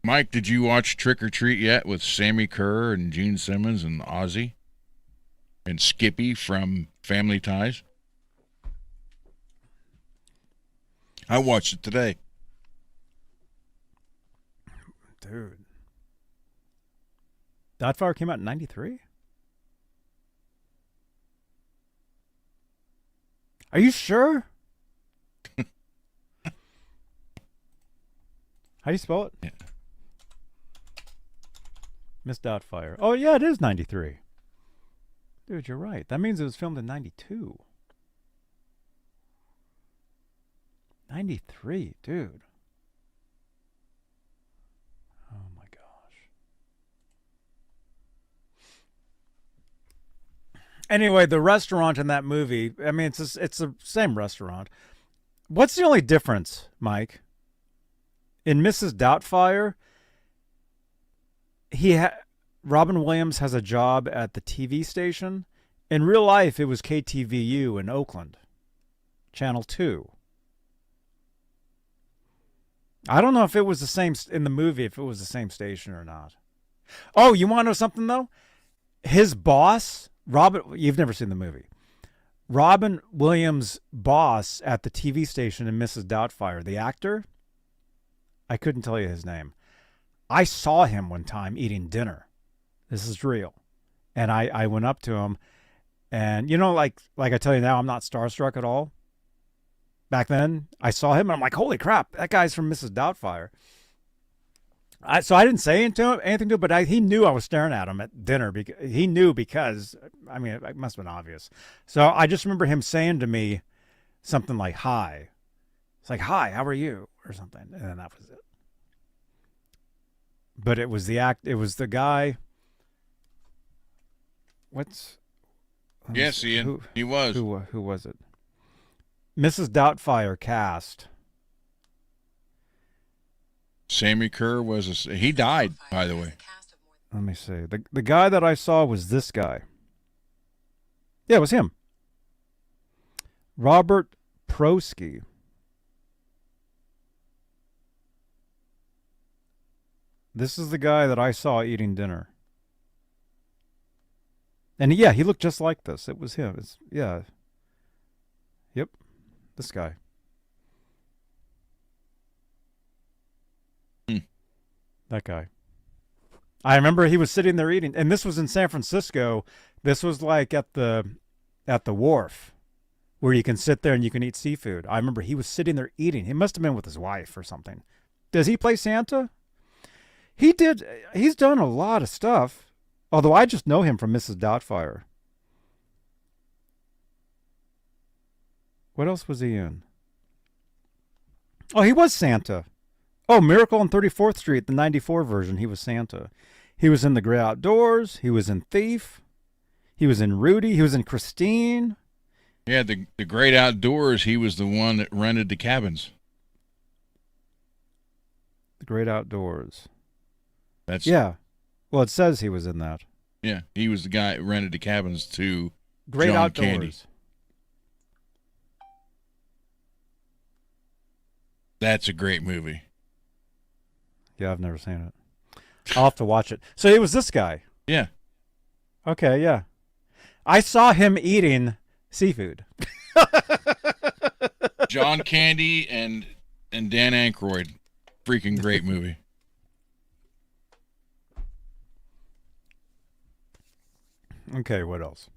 Mike, did you watch Trick or Treat yet with Sammy Kerr and Gene Simmons and Ozzy? And Skippy from Family Ties? I watched it today. Dude. That Fire came out in 93? Are you sure? How do you spell it? Yeah. Miss Doubtfire. Oh, yeah, it is 93. Dude, you're right. That means it was filmed in 92. 93, dude. Oh, my gosh. Anyway, the restaurant in that movie, I mean, it's the same restaurant. What's the only difference, Mike? In Mrs. Doubtfire, Robin Williams has a job at the TV station. In real life, it was KTVU in Oakland, Channel 2. I don't know if it was the same in the movie, if it was the same station or not. Oh, you want to know something, though? His boss, you've never seen the movie. Robin Williams' boss at the TV station in Mrs. Doubtfire, the actor, I couldn't tell you his name. I saw him one time eating dinner. This is real. And I went up to him, and you know, like I tell you now, I'm not starstruck at all. Back then, I saw him, and I'm like, holy crap, that guy's from Mrs. Doubtfire. So I didn't say anything to him, but he knew I was staring at him at dinner. He knew because, I mean, it must have been obvious. So I just remember him saying to me something like, hi. It's like, hi, how are you? Or something. And then that was it. But it was it was the guy. Yes, Ian, he was. Who was it? Mrs. Doubtfire cast. Sammy Kerr he died, by the way. Let me see. The guy that I saw was this guy. Yeah, it was him. Robert Prosky. This is the guy that I saw eating dinner. And yeah, he looked just like this. It was him. Yeah. Yep. This guy. That guy. I remember he was sitting there eating, and this was in San Francisco. This was like at the wharf where you can sit there and you can eat seafood. I remember he was sitting there eating. He must have been with his wife or something. Does he play Santa? He did. He's done a lot of stuff. Although I just know him from Mrs. Doubtfire. What else was he in? Oh, he was Santa. Oh, Miracle on 34th Street, the 94 version, he was Santa. He was in The Great Outdoors. He was in Thief. He was in Rudy. He was in Christine. Yeah, the Great Outdoors, he was the one that rented the cabins. The Great Outdoors. That's Yeah. Well, it says he was in that. Yeah, he was the guy who rented the cabins to Great John Outdoors. Candy. That's a great movie. Yeah, I've never seen it. I'll have to watch it. So it was this guy. Yeah. Okay, yeah. I saw him eating seafood. John Candy and Dan Aykroyd. Freaking great movie. Okay, what else?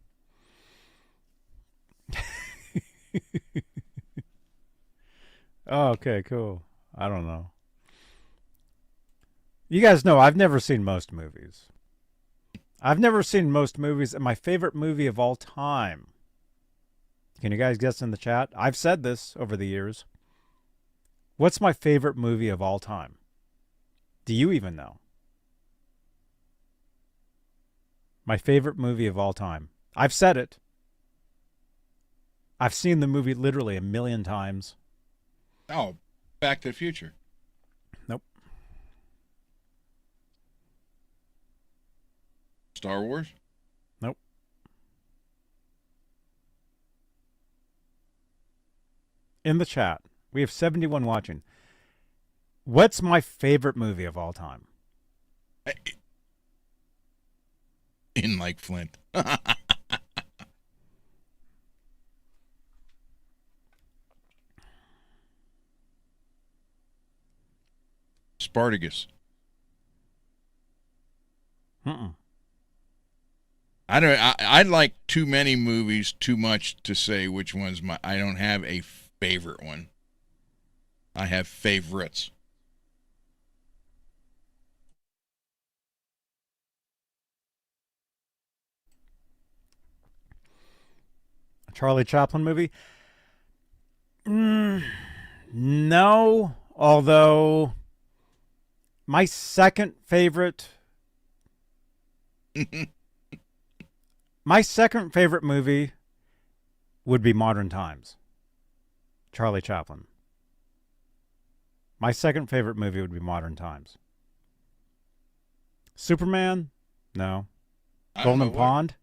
Oh, okay, cool. I don't know. You guys know I've never seen most movies. I've never seen most movies, and my favorite movie of all time. Can you guys guess in the chat? I've said this over the years. What's my favorite movie of all time? Do you even know? My favorite movie of all time. I've said it. I've seen the movie literally 1,000,000 times. Oh, Back to the Future. Nope. Star Wars? Nope. In the chat, we have 71 watching. What's my favorite movie of all time? In like Flint. Spartacus. I like too many movies too much to say which one's my. I don't have a favorite one. I have favorites. A Charlie Chaplin movie? No, although my second favorite movie would be Modern Times. Charlie Chaplin. My second favorite movie would be Modern Times. Superman? No. Golden Pond?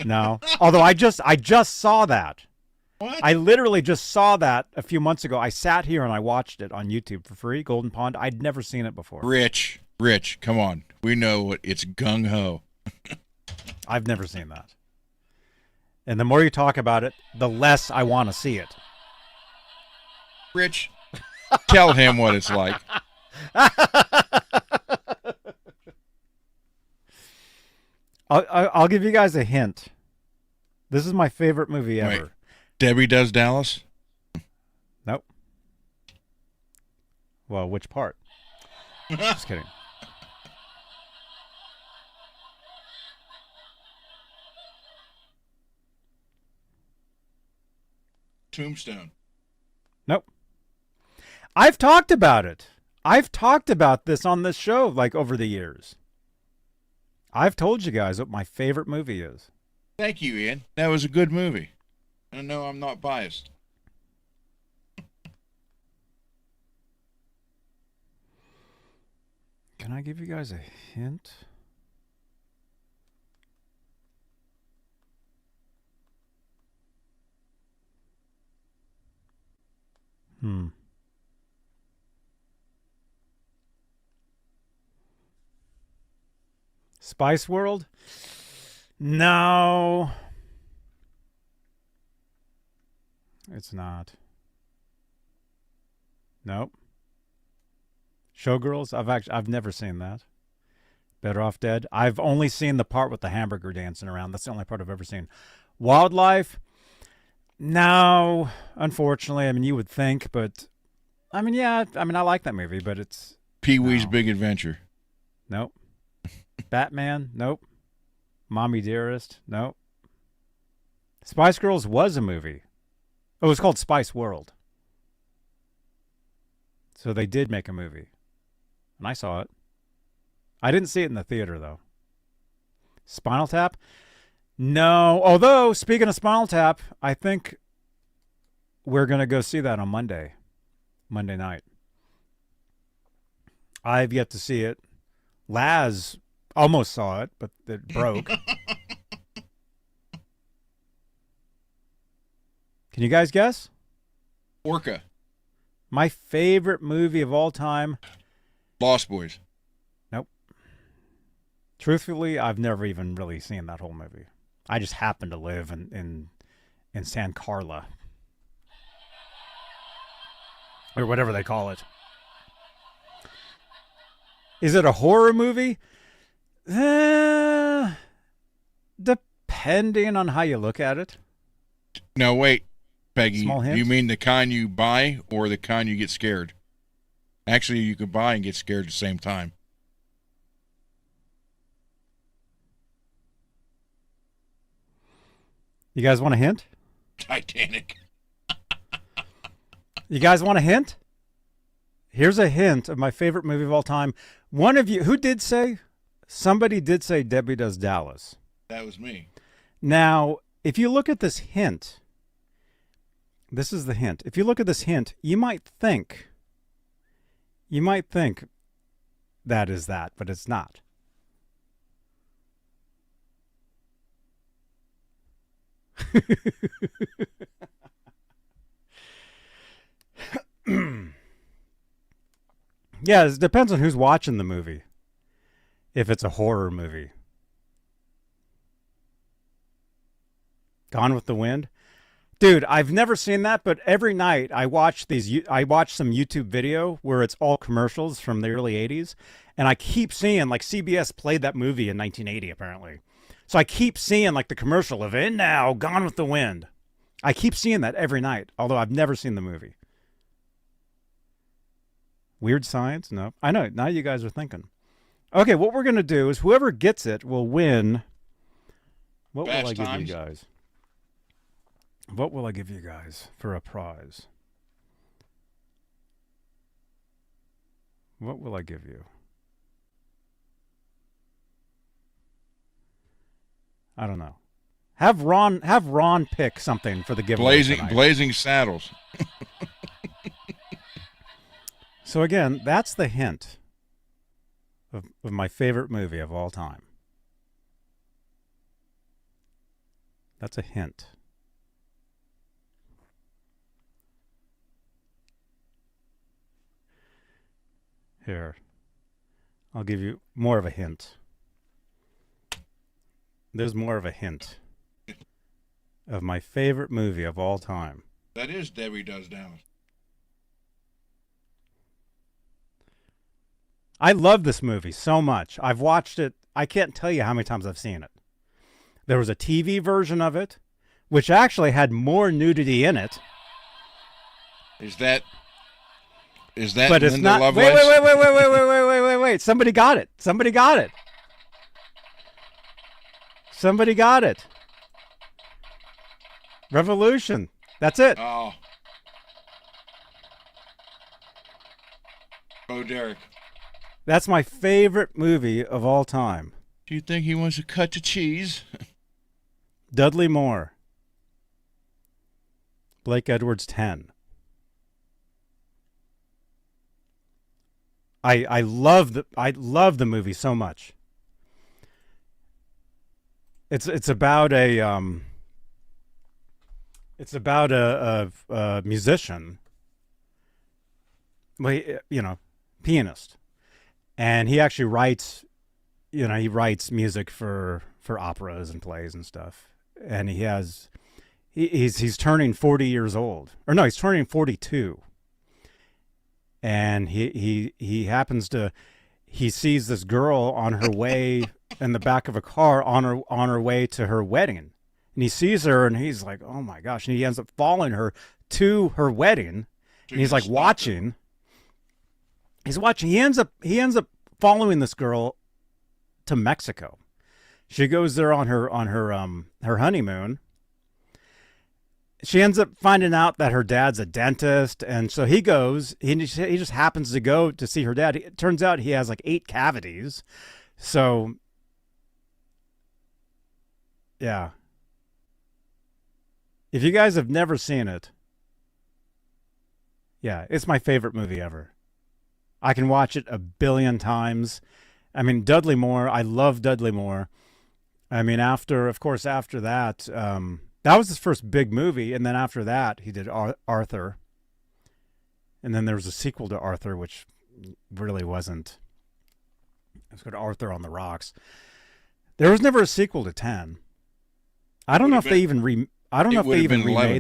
No. Although I just saw that. What? I literally just saw that a few months ago. I sat here and I watched it on YouTube for free. Golden Pond. I'd never seen it before. Rich, come on. We know what it's gung ho. I've never seen that. And the more you talk about it, the less I want to see it. Rich, tell him what it's like. I'll give you guys a hint. This is my favorite movie ever. Wait, Debbie Does Dallas? Nope. Well, which part? Just kidding. Tombstone. Nope. I've talked about it. I've talked about this on this show like over the years. I've told you guys what my favorite movie is. Thank you, Ian. That was a good movie. I know I'm not biased. Can I give you guys a hint? Spice World? No. It's not. Nope. Showgirls? I've never seen that. Better Off Dead? I've only seen the part with the hamburger dancing around. That's the only part I've ever seen. Wildlife? No, unfortunately. I mean, you would think, but I mean, yeah. I mean, I like that movie, but it's Pee-wee's Big Adventure. Nope. Batman? Nope. Mommy Dearest? Nope. Spice Girls was a movie. Oh, it was called Spice World. So they did make a movie. And I saw it. I didn't see it in the theater, though. Spinal Tap? No. Although, speaking of Spinal Tap, I think we're going to go see that on Monday. Monday night. I've yet to see it. Laz almost saw it, but it broke. Can you guys guess? Orca. My favorite movie of all time. Lost Boys. Nope. Truthfully, I've never even really seen that whole movie. I just happen to live in San Carla. Or whatever they call it. Is it a horror movie? Depending on how you look at it. No, wait, Peggy. Small hint? Do you mean the kind you buy or the kind you get scared? Actually, you could buy and get scared at the same time. You guys want a hint? Titanic. You guys want a hint? Here's a hint of my favorite movie of all time. One of you, who did say? Somebody did say Debbie Does Dallas. That was me. Now, if you look at this hint, this is the hint. If you look at this hint, you might think that is that, but it's not. Yeah, it depends on who's watching the movie. If it's a horror movie. Gone with the Wind? Dude, I've never seen that, but every night I watch some YouTube video where it's all commercials from the early 80s, and I keep seeing, like, CBS played that movie in 1980, apparently. So I keep seeing, like, the commercial of "And now, Gone with the Wind." I keep seeing that every night, although I've never seen the movie. Weird Science? No. I know, now you guys are thinking. Okay, what we're going to do is whoever gets it will win. What will I give you guys? What will I give you guys for a prize? What will I give you? I don't know. Have Ron pick something for the giveaway. Blazing Saddles. So again, that's the hint of my favorite movie of all time. That's a hint. Here, I'll give you more of a hint. There's more of a hint of my favorite movie of all time. That is Debbie Does Dallas. I love this movie so much. I've watched it. I can't tell you how many times I've seen it. There was a TV version of it, which actually had more nudity in it. Is that but it's Linda not. Lovelace? Wait. Somebody got it. Somebody got it. Somebody got it. Revolution. That's it. Oh. Oh, Derek. That's my favorite movie of all time. Do you think he wants to cut the cheese? Dudley Moore. Blake Edwards 10. I love the movie so much. It's about a musician, pianist, and he actually writes, he writes music for operas and plays and stuff. And he's turning 40 years old, or no, he's turning 42. And he happens to, he sees this girl on her way in the back of a car on her way to her wedding. And he sees her and he's like, oh my gosh. And he ends up following her to her wedding. And he's like watching. He's watching. He ends up following this girl to Mexico. She goes there on her honeymoon. She ends up finding out that her dad's a dentist, and so he goes. He just happens to go to see her dad. It turns out he has like 8 cavities. So, yeah. If you guys have never seen it, yeah, it's my favorite movie ever. I can watch it a billion times. I mean, Dudley Moore, I love Dudley Moore. I mean, after that, that was his first big movie. And then after that, he did Arthur. And then there was a sequel to Arthur, which really wasn't. It was called Arthur on the Rocks. There was never a sequel to 10. I don't know if they even remade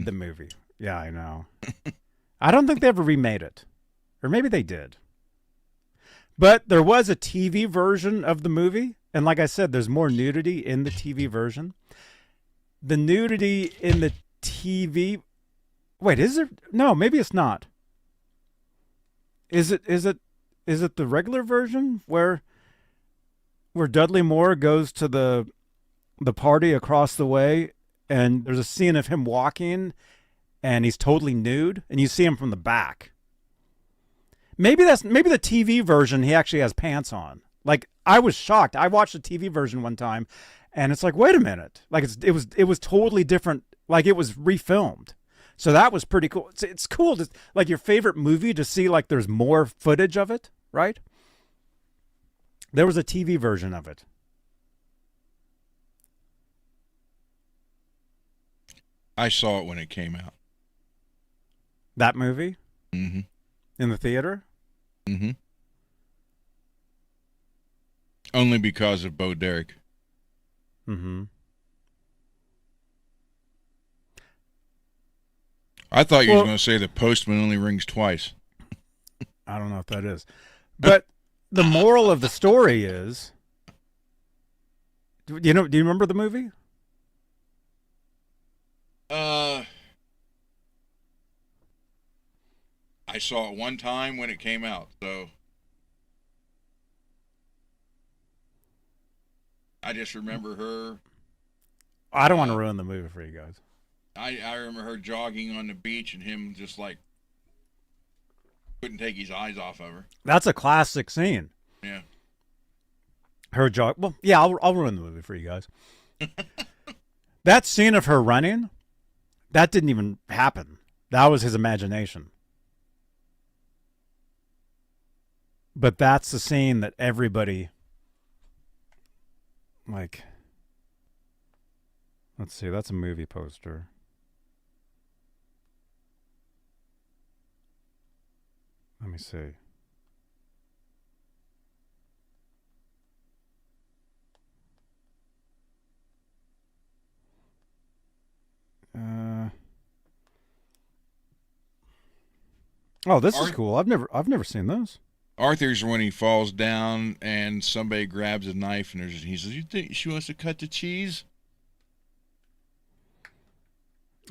the movie. Yeah, I know. I don't think they ever remade it. Or maybe they did. But there was a TV version of the movie. And like I said, there's more nudity in the TV version. The nudity in the TV... Wait, is there? No, maybe it's not. Is it the regular version where Dudley Moore goes to the party across the way and there's a scene of him walking and he's totally nude and you see him from the back? Maybe the TV version he actually has pants on. Like, I was shocked. I watched the TV version one time and it's like, wait a minute. Like it was totally different. Like it was refilmed. So that was pretty cool. It's cool to, like, your favorite movie, to see like there's more footage of it, right? There was a TV version of it. I saw it when it came out. That movie? Mm-hmm. In the theater? Mm-hmm. Only because of Bo Derek. Mm-hmm. I thought you were going to say the postman only rings twice. I don't know if that is. But the moral of the story is, do you remember the movie? I saw it one time when it came out, so I just remember her. I don't want to ruin the movie for you guys. I remember her jogging on the beach and him just like couldn't take his eyes off of her. That's a classic scene. Yeah. Her jog. Well, yeah, I'll ruin the movie for you guys. That scene of her running, that didn't even happen. That was his imagination. But that's the scene that everybody, like, let's see, that's a movie poster. Let me see. Oh, this is cool. I've never seen this. Arthur's when he falls down and somebody grabs a knife and he says, "You think she wants to cut the cheese?"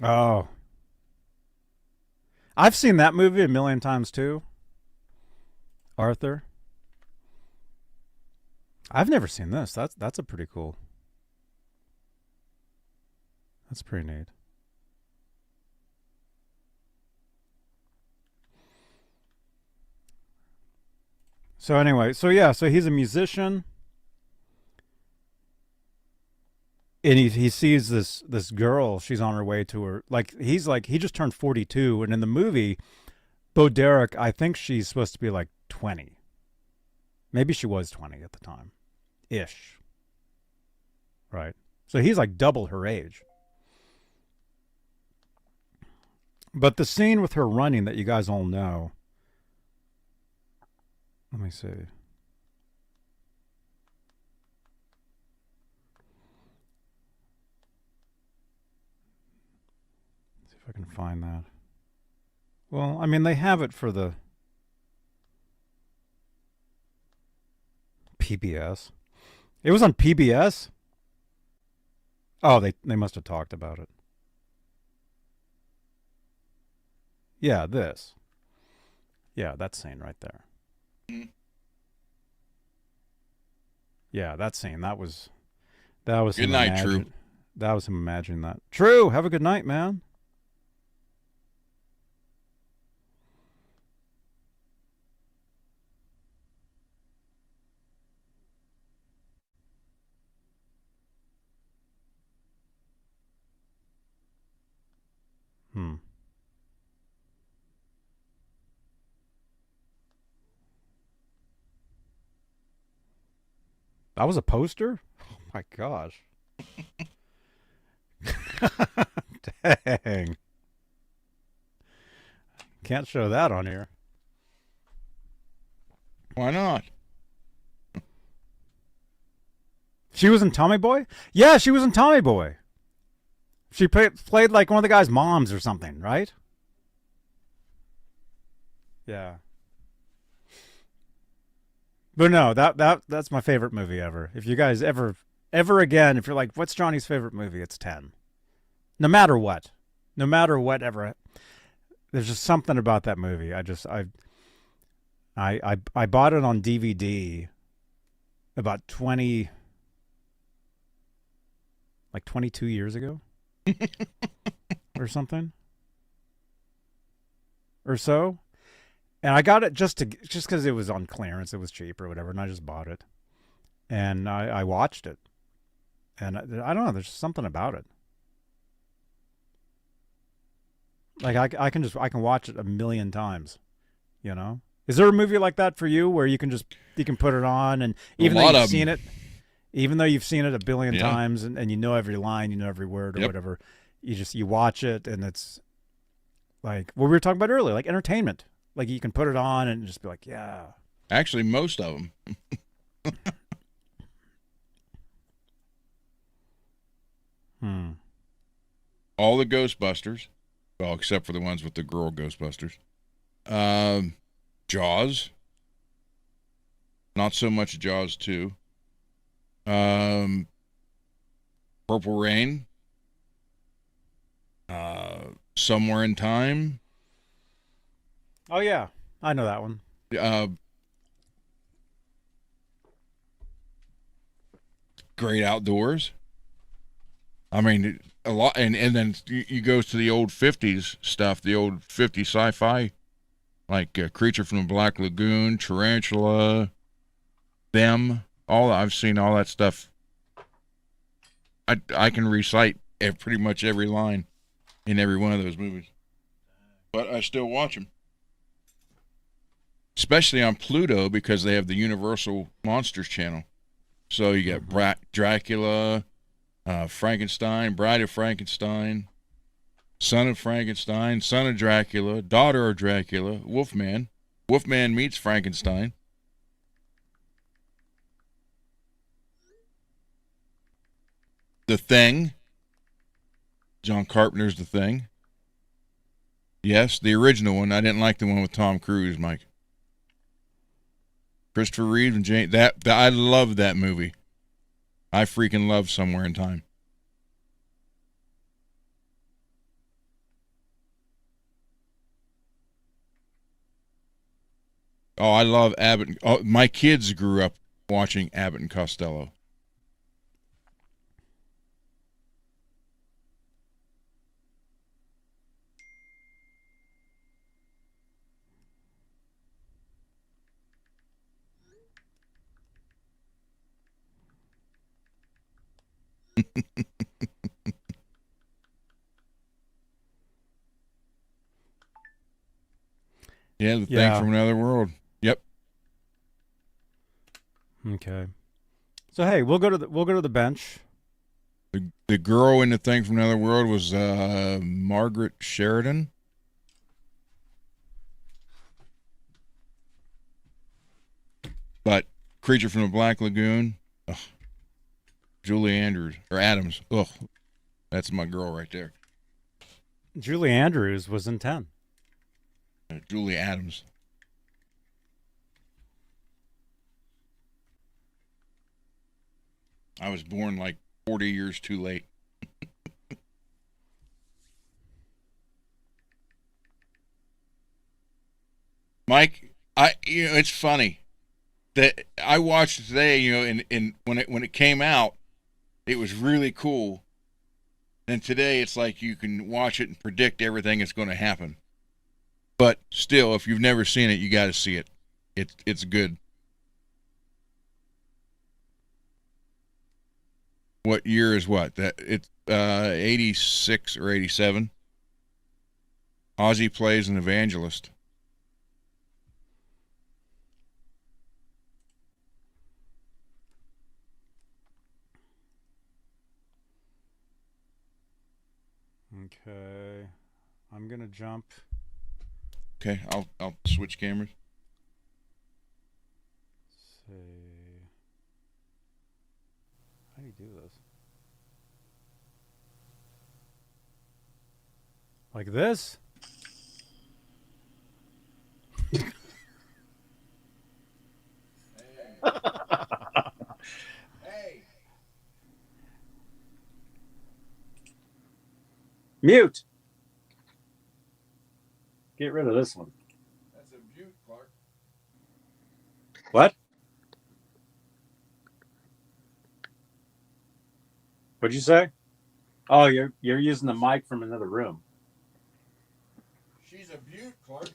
Oh. I've seen that movie a million times too. Arthur. I've never seen this. That's a pretty cool. That's pretty neat. So anyway, so he's a musician. And he sees this girl, she's on her way to her, he just turned 42, and in the movie, Bo Derek, I think she's supposed to be like 20. Maybe she was 20 at the time. Ish. Right. So he's like double her age. But the scene with her running that you guys all know. Let me see. See if I can find that. Well, I mean, they have it for the PBS. It was on PBS? Oh, they must have talked about it. Yeah, this. Yeah, that scene right there. Yeah, that scene. That was Good night, True. That was him imagining that. True, have a good night, man. That was a poster? Oh my gosh. Dang. Can't show that on here. Why not? She was in Tommy Boy? Yeah, she was in Tommy Boy. She played like one of the guy's moms or something, right? Yeah. But no, that's my favorite movie ever. If you guys ever again, if you're like, what's Johnny's favorite movie? It's 10. No matter what. No matter whatever. There's just something about that movie. I bought it on DVD about 22 years ago or something or so. And I got it just because it was on clearance. It was cheap or whatever. And I just bought it and I watched it. And I don't know. There's something about it. Like I can watch it a million times, you know? Is there a movie like that for you where you can put it on and even though you've seen it a billion times and you know every line, you know every word or whatever, you watch it and it's like what we were talking about earlier, like entertainment. Like you can put it on and just be like, yeah. Actually, most of them. All the Ghostbusters. Well, except for the ones with the girl Ghostbusters. Jaws. Not so much Jaws 2. Purple Rain. Somewhere in Time. Oh, yeah. I know that one. Great Outdoors. I mean, a lot, and then you go to the old 50s stuff, the old 50s sci-fi, like Creature from the Black Lagoon, Tarantula, Them. I've seen all that stuff. I can recite pretty much every line in every one of those movies, but I still watch them, especially on Pluto because they have the Universal Monsters channel. So you got Dracula. Frankenstein, Bride of Frankenstein, Son of Frankenstein, Son of Dracula, Daughter of Dracula, Wolfman. Wolfman meets Frankenstein. The Thing. John Carpenter's The Thing. Yes, the original one. I didn't like the one with Tom Cruise, Mike. Christopher Reeve and Jane. I love that movie. I freaking love Somewhere in Time. Oh, I love Abbott. Oh, my kids grew up watching Abbott and Costello. Yeah, the Thing from Another World. Yep. Okay. So hey, we'll go to the bench. The girl in The Thing from Another World was Margaret Sheridan. But Creature from the Black Lagoon, Julie Andrews or Adams. Ugh, that's my girl right there. Julie Andrews was in 10. Julie Adams. I was born like 40 years too late. Mike, it's funny that I watched it today, and when it came out, it was really cool. And today it's like you can watch it and predict everything that's going to happen. But still, if you've never seen it, you got to see it. It's good. What year is what? It's 86 or 87. Ozzy plays an evangelist. Okay. I'm gonna jump. Okay, I'll switch cameras. Let's see. How do you do this? Like this? Hey. Mute. Get rid of this one. That's a mute, Clark. What? What'd you say? Oh, you're using the mic from another room. She's a beaut, Clark.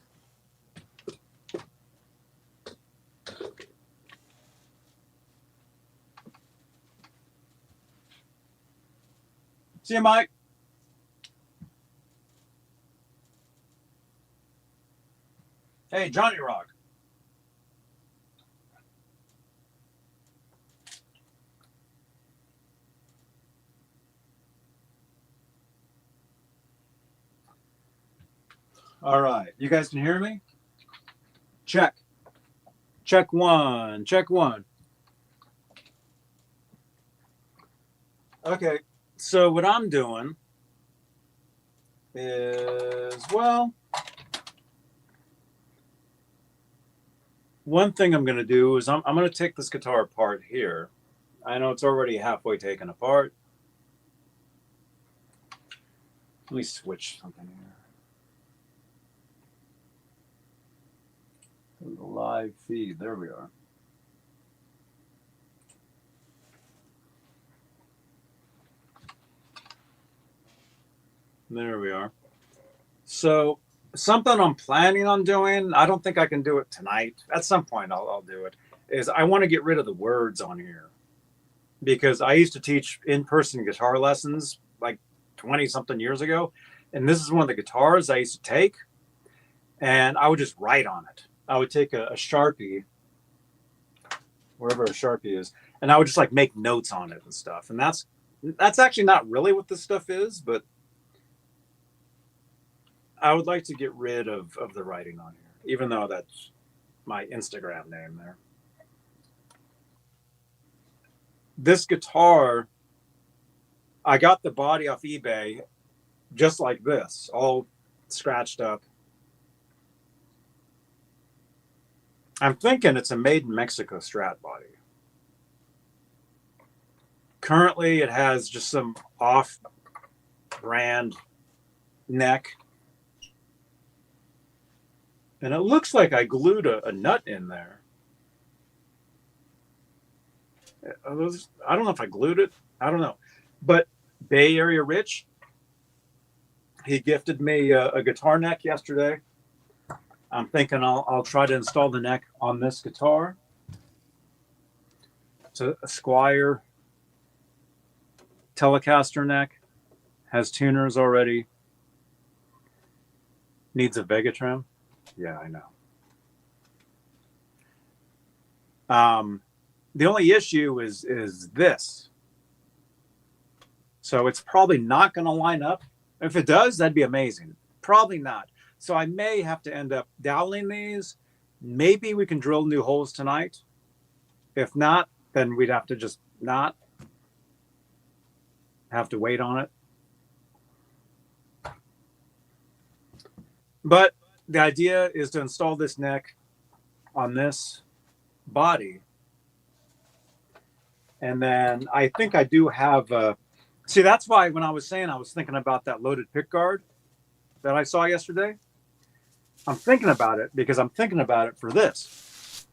See you, Mike. Hey, Johnny Rock. All right. You guys can hear me? Check. Check one. Check one. Okay. So what I'm doing is, well, one thing I'm going to do is I'm going to take this guitar apart here. I know it's already halfway taken apart. Let me switch something here. The live feed. There we are. There we are. So something I'm planning on doing, I don't think I can do it tonight. At some point I'll do it, is I want to get rid of the words on here. Because I used to teach in-person guitar lessons like 20-something years ago. And this is one of the guitars I used to take. And I would just write on it. I would take a Sharpie, wherever a Sharpie is, and I would just like make notes on it and stuff. And that's actually not really what this stuff is, but I would like to get rid of the writing on here, even though that's my Instagram name there. This guitar, I got the body off eBay just like this, all scratched up. I'm thinking it's a made in Mexico Strat body. Currently, it has just some off-brand neck. And it looks like I glued a nut in there. I don't know if I glued it. I don't know. But Bay Area Rich, he gifted me a guitar neck yesterday. I'm thinking I'll try to install the neck on this guitar. It's a Squier Telecaster neck. Has tuners already. Needs a Vega trim. Yeah, I know. The only issue is this. So it's probably not going to line up. If it does, that'd be amazing. Probably not. So I may have to end up doweling these. Maybe we can drill new holes tonight. If not, then we'd have to just not have to wait on it. But the idea is to install this neck on this body. And then I think I do have see, that's why when I was saying I was thinking about that loaded pick guard that I saw yesterday. I'm thinking about it because I'm thinking about it for this.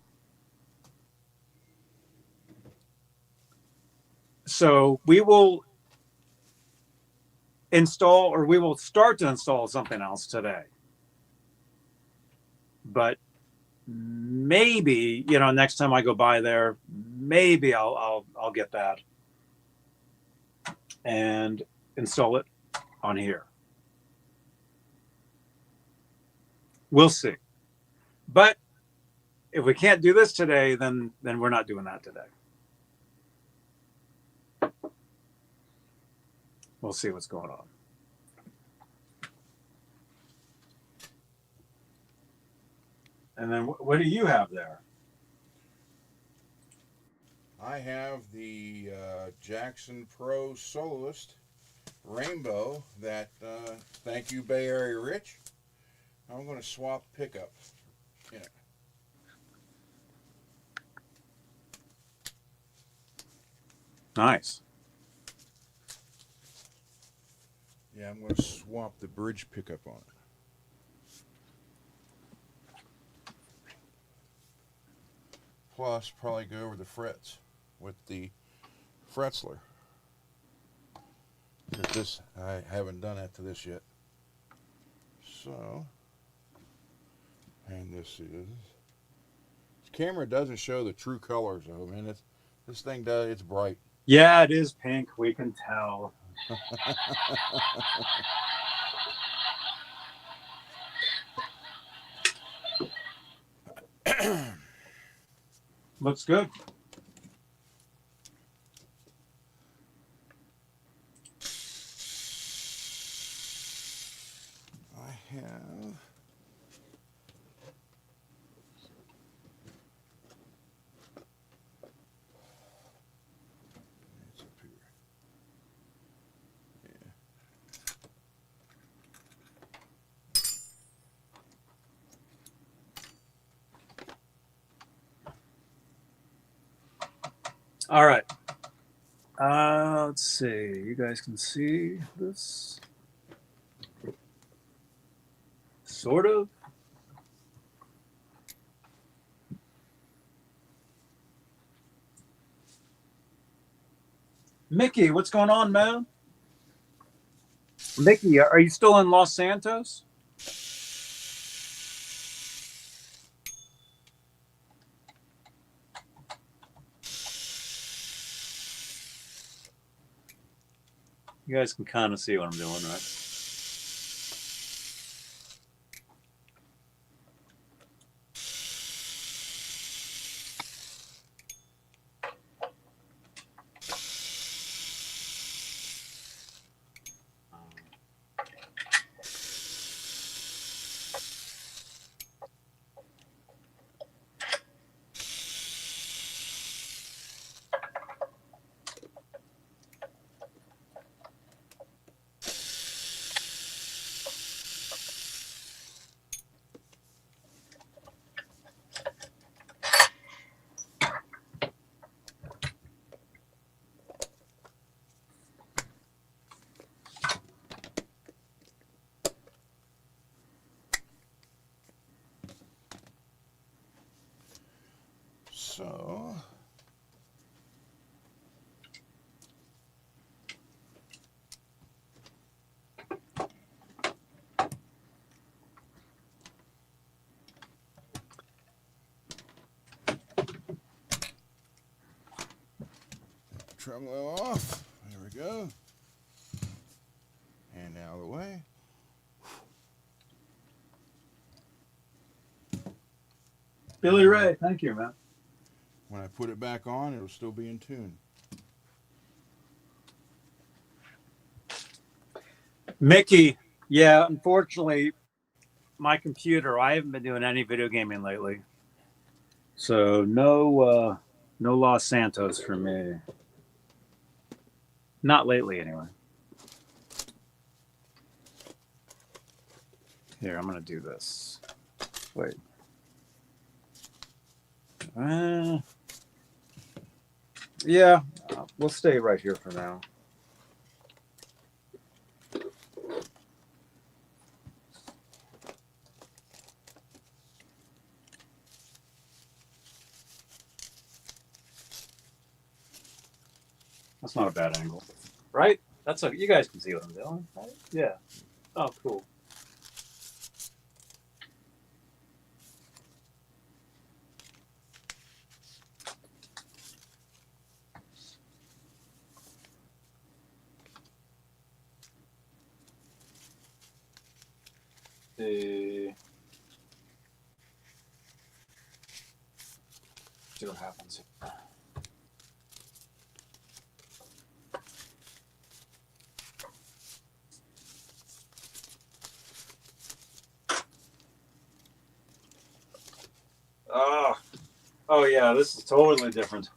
So we will install, or we will start to install something else today. But maybe, next time I go by there, maybe I'll get that and install it on here. We'll see. But if we can't do this today, then we're not doing that today. We'll see what's going on. And then what do you have there? I have the Jackson Pro Soloist Rainbow that, thank you, Bay Area Rich. I'm going to swap pickup. Yeah. Nice. Yeah, I'm going to swap the bridge pickup on it. Plus, probably go over the frets with the Fretzler. But this, I haven't done that to this yet. So, and this camera doesn't show the true colors though, man. This thing does, it's bright. Yeah, it is pink. We can tell. Looks good. I have it's up here. Yeah. All right. Let's see. You guys can see this. Sort of. Mickey, what's going on, man? Mickey, are you still in Los Santos? You guys can kind of see what I'm doing, right? So, tremolo off. There we go. And out of the way. Billy Ray, thank you, man. When I put it back on, it'll still be in tune. Mickey, yeah, unfortunately, my computer, I haven't been doing any video gaming lately. So no Los Santos for me. Not lately, anyway. Here, I'm going to do this. Wait. Yeah, we'll stay right here for now. That's not a bad angle, right? That's okay. You guys can see what I'm doing, right? Yeah. Oh, cool. See what happens. Oh yeah, this is totally different.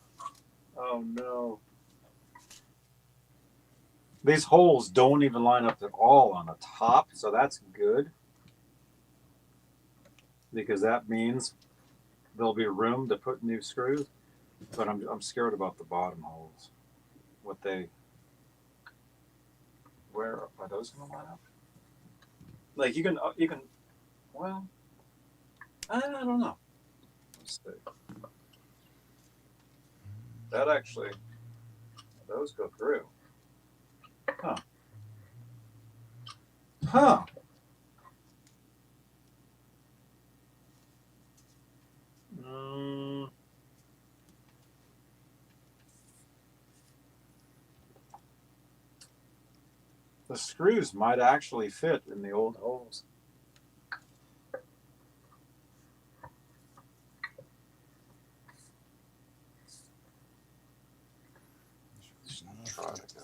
Oh no. These holes don't even line up at all on the top, so that's good. Because that means there'll be room to put new screws. But I'm scared about the bottom holes. Where are those gonna line up? Like you can well, I don't know. Let's see. That actually, those go through. Huh. Huh. The screws might actually fit in the old holes. Try it again.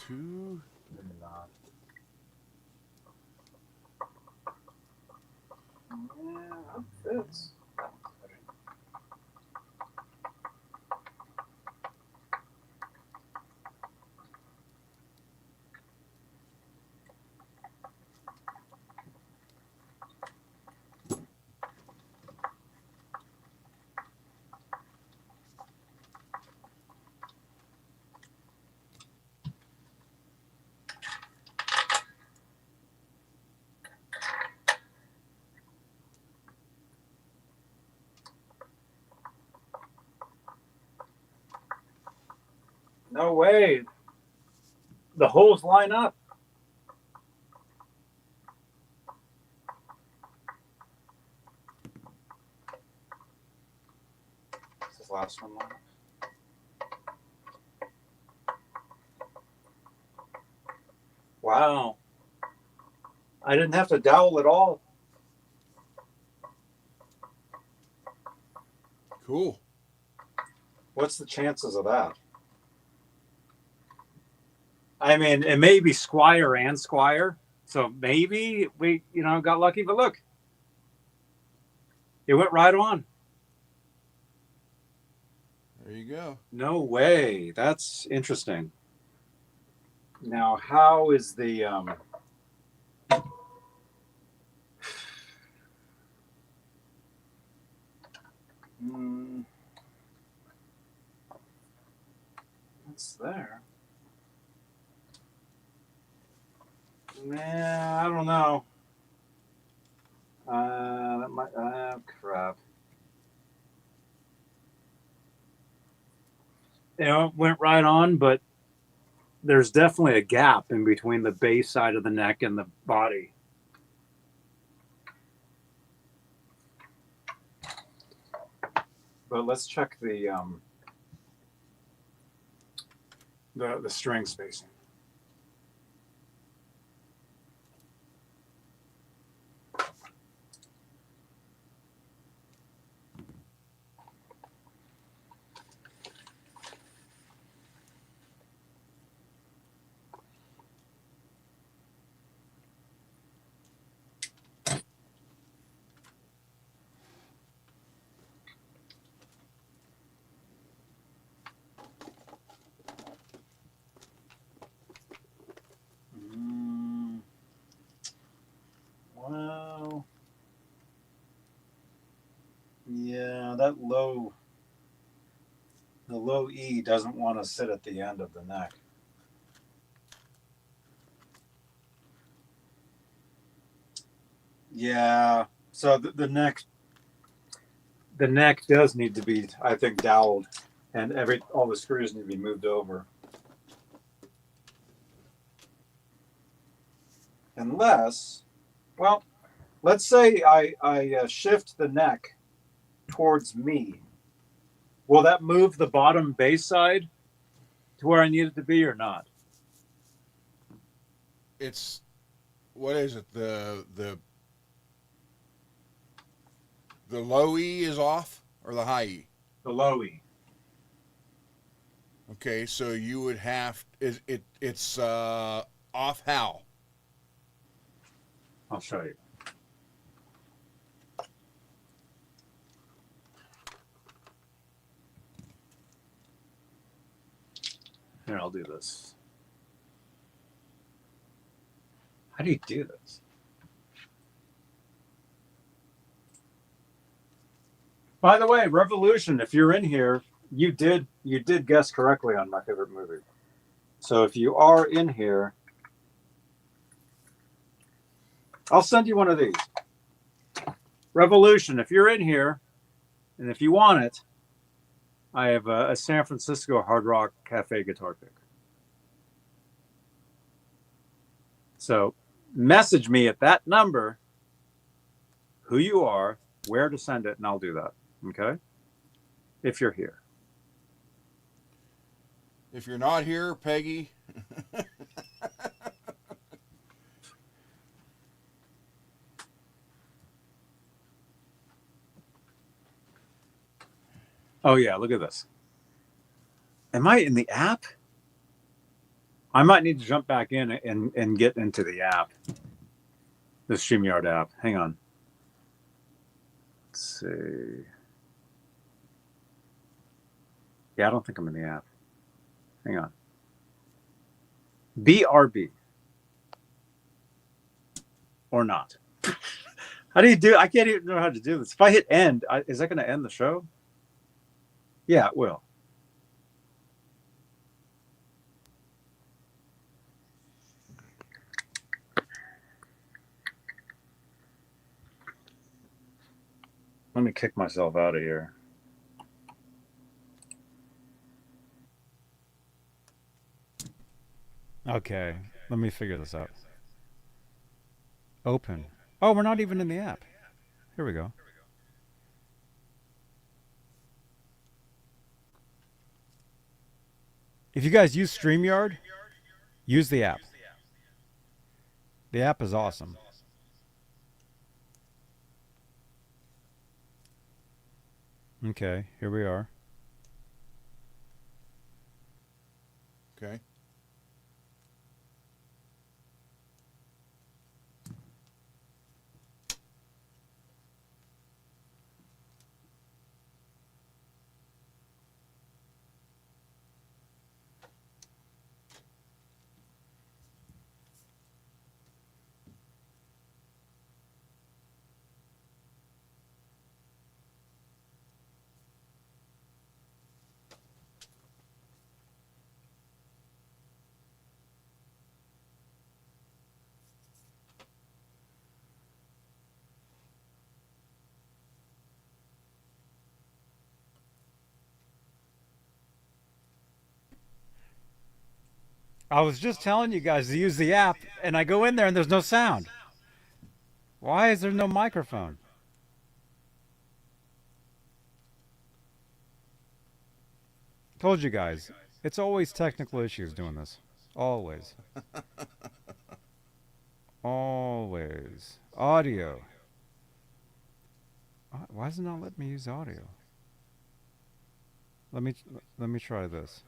Two. Not. Yeah, that fits. No way. The holes line up. Is this last one line up? Wow. I didn't have to dowel at all. Cool. What's the chances of that? I mean, it may be Squire and Squire, so maybe we, got lucky. But look, it went right on. There you go. No way. That's interesting. Now, how is the what's there? Nah, I don't know. That might. Crap. It went right on, but there's definitely a gap in between the base side of the neck and the body. But let's check the string spacing. Well, yeah, the low E doesn't want to sit at the end of the neck. Yeah, so the neck does need to be, I think, doweled, and all the screws need to be moved over. Unless, well, let's say I shift the neck towards me. Will that move the bottom base side to where I need it to be or not? It's what is it? The low E is off or the high E? The low E. Okay, so you would have it's off how? I'll show you. Here, I'll do this. How do you do this? By the way, Revolution, if you're in here, you did guess correctly on my favorite movie. So if you are in here, I'll send you one of these. Revolution, if you're in here, and if you want it, I have a San Francisco Hard Rock Cafe guitar pick. So message me at that number who you are, where to send it, and I'll do that. Okay? If you're here. If you're not here, Peggy. Oh, yeah, look at this. Am I in the app? I might need to jump back in and get into the app. The StreamYard app. Hang on. Let's see. Yeah, I don't think I'm in the app. Hang on. BRB. Or not. How do you do? I can't even know how to do this. If I hit end, is that going to end the show? Yeah, it will. Let me kick myself out of here. Okay, let me figure this out. Open. Oh, we're not even in the app. Here we go. If you guys use StreamYard, use the app. The app is awesome. Okay, here we are. Okay. I was just telling you guys to use the app, and I go in there and there's no sound. Why is there no microphone? Told you guys, it's always technical issues doing this. Always. Always. Audio. Why is it not letting me use audio? Let me try this.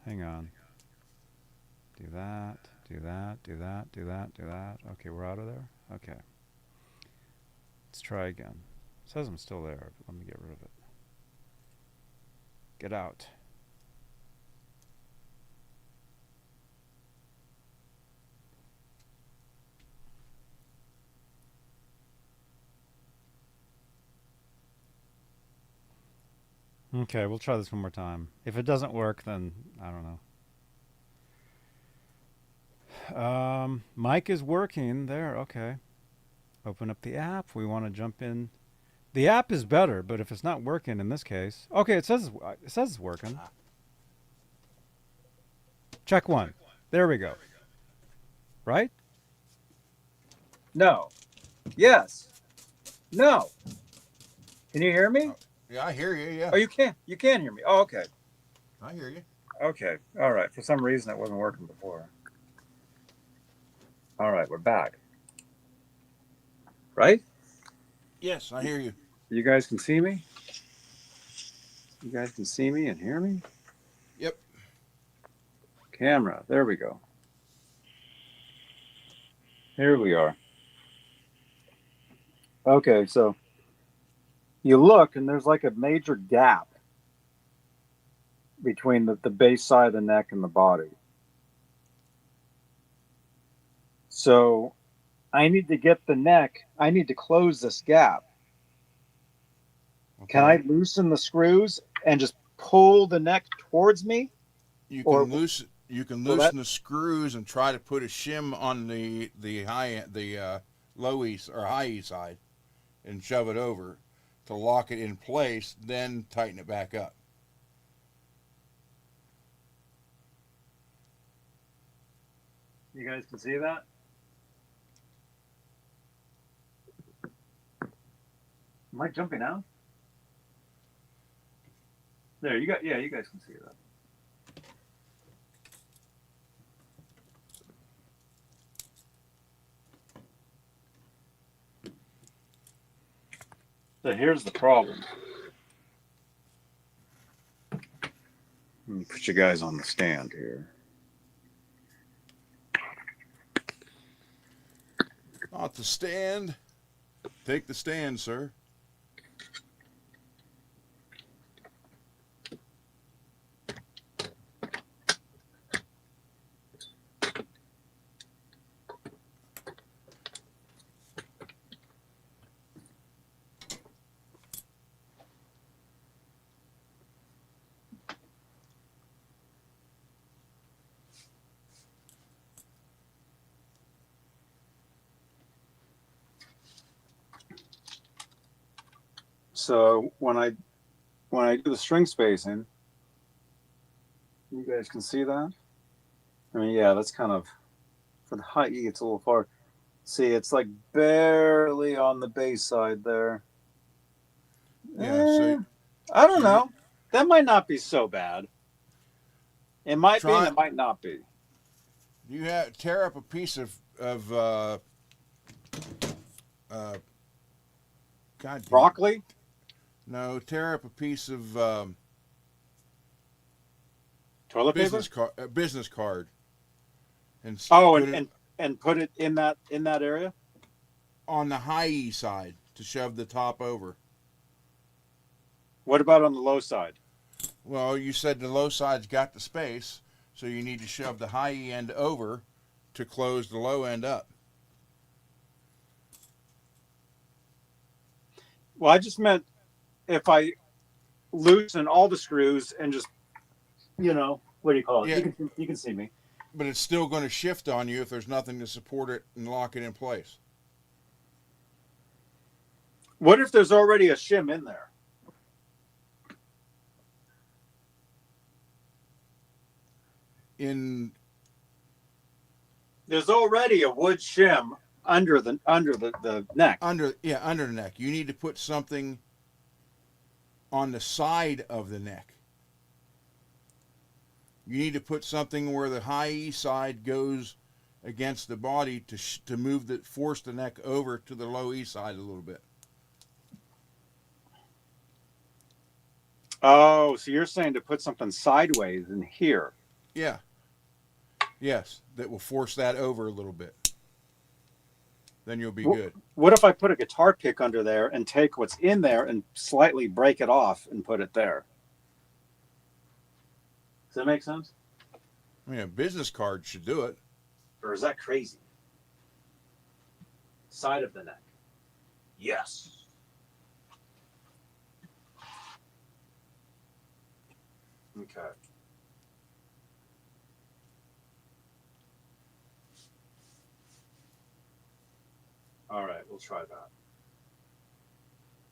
Hang on. Do that, do that, do that, do that, do that. Okay, we're out of there? Okay. Let's try again. It says I'm still there, but let me get rid of it. Get out. Okay, we'll try this one more time. If it doesn't work, then I don't know. Mic is working there. Okay. Open up the app. We want to jump in. The app is better, but if it's not working in this case, okay, it says it's working. Check one. There we go. Right? No. Yes. No. Can you hear me? Yeah, I hear you. Yeah. Oh, you can hear me. Oh, okay. I hear you. Okay. All right. For some reason, it wasn't working before. All right, we're back. Right? Yes, I hear you. You guys can see me? You guys can see me and hear me? Yep. Camera. There we go. Here we are. Okay, so you look and there's like a major gap between the base side of the neck and the body. So I need to get the neck, I need to close this gap. Okay. Can I loosen the screws and just pull the neck towards me? You can loosen the screws and try to put a shim on the low E or high E side and shove it over to lock it in place, then tighten it back up. You guys can see that? Am I jumping out? There, you guys can see that. So here's the problem. Let me put you guys on the stand here. Not the stand. Take the stand, sir. So when I do the string spacing, you guys can see that. I mean, yeah, that's kind of for the high E. It's a little far. See, it's like barely on the bass side there. Yeah. I don't know. That might not be so bad. It might be. It might not be. You tear up a piece of broccoli. No, tear up a piece of toilet business card, and put it in that area on the high E side to shove the top over. What about on the low side? Well, you said the low side's got the space, so you need to shove the high E end over to close the low end up. Well, I just meant if I loosen all the screws and just, what do you call it? Yeah. You can see me. But it's still going to shift on you if there's nothing to support it and lock it in place. What if there's already a shim in there? There's already a wood shim under the neck. Under the neck. You need to put something on the side of the neck. You need to put something where the high E side goes against the body to force the neck over to the low E side a little bit. Oh, so you're saying to put something sideways in here? Yeah. Yes, that will force that over a little bit. Then you'll be good. What if I put a guitar pick under there and take what's in there and slightly break it off and put it there? Does that make sense? I mean, a business card should do it. Or is that crazy? Side of the neck. Yes. Okay. All right, we'll try that.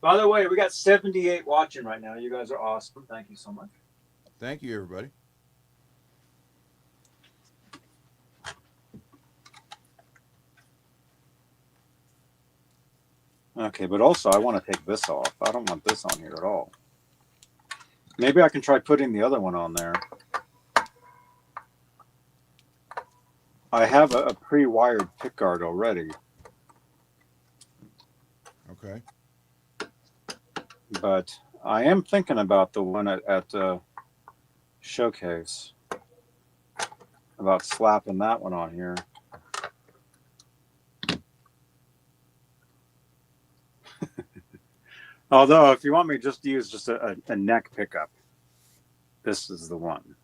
By the way, we got 78 watching right now. You guys are awesome. Thank you so much. Thank you, everybody. Okay, but also I want to take this off. I don't want this on here at all. Maybe I can try putting the other one on there. I have a pre-wired pickguard already. Okay. But I am thinking about the one at Showcase. About slapping that one on here. Although, if you want me just to use just a neck pickup, this is the one.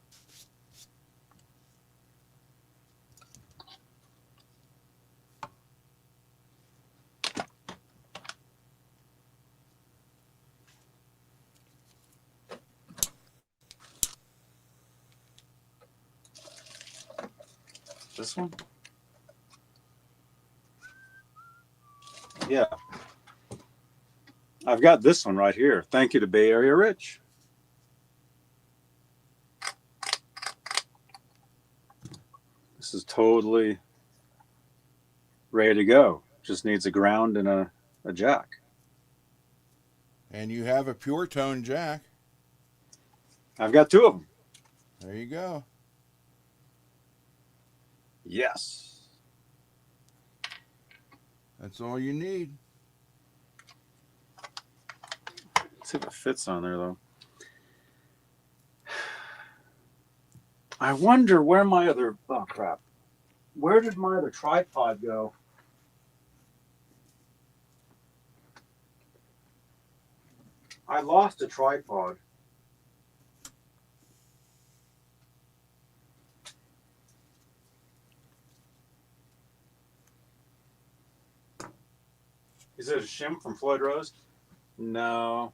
This one? Yeah. I've got this one right here. Thank you to Bay Area Rich. This is totally ready to go. Just needs a ground and a jack. And you have a pure tone jack. I've got two of them. There you go. Yes. That's all you need. Let's see if it fits on there, though. I wonder where my other... Oh, crap. Where did my other tripod go? I lost a tripod. Is it a shim from Floyd Rose? No.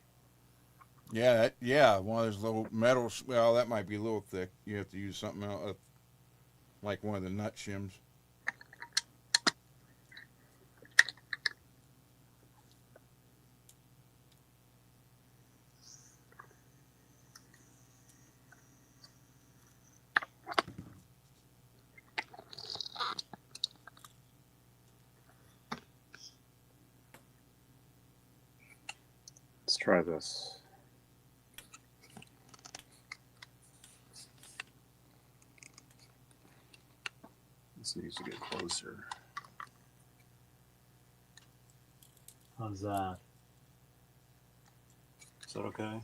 Yeah, one of those little metals. Well, that might be a little thick. You have to use something else, like one of the nut shims. Let's try this. This needs to get closer. How's that? Is that okay?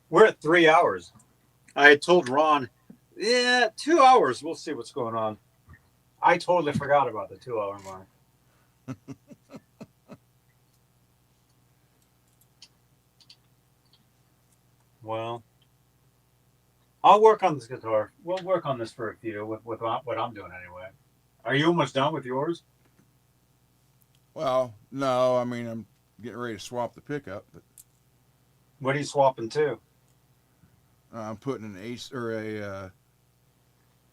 We're at 3 hours. I had told Ron, yeah, 2 hours. We'll see what's going on. I totally forgot about the 2 hour mark. Well, I'll work on this guitar. We'll work on this for a few with what I'm doing anyway. Are you almost done with yours? Well, no, I mean, I'm getting ready to swap the pickup. But what are you swapping to? I'm putting an Ace or a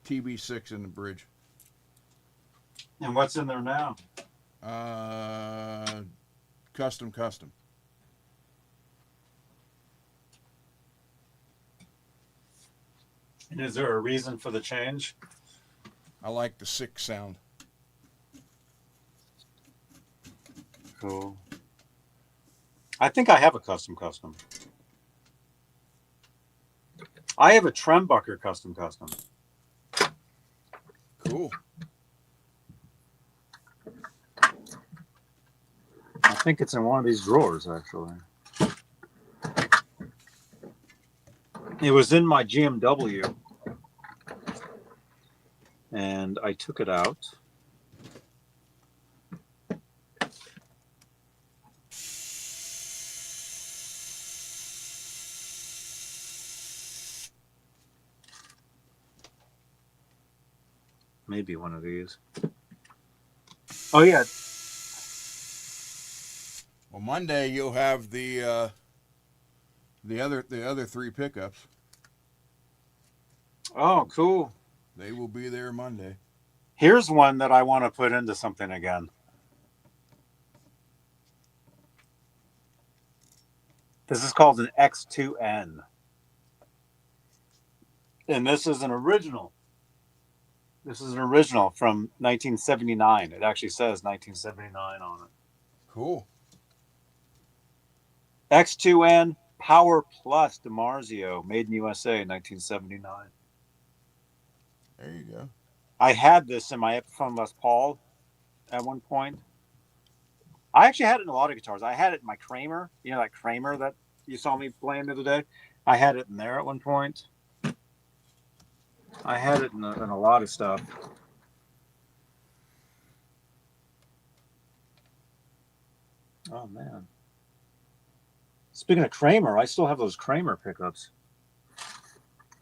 TB6 in the bridge. And what's in there now? Custom. And is there a reason for the change? I like the 6 sound. Cool. I think I have a custom. I have a Trembucker custom. Cool. I think it's in one of these drawers, actually. It was in my GMW, and I took it out. Maybe one of these. Oh, yeah. Well, Monday you'll have the other three pickups. Oh, cool. They will be there Monday. Here's one that I want to put into something again. This is called an X2N. And this is an original. This is an original from 1979. It actually says 1979 on it. Cool. X2N Power Plus DiMarzio, made in USA, 1979. There you go. I had this in my Epiphone Les Paul at one point. I actually had it in a lot of guitars. I had it in my Kramer. You know that Kramer that you saw me playing the other day? I had it in there at one point. I had it in a lot of stuff. Oh, man. Speaking of Kramer, I still have those Kramer pickups.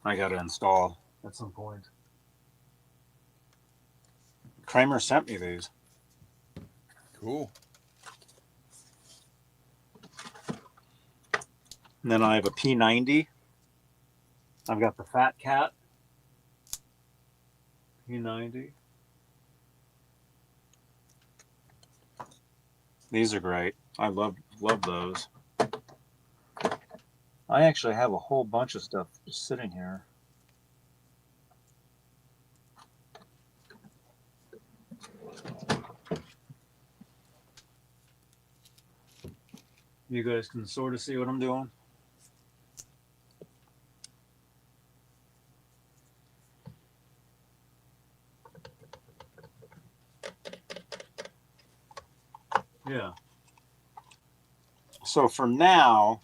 I got to install at some point. Kramer sent me these. Cool. And then I have a P90. I've got the Fat Cat. P90. These are great. I love those. I actually have a whole bunch of stuff just sitting here. You guys can sort of see what I'm doing. Yeah. So for now,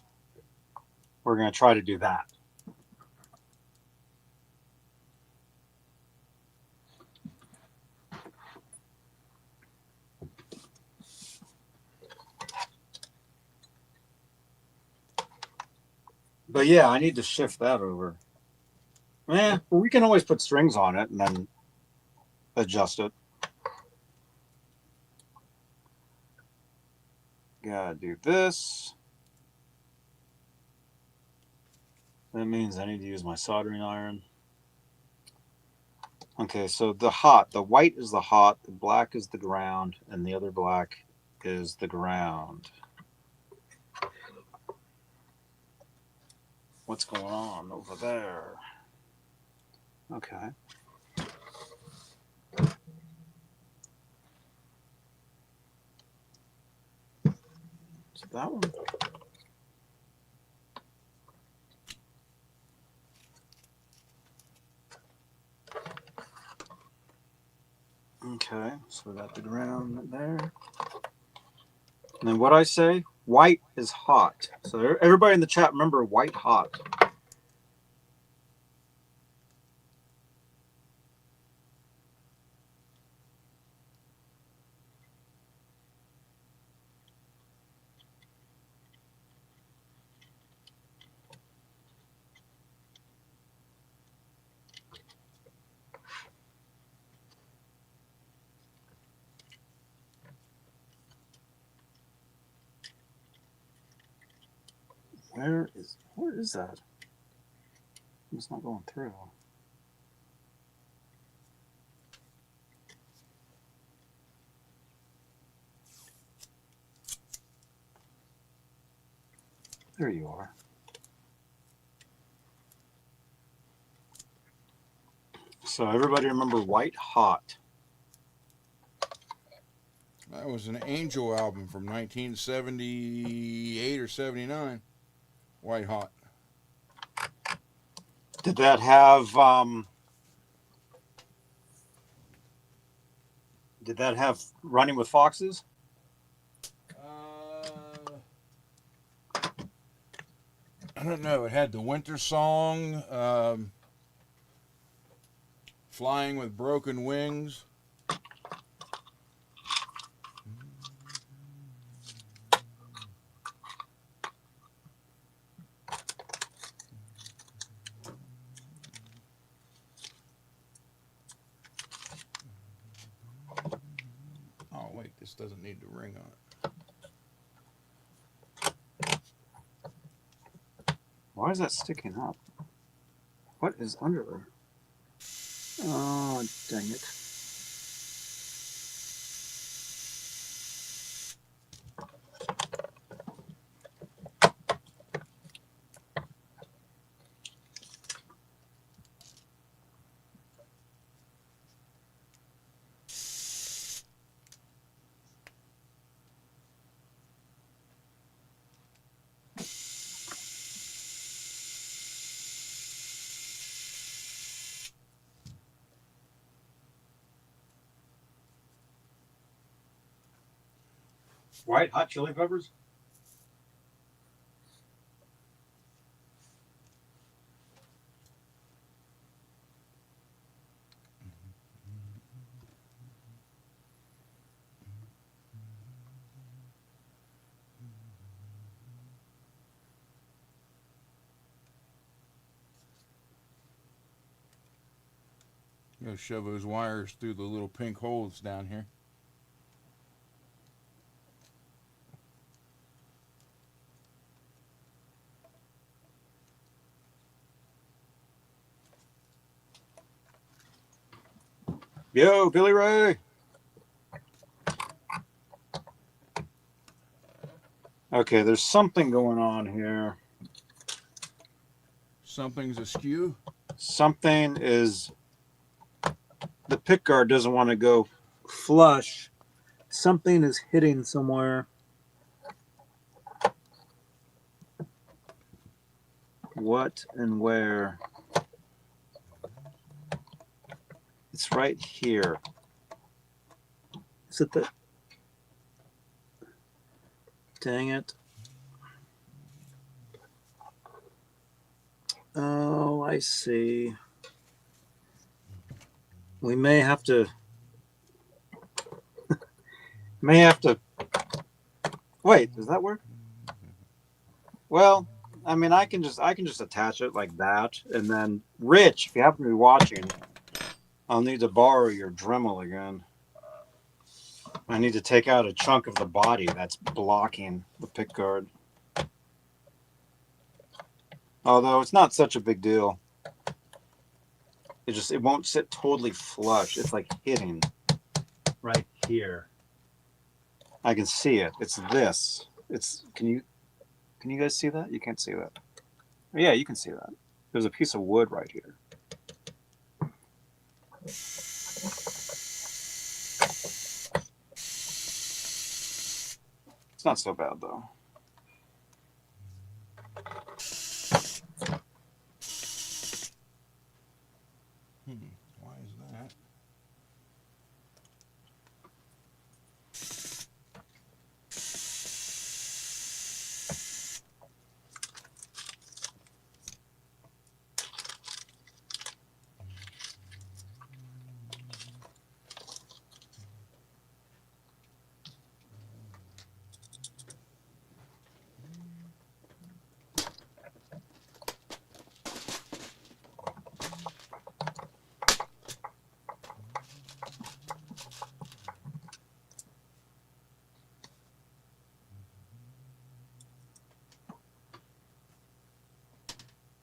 we're going to try to do that. But yeah, I need to shift that over. Well, we can always put strings on it and then adjust it. Gotta do this. That means I need to use my soldering iron. Okay, so the white is the hot, the black is the ground, and the other black is the ground. What's going on over there? Okay. So that one. Okay, so we got the ground there. And then what I say, white is hot. So everybody in the chat, remember white hot. Where is that? It's not going through. There you are. So everybody remember White Hot. That was an Angel album from 1978 or 79. White Hot. Did that have Running with Foxes? I don't know. It had the Winter Song, Flying with Broken Wings. Oh, wait, this doesn't need the ring on it. Why is that sticking up? What is under there? Oh, dang it. White hot chili peppers? I'm gonna shove those wires through the little pink holes down here. Yo, Billy Ray. Okay, there's something going on here. Something's askew. Something is... The pickguard doesn't want to go flush. Something is hitting somewhere. What and where? It's right here. Is it the... Dang it. Oh, I see. We may have to... Wait, does that work? Well, I mean, I can just attach it like that, and then Rich, if you happen to be watching, I'll need to borrow your Dremel again. I need to take out a chunk of the body that's blocking the pickguard. Although it's not such a big deal. It won't sit totally flush. It's like hitting right here. I can see it. It's this. Can you guys see that? You can't see that. Yeah, you can see that. There's a piece of wood right here. It's not so bad though. Why is that?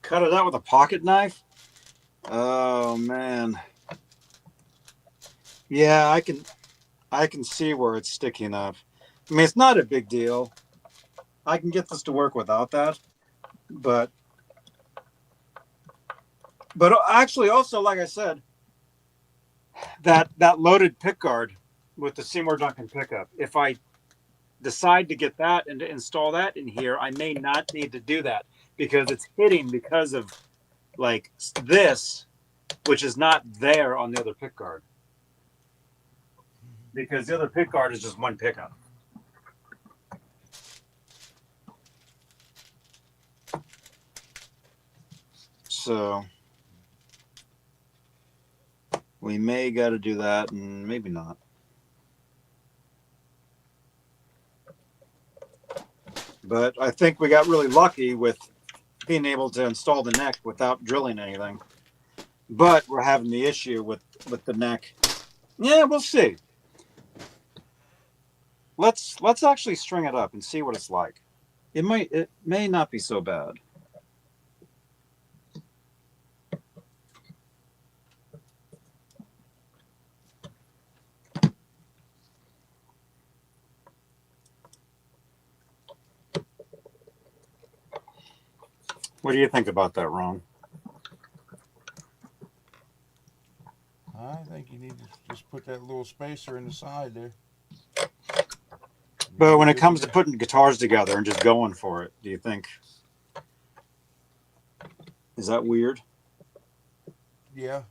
Cut it out with a pocket knife? Oh man. Yeah, I can see where it's sticking up. I mean, it's not a big deal. I can get this to work without that. But actually also, like I said, that loaded pickguard with the Seymour Duncan pickup, if I decide to get that and to install that in here, I may not need to do that because it's hitting because of like this, which is not there on the other pickguard. Because the other pickguard is just one pickup. So we may got to do that and maybe not. But I think we got really lucky with being able to install the neck without drilling anything. But we're having the issue with the neck. Yeah, we'll see. Let's actually string it up and see what it's like. It may not be so bad. What do you think about that, Ron? I think you need to just put that little spacer in the side there. But when it comes to putting guitars together and just going for it, do you think, is that weird? Yeah.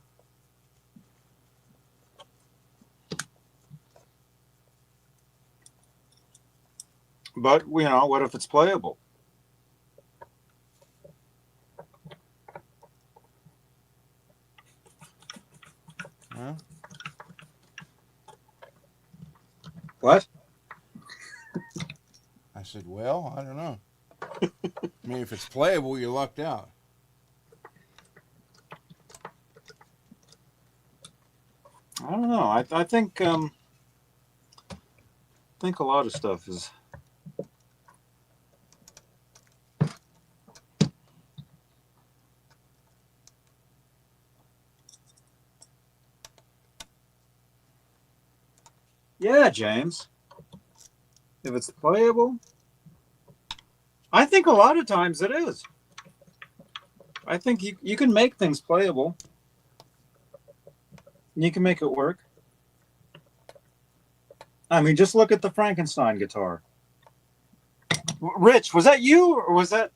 But, you know, what if it's playable? Well. What? I said, well, I don't know. I mean, if it's playable, you're lucked out. I don't know. I think a lot of stuff is. Yeah, James. If it's playable, I think a lot of times it is. I think you can make things playable. You can make it work. I mean, just look at the Frankenstein guitar. Rich, was that you or was that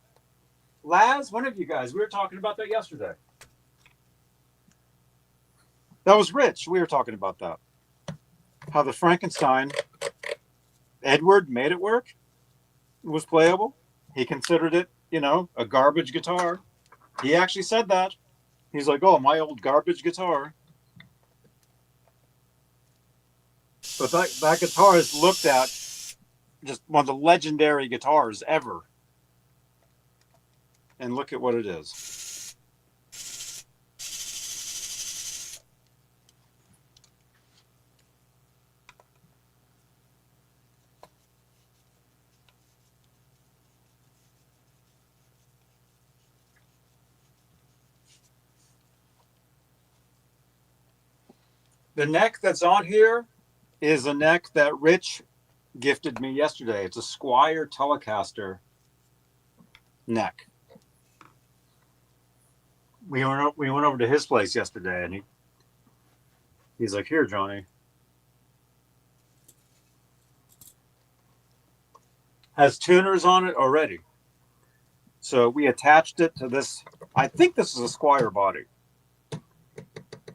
Laz? One of you guys. We were talking about that yesterday. That was Rich. We were talking about that. How the Frankenstein, Edward made it work. It was playable. He considered it, you know, a garbage guitar. He actually said that. He's like, oh, my old garbage guitar. But that guitar is looked at just one of the legendary guitars ever. And look at what it is. The neck that's on here is a neck that Rich gifted me yesterday. It's a Squire Telecaster neck. We went over to his place yesterday, and he's like, "Here, Johnny." Has tuners on it already. So we attached it to this. I think this is a Squire body.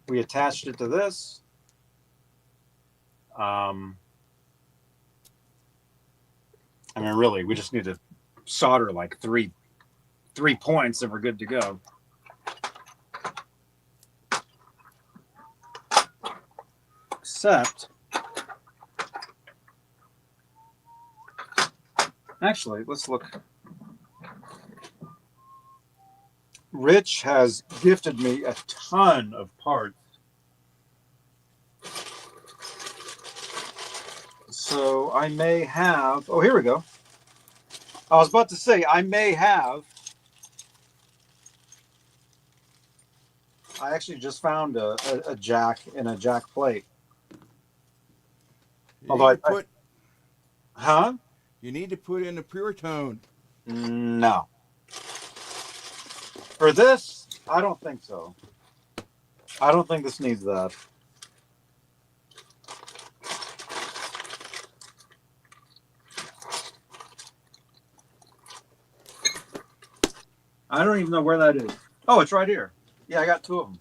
We attached it to this. I mean, really, we just need to solder like three points and we're good to go. Except, actually, let's look. Rich has gifted me a ton of parts. So I may have, oh, here we go. I was about to say, I actually just found a jack and a jack plate. Although huh? You need to put in a pure tone. No. For this, I don't think so. I don't think this needs that. I don't even know where that is. Oh, it's right here. Yeah, I got two of them.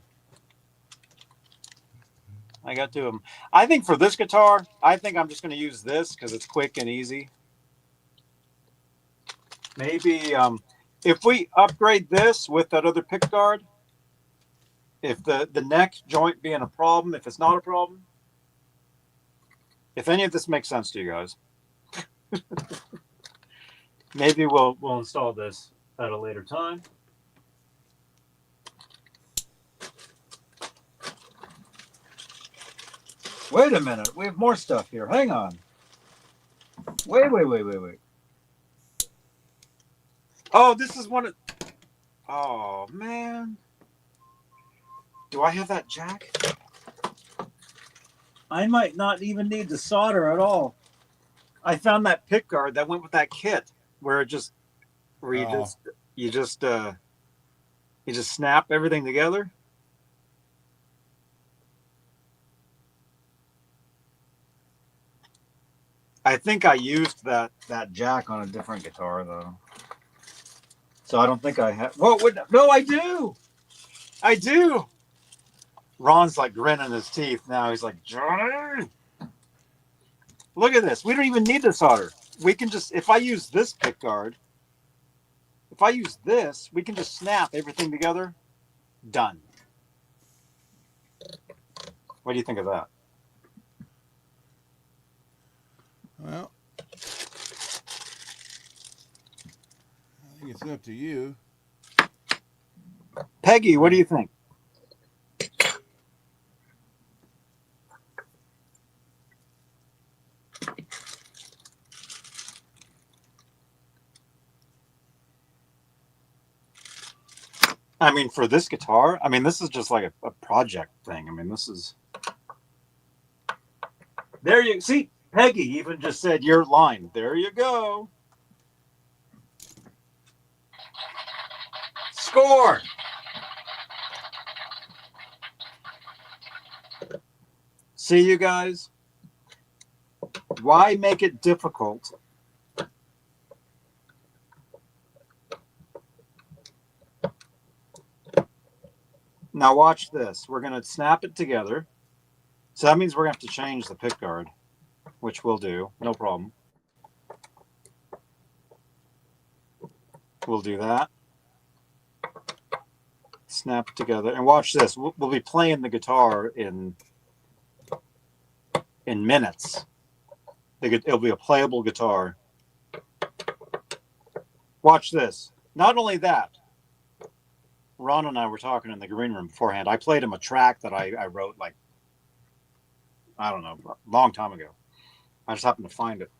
I think for this guitar, I think I'm just going to use this because it's quick and easy. Maybe if we upgrade this with that other pick guard, if the neck joint being a problem, if it's not a problem, if any of this makes sense to you guys, maybe we'll install this at a later time. Wait a minute. We have more stuff here. Hang on. Wait. Oh, this is one of... Oh, man. Do I have that jack? I might not even need to solder at all. I found that pick guard that went with that kit where it just... Where you just You just snap everything together. I think I used that jack on a different guitar though, so I don't think I have. Whoa! No, I do. I do. Ron's like grinning his teeth now. He's like, Johnny, look at this. We don't even need the solder. We can just, if I use this pick guard, if I use this, we can just snap everything together. Done. What do you think of that? Well, I think it's up to you. Peggy, what do you think? I mean, for this guitar, I mean, this is just like a project thing. I mean, this is... There you... See, Peggy even just said your line. There you go. Score! See, you guys? Why make it difficult? Now watch this. We're going to snap it together. So that means we're going to have to change the pick guard, which we'll do. No problem. We'll do that. Snap it together. And watch this. We'll be playing the guitar in minutes. It'll be a playable guitar. Watch this. Not only that, Ron and I were talking in the green room beforehand. I played him a track that I wrote like, I don't know, a long time ago. I just happened to find it.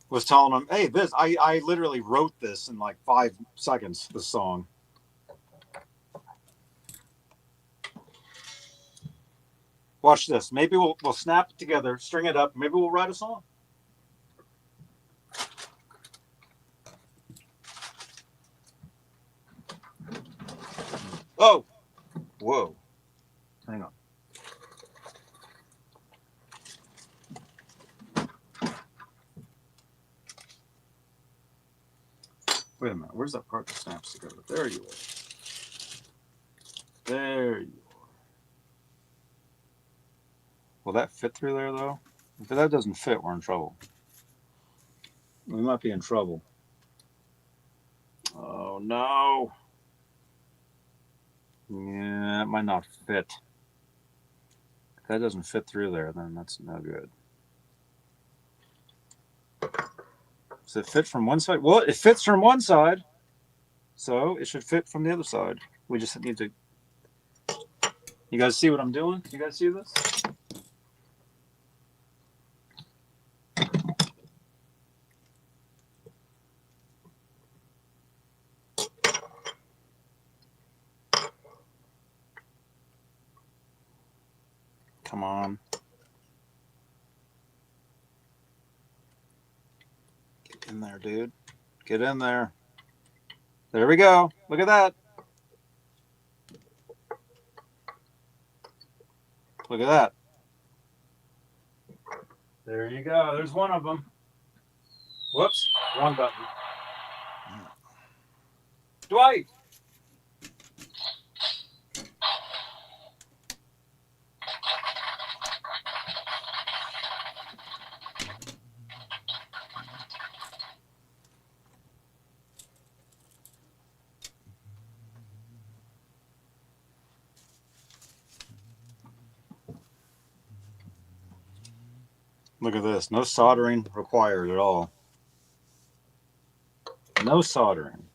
Was telling him, hey, I literally wrote this in like 5 seconds, this song. Watch this. Maybe we'll snap it together, string it up. Maybe we'll write a song. Oh, whoa. Hang on. Wait a minute. Where's that part that snaps together? There you are. There you are. Will that fit through there, though? If that doesn't fit, we're in trouble. We might be in trouble. Oh, no. Yeah, it might not fit. If that doesn't fit through there, then that's no good. Does it fit from one side? Well, it fits from one side, so it should fit from the other side. We just need to... You guys see what I'm doing? You guys see this? Come on. Get in there, dude. Get in there. There we go. Look at that. Look at that. There you go. There's one of them. Whoops. Wrong button. Dwight. Look at this. No soldering required at all. No soldering.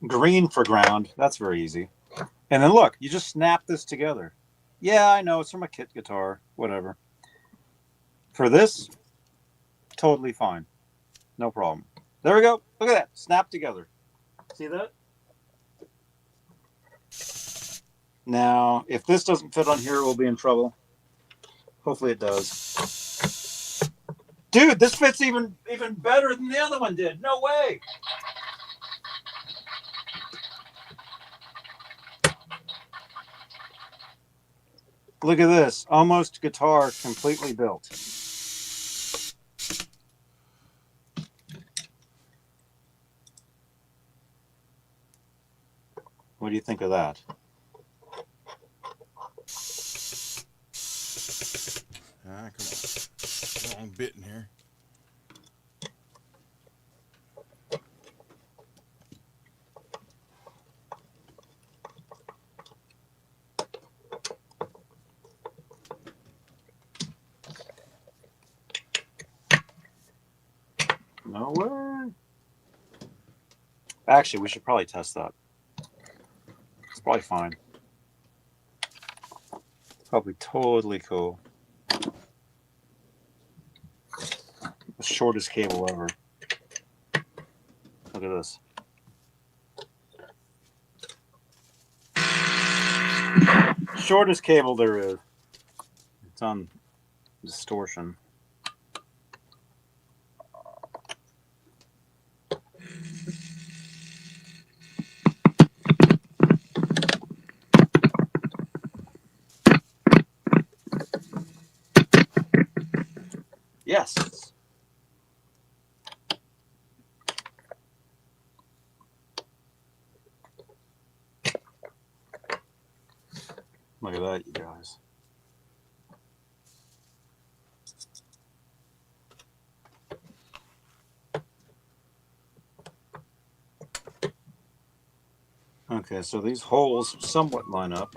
Green for ground. That's very easy. And then look, you just snap this together. Yeah, I know. It's from a kit guitar. Whatever. For this, totally fine. No problem. There we go. Look at that. Snap together. See that? Now, if this doesn't fit on here, we'll be in trouble. Hopefully it does. Dude, this fits even better than the other one did. No way. Look at this. Almost guitar completely built. What do you think of that? Ah, come on. Long bit in here. No way. Actually, we should probably test that. It's probably fine. Probably totally cool. The shortest cable ever. Look at this. Shortest cable there is. It's on distortion. Yes. Look at that, you guys. Okay, so these holes somewhat line up.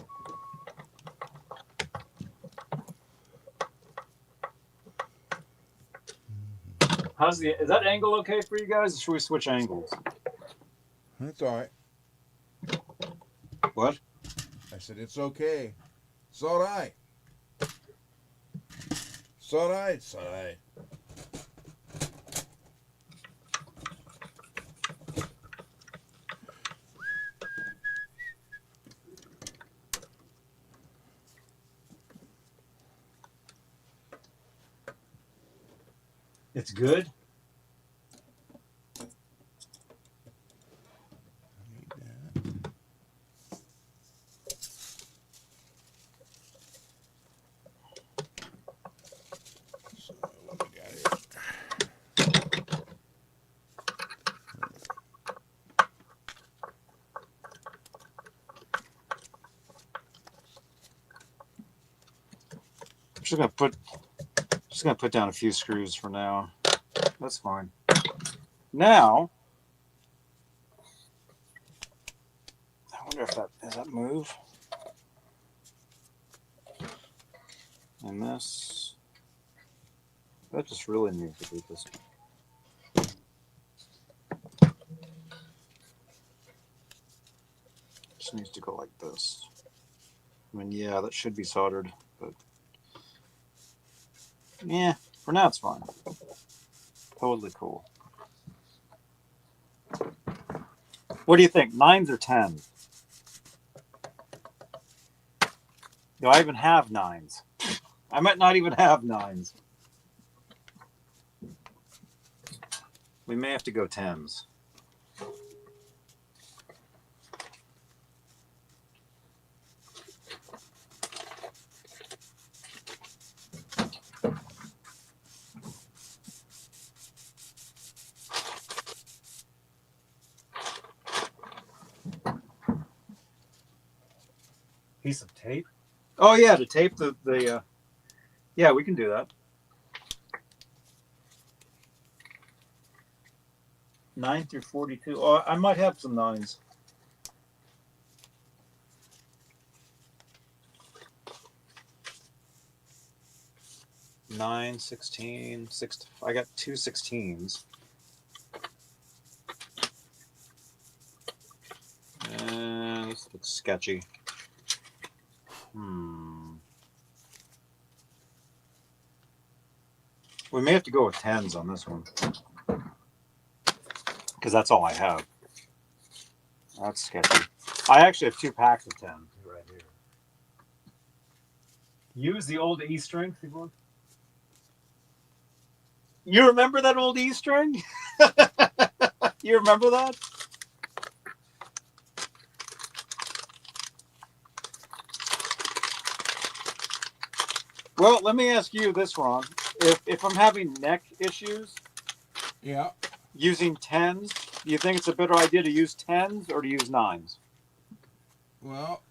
Is that angle okay for you guys, or should we switch angles? That's all right. What? I said it's okay. It's all right. It's all right. It's all right. It's good. Just gonna put down a few screws for now. That's fine. Now, I wonder if does that move? And this, that just really needs to be this. Just needs to go like this. I mean, yeah, that should be soldered, but yeah, for now it's fine. Totally cool. What do you think? 9s or 10s? Do I even have 9s? I might not even have 9s. We may have to go 10s. Piece of tape? Oh yeah, to tape the yeah, we can do that. 9 through 42. Oh, I might have some 9s. Nine, 16, 6. I got 2 16s. This looks sketchy. We may have to go with 10s on this one, because that's all I have. That's sketchy. I actually have 2 packs of 10s right here. Use the old E string. You remember that old E string? You remember that? Well, let me ask you this, Ron. If I'm having neck issues, Yeah. using 10s, do you think it's a better idea to use 10s or to use 9s? Well,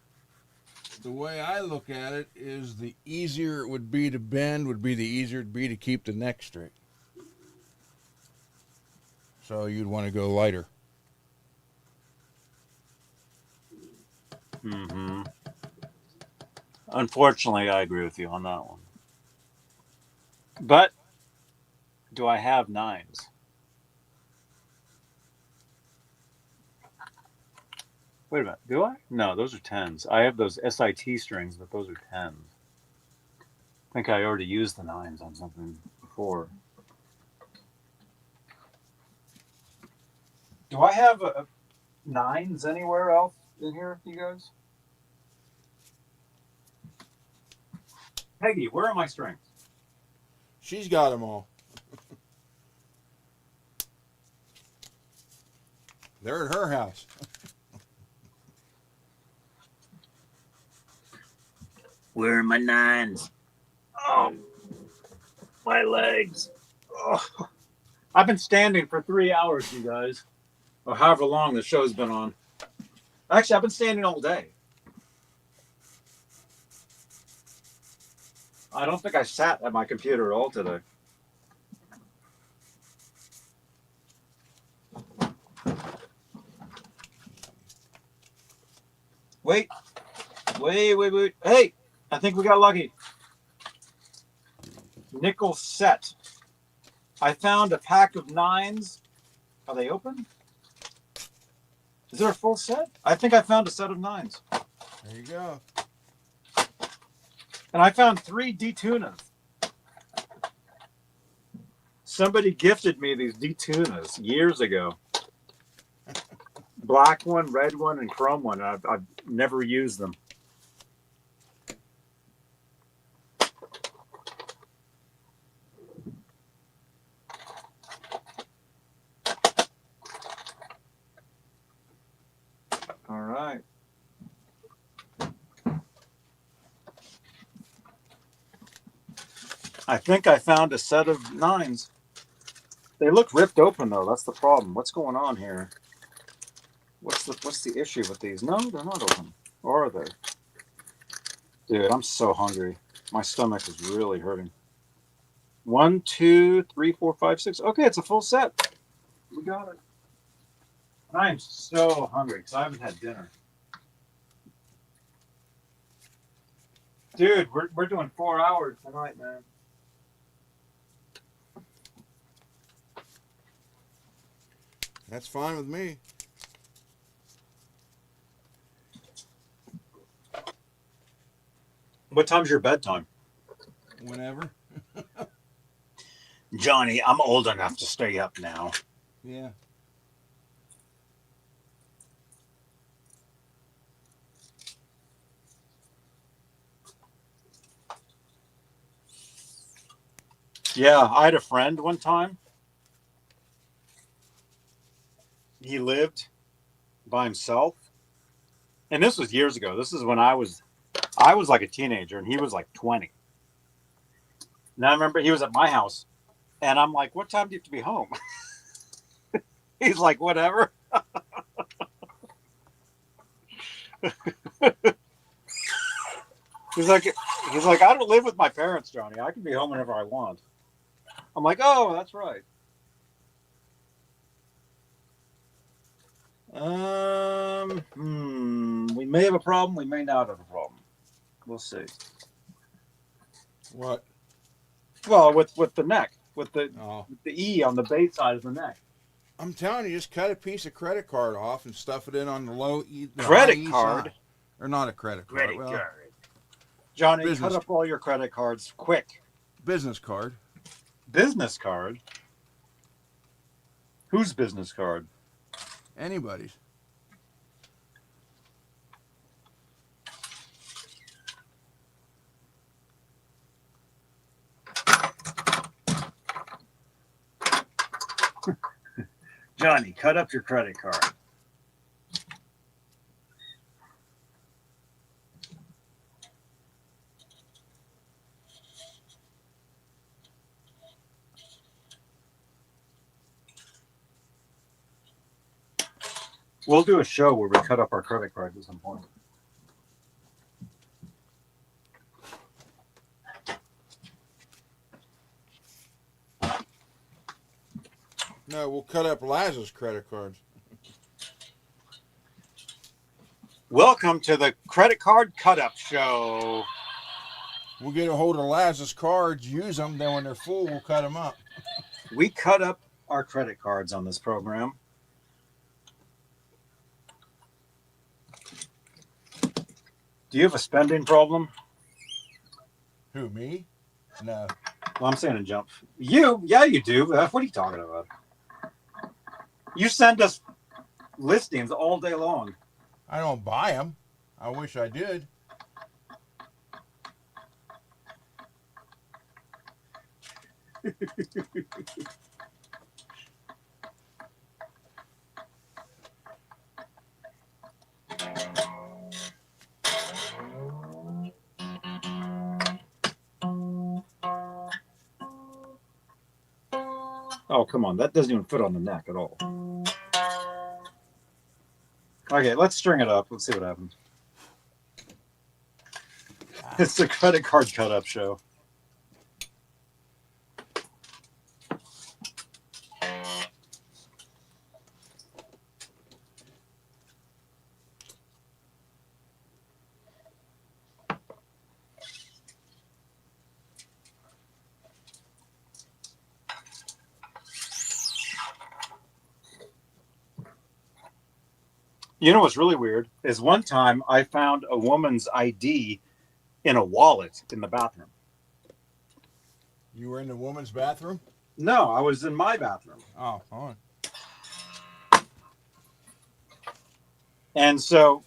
the way I look at it is the easier it would be to bend would be the easier it'd be to keep the neck straight. So you'd want to go lighter. Mm-hmm. Unfortunately, I agree with you on that one. But do I have 9s? Wait a minute. Do I? No, those are 10s. I have those SIT strings, but those are 10s. I think I already used the 9s on something before. Do I have 9s anywhere else in here, you guys? Peggy, where are my strings? She's got them all. They're at her house. Where are my 9s? Oh, my legs. Oh. I've been standing for 3 hours, you guys. Or however long the show's been on. Actually, I've been standing all day. I don't think I sat at my computer at all today. Wait. Hey, I think we got lucky. Nickel set. I found a pack of 9s. Are they open? Is there a full set? I think I found a set of 9s. There you go. And I found 3 D-tunas. Somebody gifted me these D-tunas years ago. Black one, red one, and chrome one. I've never used them. All right. I think I found a set of 9s. They look ripped open though. That's the problem. What's going on here? What's the issue with these? No, they're not open. Or are they? Dude, I'm so hungry. My stomach is really hurting. 1, 2, 3, 4, 5, 6. Okay, it's a full set. We got it. I am so hungry because I haven't had dinner. Dude, we're doing 4 hours tonight, man. That's fine with me. What time's your bedtime? Whenever. Johnny, I'm old enough to stay up now. Yeah. Yeah, I had a friend one time. He lived by himself. And this was years ago. This is when I was like a teenager and he was like 20. And I remember he was at my house and I'm like, what time do you have to be home? He's like, whatever. He's like, I don't live with my parents, Johnny. I can be home whenever I want. I'm like, oh, that's right. We may have a problem. We may not have a problem. We'll see. What? Well, with the neck, with the E on the base side of the neck. I'm telling you, just cut a piece of credit card off and stuff it in on the low E. Credit card? Or not a credit card. Credit card. Johnny, business. cut up all your credit cards quick. Business card. Business card? Whose business card? Anybody's. Johnny, cut up your credit card. We'll do a show where we cut up our credit cards at some point. No, we'll cut up Laz's credit cards. Welcome to the Credit Card Cut Up Show. We'll get a hold of Laz's cards, use them, then when they're full, we'll cut them up. We cut up our credit cards on this program. Do you have a spending problem? Who, me? No. Well, I'm saying in jump. You? Yeah, you do. What are you talking about? You send us listings all day long. I don't buy them. I wish I did. Oh, come on. That doesn't even fit on the neck at all. Okay, let's string it up. Let's see what happens. It's the Credit Card Cut Up Show. You know what's really weird is one time I found a woman's ID in a wallet in the bathroom. You were in the woman's bathroom? No, I was in my bathroom. Oh, all right. And so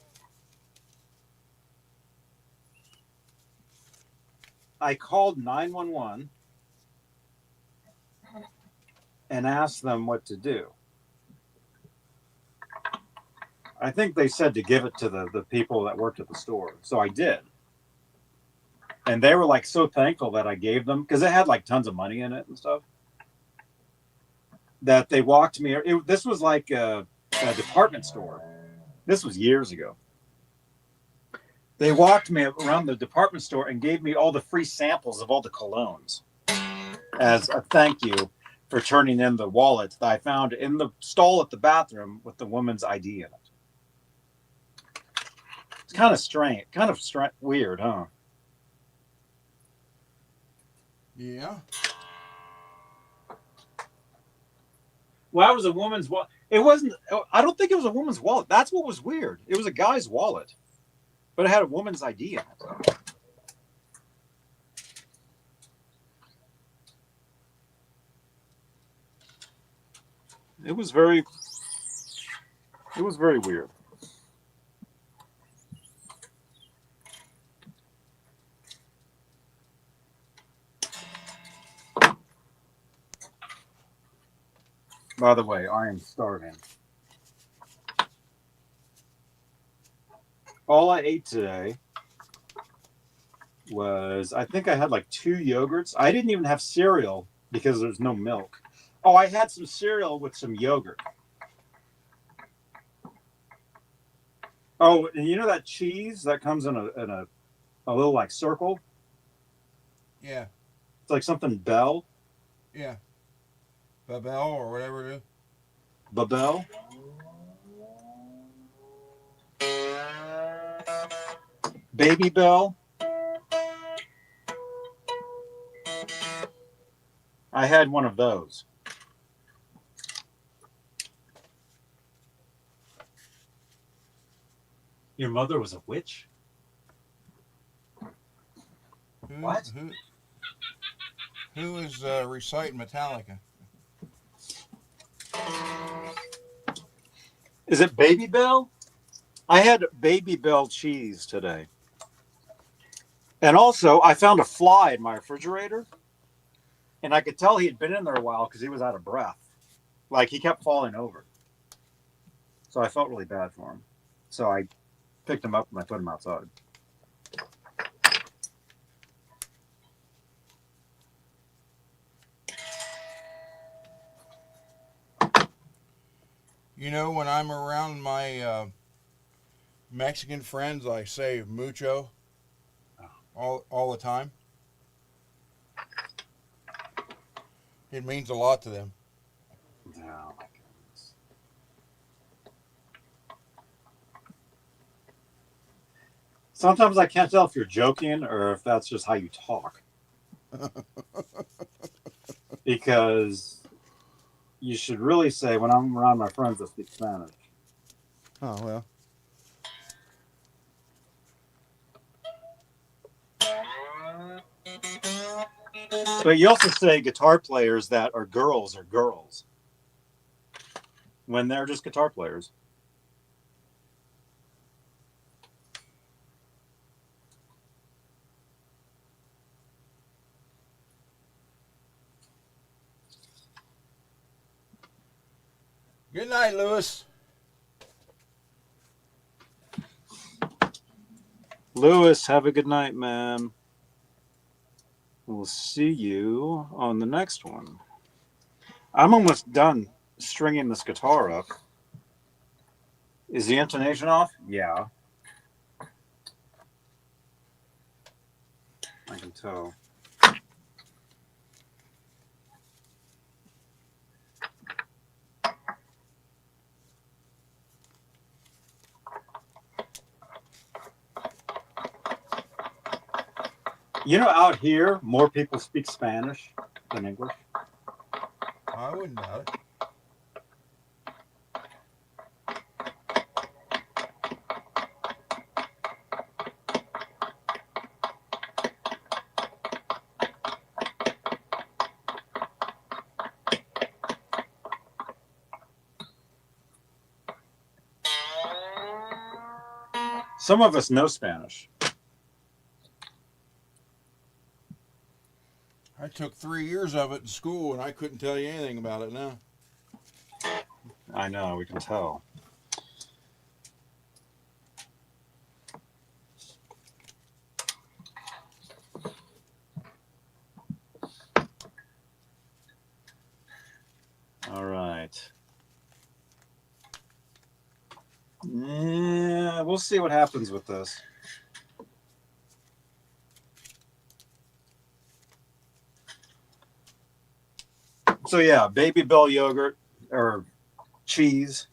I called 911 and asked them what to do. I think they said to give it to the people that worked at the store. So I did. And they were like so thankful that I gave them, because it had like tons of money in it and stuff, that they walked me. This was like a department store. This was years ago. They walked me around the department store and gave me all the free samples of all the colognes as a thank you for turning in the wallet that I found in the stall at the bathroom with the woman's ID in it. It's kind of strange, weird, huh? Yeah. Well, that was a woman's wallet. It wasn't, I don't think it was a woman's wallet. That's what was weird. It was a guy's wallet, but it had a woman's ID in it. It was very weird. By the way, I am starving. All I ate today was, I think I had like 2 yogurts. I didn't even have cereal because there's no milk. Oh, I had some cereal with some yogurt. Oh, and you know that cheese that comes in a little like circle? Yeah. It's like something Bell. Yeah. Babel or whatever it is. Babel? Baby Bell? I had one of those. Your mother was a witch? What? Who is reciting Metallica? Is it Baby Bell? I had Baby Bell cheese today. And also, I found a fly in my refrigerator. And I could tell he had been in there a while because he was out of breath. Like, he kept falling over. So I felt really bad for him. So I picked him up and I put him outside. You know, when I'm around my Mexican friends, I say mucho all the time. It means a lot to them. Oh my goodness. Sometimes I can't tell if you're joking or if that's just how you talk. Because you should really say, when I'm around my friends that speak Spanish. Oh, well. But you also say guitar players that are girls when they're just guitar players. Good night, Lewis. Lewis, have a good night, man. We'll see you on the next one. I'm almost done stringing this guitar up. Is the intonation off? Yeah. I can tell. You know, out here, more people speak Spanish than English. I wouldn't doubt it. Some of us know Spanish. I took 3 years of it in school, and I couldn't tell you anything about it now. I know, we can tell. All right. Yeah, we'll see what happens with this. So yeah, Baby Bell yogurt or cheese.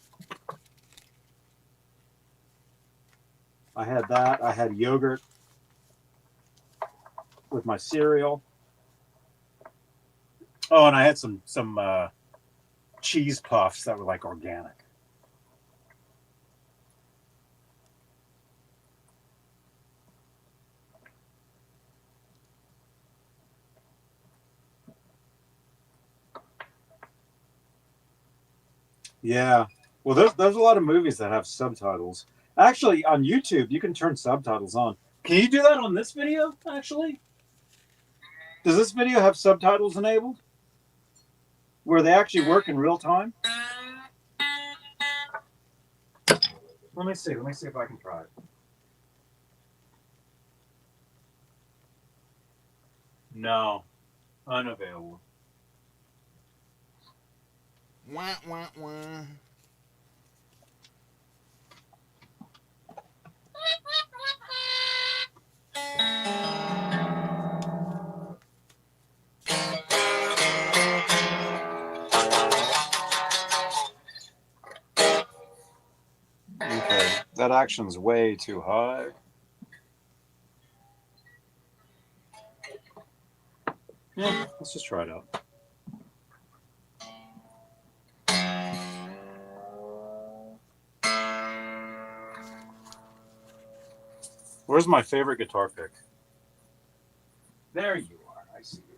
I had that. I had yogurt with my cereal. Oh, and I had some cheese puffs that were like organic. Yeah. Well, there's a lot of movies that have subtitles. Actually, on YouTube, you can turn subtitles on. Can you do that on this video, actually? Does this video have subtitles enabled? Where they actually work in real time? Let me see. Let me see if I can try it. No. Unavailable. Wah, wah, wah. Okay, that action's way too high. Yeah, let's just try it out. Where's my favorite guitar pick? There you are. I see you.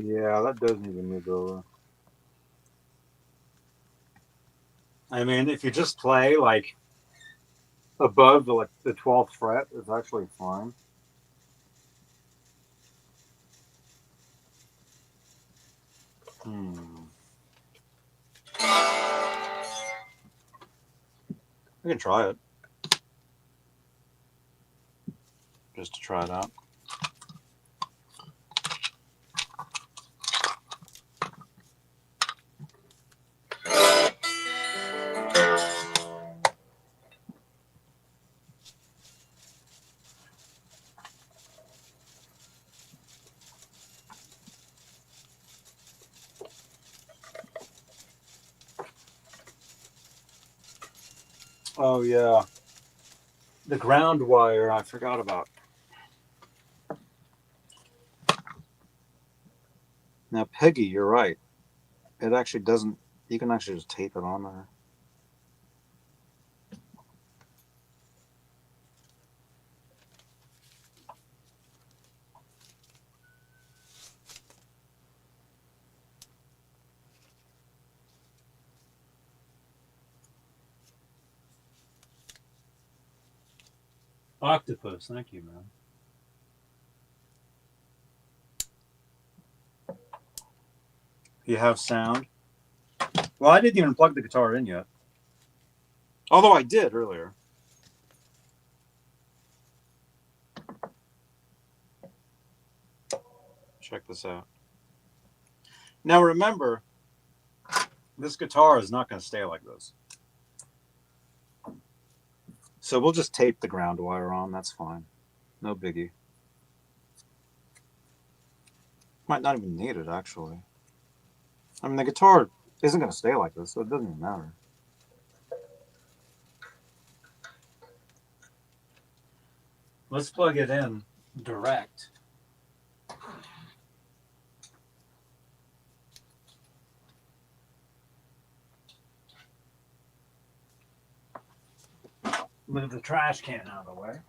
Yeah, that does need to move over. I mean, if you just play like above the 12th fret, it's actually fine. We can try it. Just to try it out. Oh yeah, the ground wire I forgot about. Now Peggy, you're right. It actually doesn't. You can actually just tape it on there. Octopus, thank you, man. You have sound. Well, I didn't even plug the guitar in yet. Although I did earlier. Check this out. Now remember, this guitar is not going to stay like this. So we'll just tape the ground wire on. That's fine. No biggie. Might not even need it, actually. I mean, the guitar isn't going to stay like this, so it doesn't even matter. Let's plug it in direct. Move the trash can out of the way.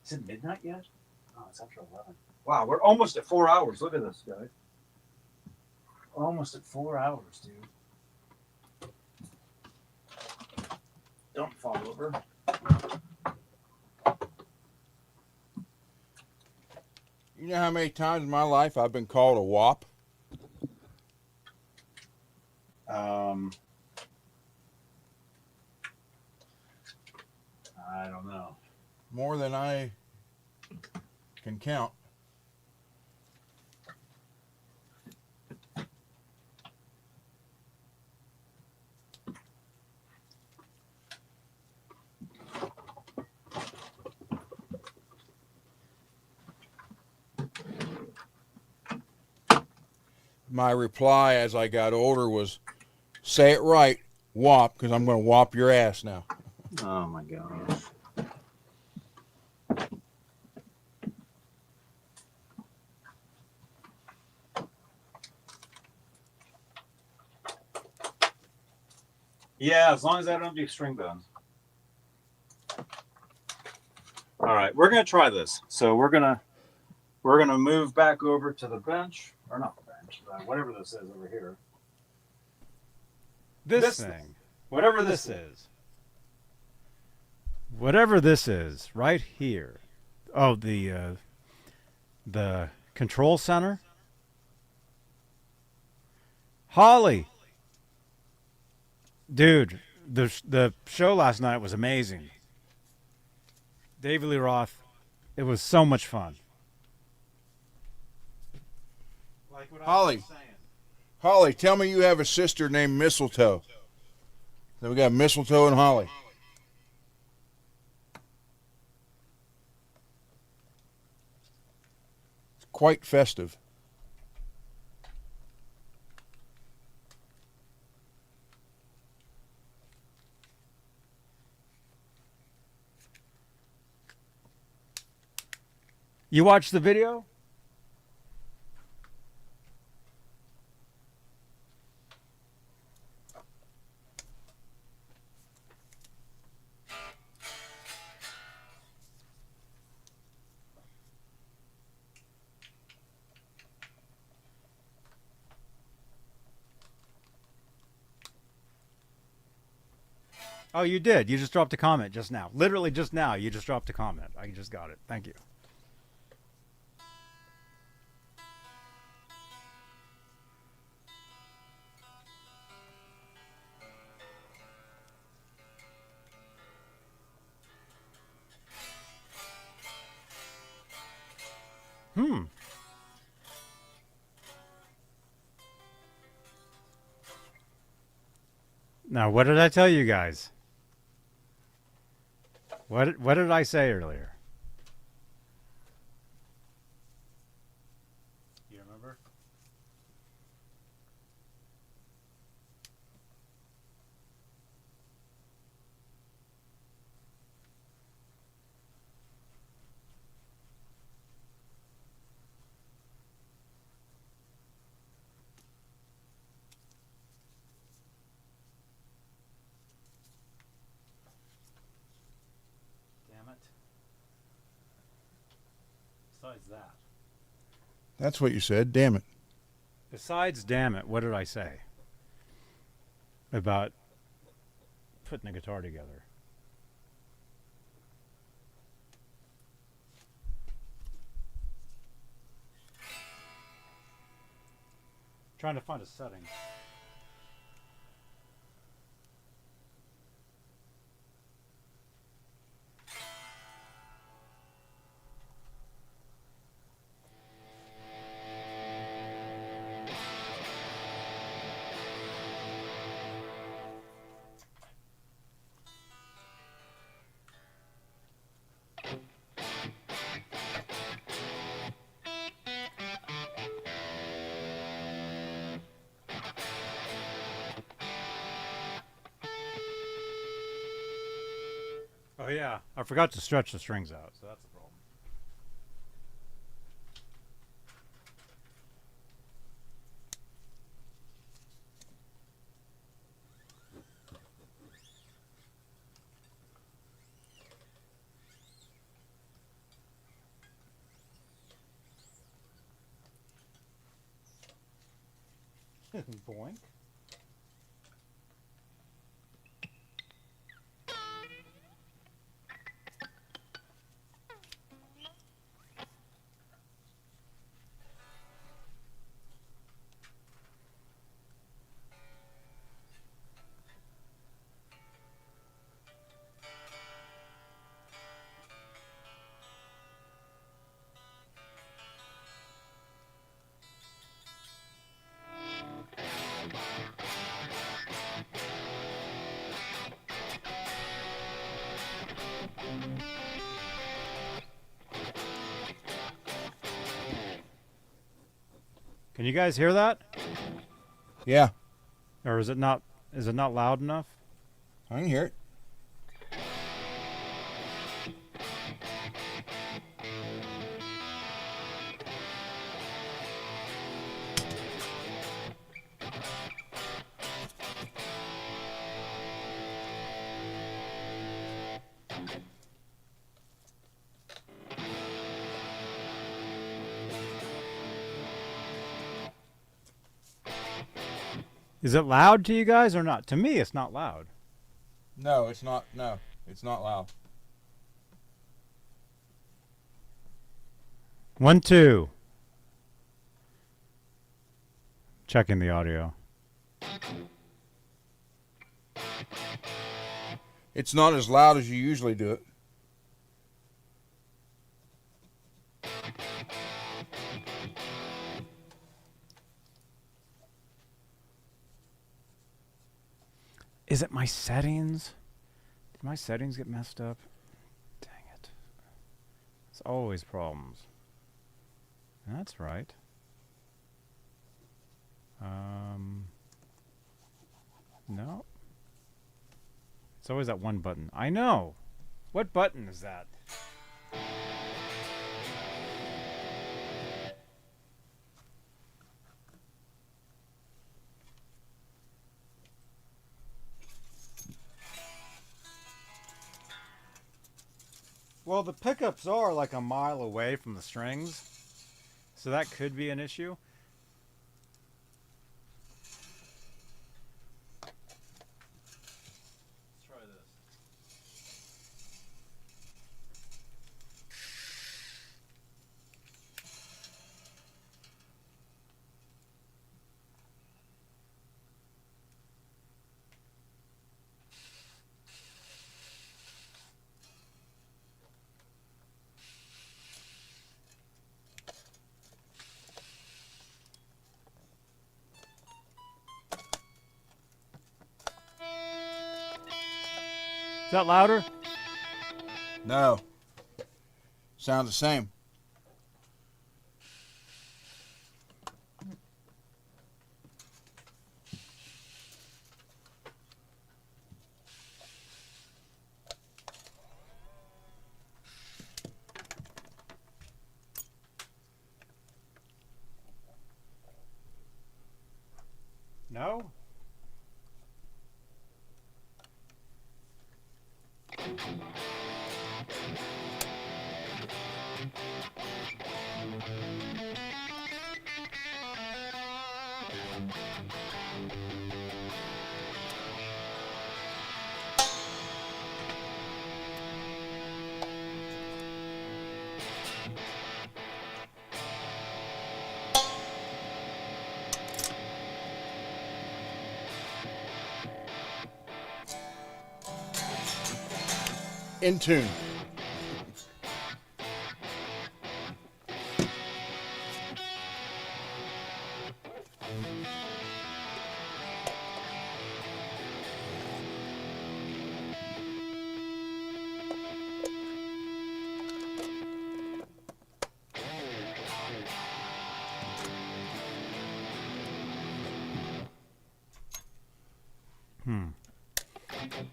Is it midnight yet? Oh, it's after 11. Wow, we're almost at 4 hours. Look at this, guys. Almost at 4 hours, dude. Don't fall over. You know how many times in my life I've been called a wop? I don't know. More than I can count. My reply as I got older was, say it right, wop, because I'm going to whop your ass now. Oh my gosh. Yeah, as long as I don't do string bones. All right, we're gonna try this. So we're gonna move back over to the bench, or not the bench, whatever this is over here. This thing. Whatever this is. Whatever this is, right here. Oh, the control center. Holly. Dude, the show last night was amazing. David Lee Roth. It was so much fun. Like what Holly. Holly, tell me you have a sister named Mistletoe. So we got Mistletoe and Holly. It's quite festive. You watched the video? Oh, you did. You just dropped a comment just now. Literally just now, you just dropped a comment. I just got it. Thank you. Now, what did I tell you guys? What did I say earlier? You remember? Besides that. That's what you said. Damn it. Besides, damn it, what did I say about putting a guitar together? Trying to find a setting. Oh yeah, I forgot to stretch the strings out, so that's the problem. Boink. Can you guys hear that? Yeah. Or is it not loud enough? I can hear it. Is it loud to you guys or not? To me, it's not loud. No, it's not. No, it's not loud. 1, 2. Checking the audio. It's not as loud as you usually do it. Is it my settings? Did my settings get messed up? Dang it. It's always problems. That's right. No. It's always that one button. I know. What button is that? Well, the pickups are like a mile away from the strings, so that could be an issue. Let's try this. that louder? No. Sounds the same. No? In tune.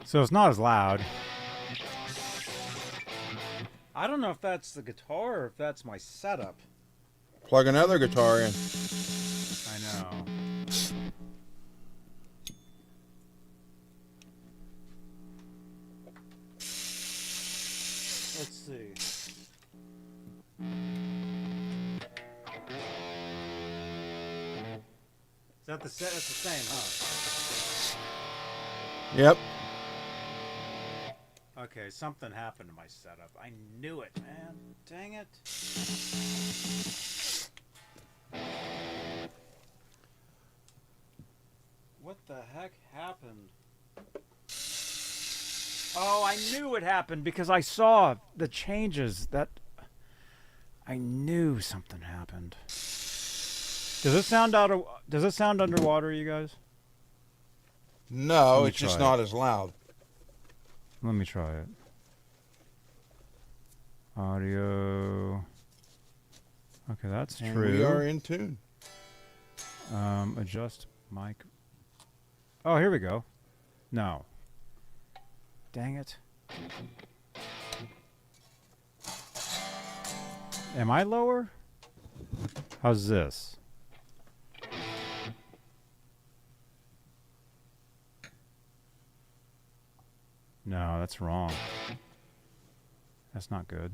So it's not as loud. I don't know if that's the guitar or if that's my setup. Plug another guitar in. I know. Let's see. Is that the set? That's the same, huh? Yep. Okay, something happened to my setup. I knew it, man. Dang it. What the heck happened? Oh, I knew it happened because I saw the changes that I knew something happened. Does it sound does it sound underwater, you guys? No, it's just not as loud. Let me try it. Audio. Okay, that's And true. we are in tune. Adjust mic. Oh, here we go. No. Dang it. Am I lower? How's this? No, that's wrong. That's not good.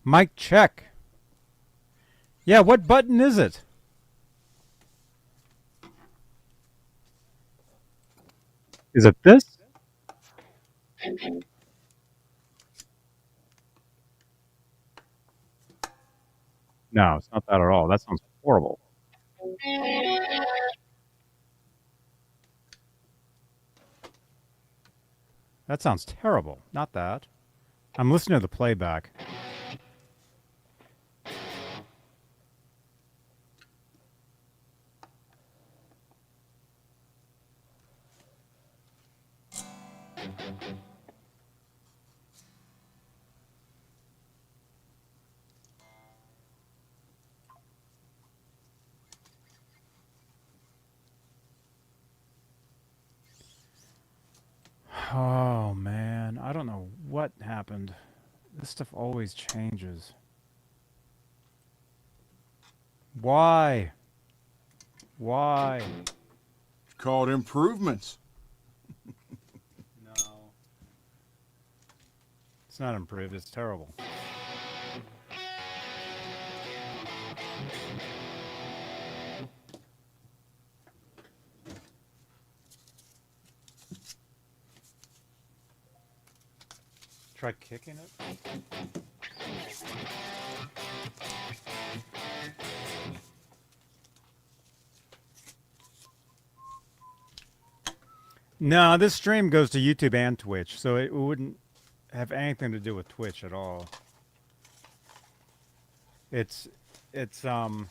Mic check. Yeah, what button is it? Is it this? No, it's not that at all. That sounds horrible. That sounds terrible. Not that. I'm listening to the playback. Oh, man. I don't know what happened. This stuff always changes. Why? Why? It's called improvements. No. It's not improved. It's terrible. Try kicking it. No, this stream goes to YouTube and Twitch, so it wouldn't have anything to do with Twitch at all. It's within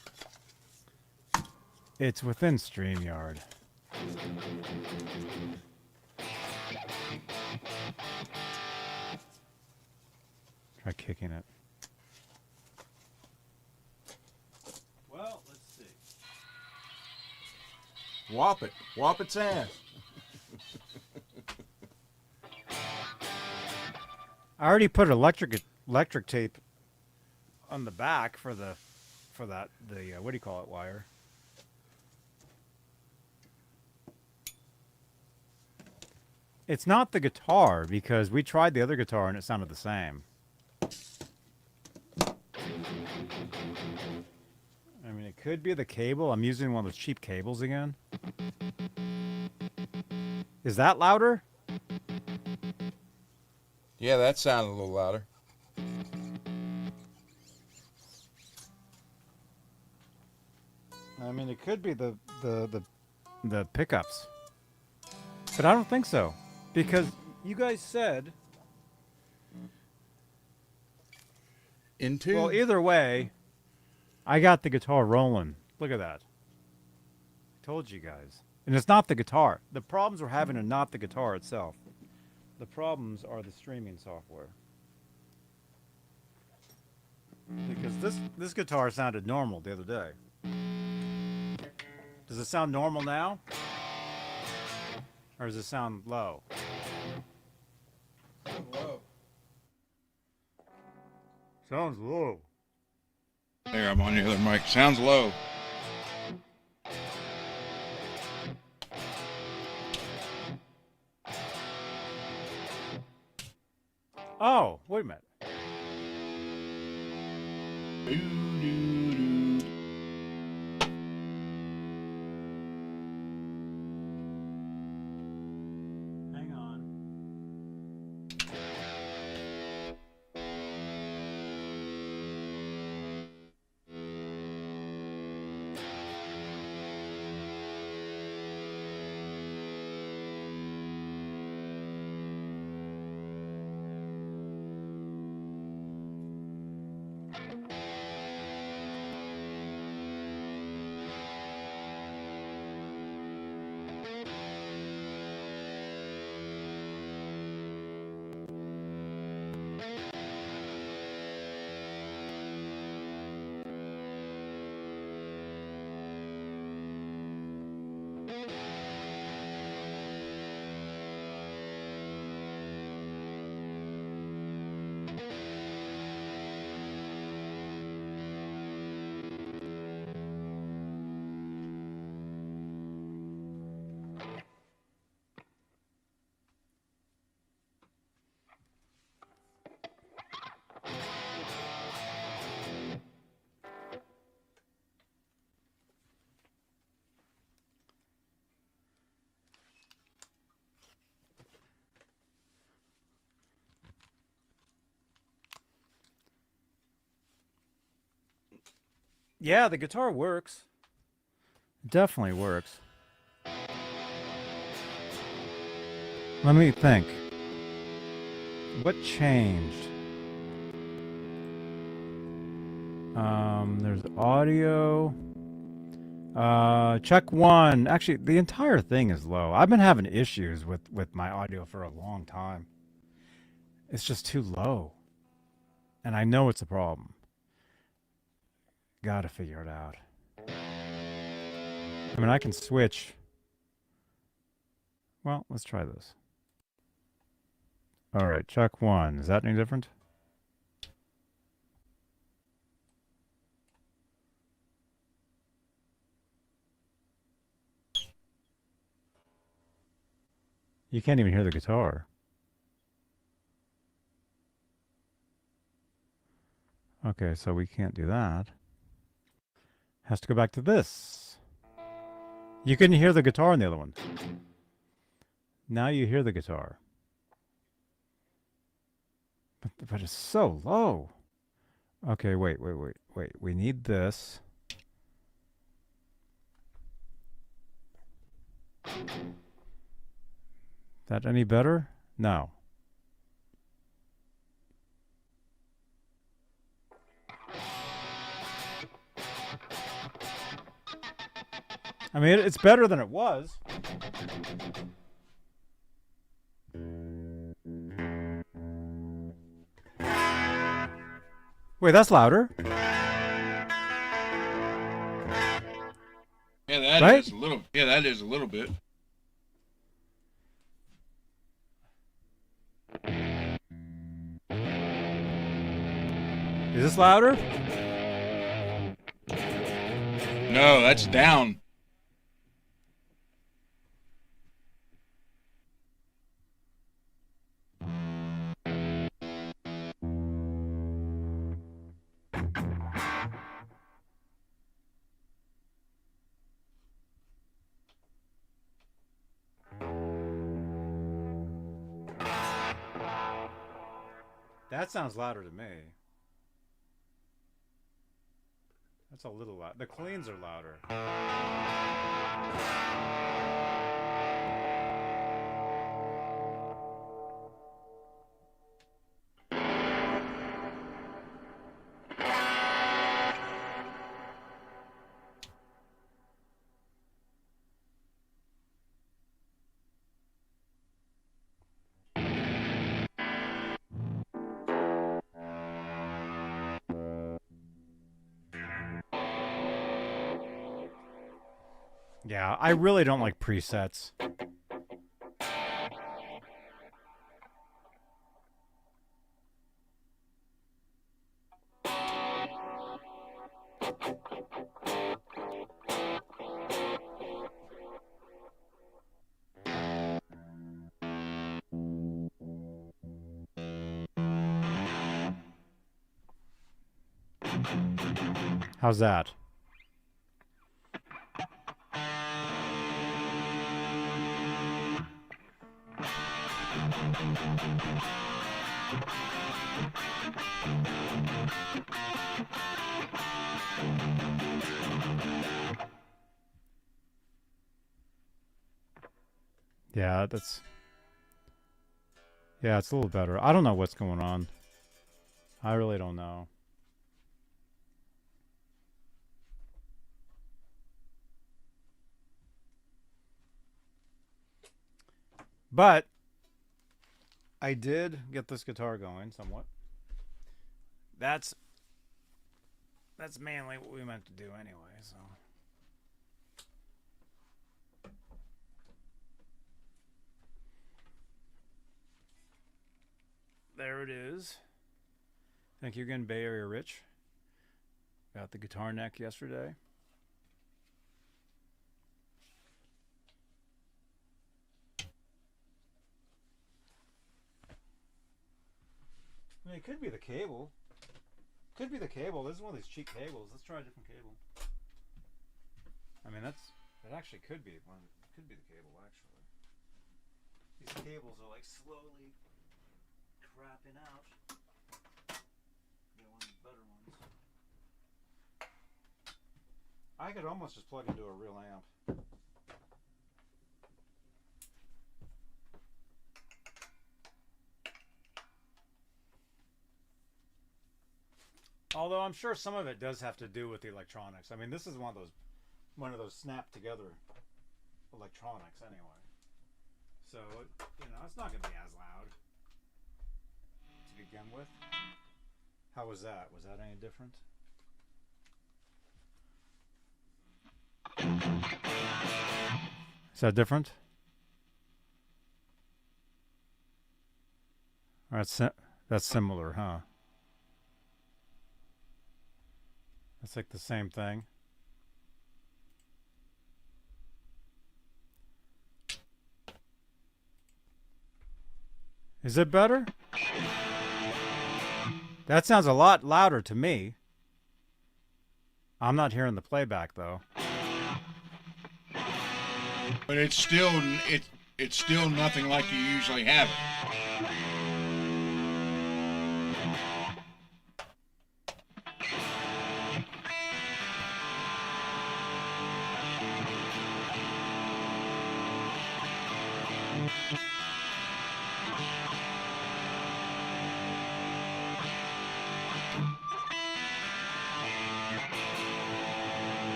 StreamYard. Try kicking it. Well, let's see. Whop it. Whop its ass. I already put electric tape on the back for the what do you call it, wire. It's not the guitar because we tried the other guitar and it sounded the same. I mean, it could be the cable. I'm using one of those cheap cables again. Is that louder? Yeah, that sounded a little louder. I mean, it could be the pickups, but I don't think so, because you guys said in tune. Well, either way, I got the guitar rolling. Look at that. I told you guys, and it's not the guitar. The problems we're having are not the guitar itself. The problems are the streaming software. Because this guitar sounded normal the other day. Does it sound normal now? Or does it sound low? Low. Sounds low. There, I'm on the other mic. Sounds low. Oh, wait a minute. Hang on. Yeah, the guitar works. Definitely works. Let me think. What changed? There's audio. Check one. Actually, the entire thing is low. I've been having issues with my audio for a long time. It's just too low. And I know it's a problem. Gotta figure it out. I mean, I can switch. Well, let's try this. All right, check one. Is that any different? You can't even hear the guitar. Okay, so we can't do that. Has to go back to this. You couldn't hear the guitar in the other one. Now you hear the guitar. But it's so low. Okay, wait. We need this. That any better? No. I mean, it's better than it was. Wait, that's louder. Yeah, that Right? is a little. Yeah, that is a little bit. Is this louder? No, that's down. That sounds louder to me. That's a little loud. The cleans are louder. Yeah, I really don't like presets. How's that? Yeah, it's a little better. I don't know what's going on. I really don't know. But I did get this guitar going somewhat. That's mainly what we meant to do anyway, so. There it is. Thank you again, Bay Area Rich. Got the guitar neck yesterday. I mean, it could be the cable. Could be the cable. This is one of these cheap cables. Let's try a different cable. I mean, that actually could be one. Could be the cable, actually. These cables are like slowly crapping out. Get one of the better ones. I could almost just plug into a real amp. Although I'm sure some of it does have to do with the electronics. I mean, this is one of those snap together electronics anyway. So, you know, it's not going to be as loud to begin with. How was that? Was that any different? Is that different? That's similar, huh? That's like the same thing. Is it better? That sounds a lot louder to me. I'm not hearing the playback though. But it's still nothing like you usually have it.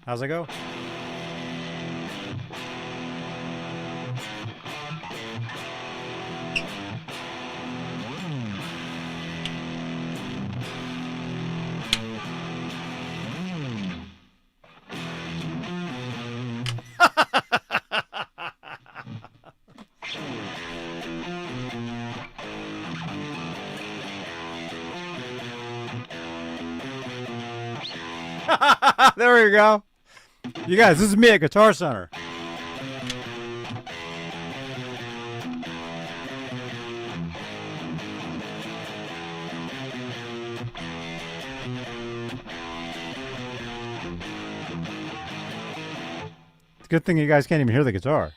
How's it go? There we go. You guys, this is me at Guitar Center. It's a good thing you guys can't even hear the guitar.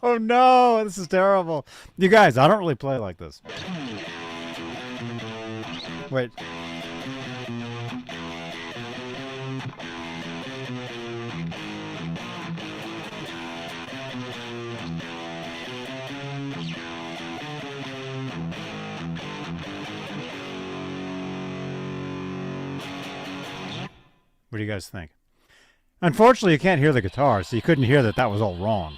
Oh no, this is terrible. You guys, I don't really play like this. Wait. What do you guys think? Unfortunately, you can't hear the guitar, so you couldn't hear that that was all wrong.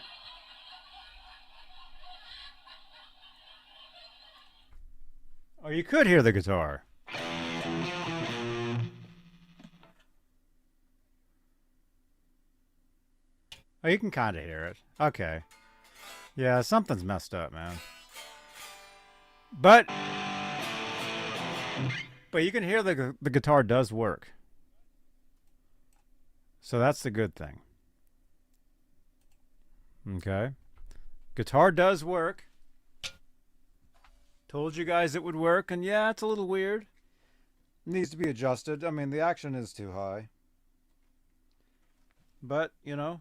Oh, you could hear the guitar. Oh, you can kind of hear it. Okay. Yeah, something's messed up, man. But you can hear the guitar does work. So that's the good thing. Okay. Guitar does work. Told you guys it would work, and yeah, it's a little weird. It needs to be adjusted. I mean, the action is too high. But, you know.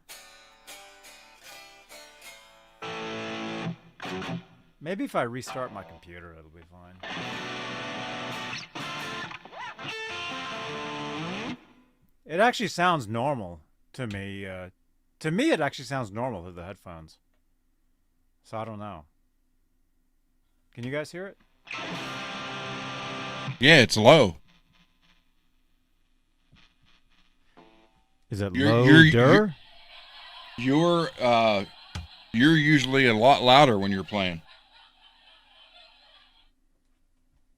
Maybe if I restart my computer, it'll be fine. It actually sounds normal to me. To me, it actually sounds normal through the headphones. So I don't know. Can you guys hear it? Yeah, it's low. Is it low-der? You're usually a lot louder when you're playing.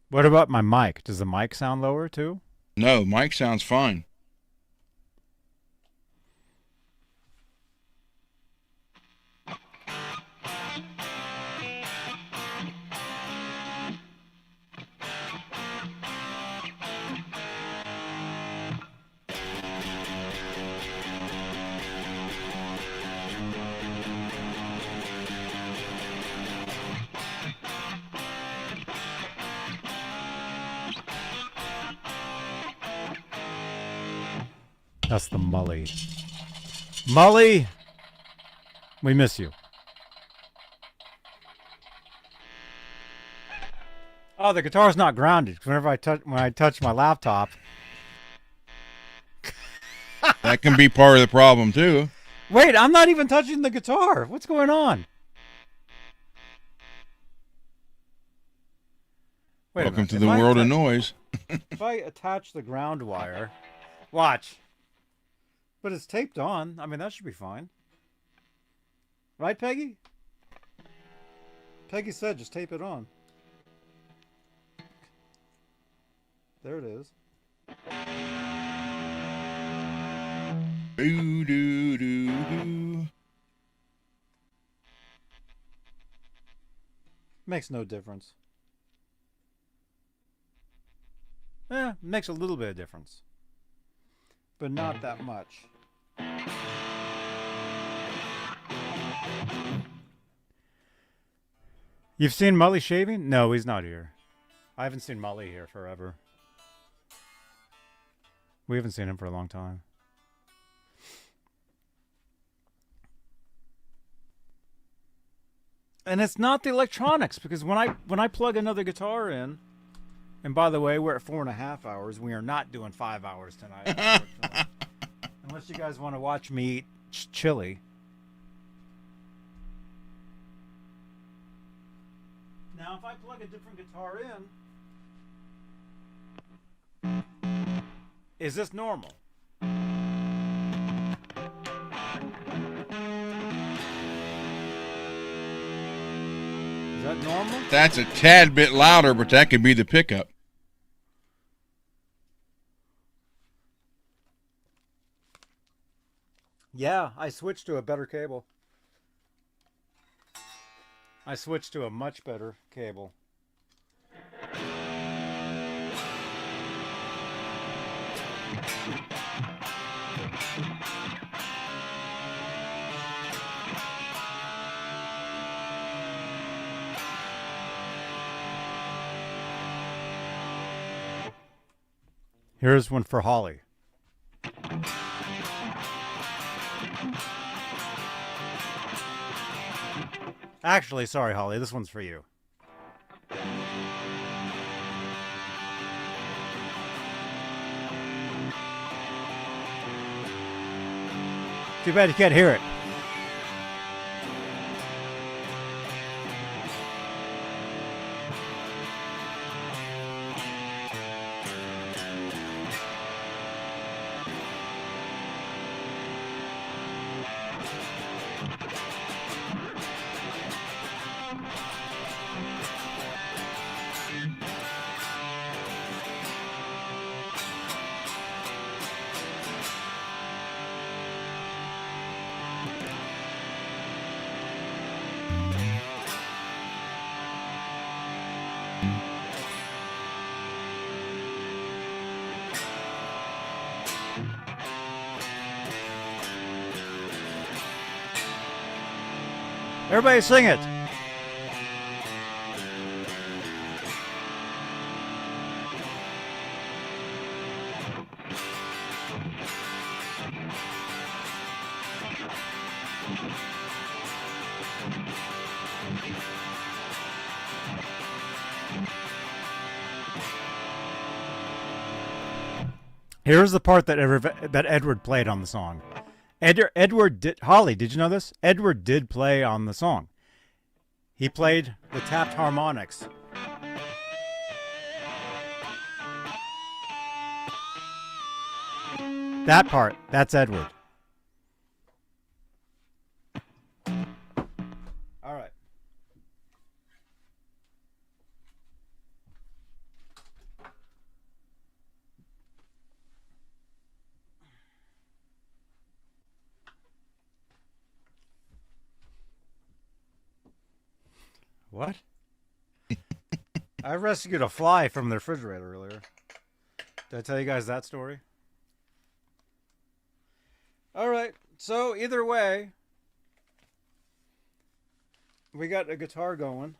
What about my mic? Does the mic sound lower too? No, mic sounds fine. That's the Mully. Mully, we miss you. Oh, the guitar's not grounded. Whenever I touch my laptop. That can be part of the problem too. Wait, I'm not even touching the guitar. What's going on? Wait Welcome to the world of noise. If I attach the ground wire, watch. But it's taped on. I mean, that should be fine. Right, Peggy? Peggy said just tape it on. There it is. Doo, doo, doo, doo. Makes no difference. Makes a little bit of difference. But not that much. You've seen Mully shaving? No, he's not here. I haven't seen Mully here forever. We haven't seen him for a long time. And it's not the electronics, because when I plug another guitar in, and by the way, we're at 4.5 hours. We are not doing 5 hours tonight. Unless you guys want to watch me eat chili. Now, if I plug a different guitar in, Is this normal? Is that normal? That's a tad bit louder, but that could be the pickup. Yeah, I switched to a better cable. I switched to a much better cable. Here's one for Holly. Actually, sorry, Holly, this one's for you. Too bad you can't hear it. Everybody sing it. Here's the part that Edward played on the song. Holly, did you know this? Edward did play on the song. He played the tapped harmonics. That part, that's Edward. All right. What? I rescued a fly from the refrigerator earlier. Did I tell you guys that story? All right. So either way, we got a guitar going,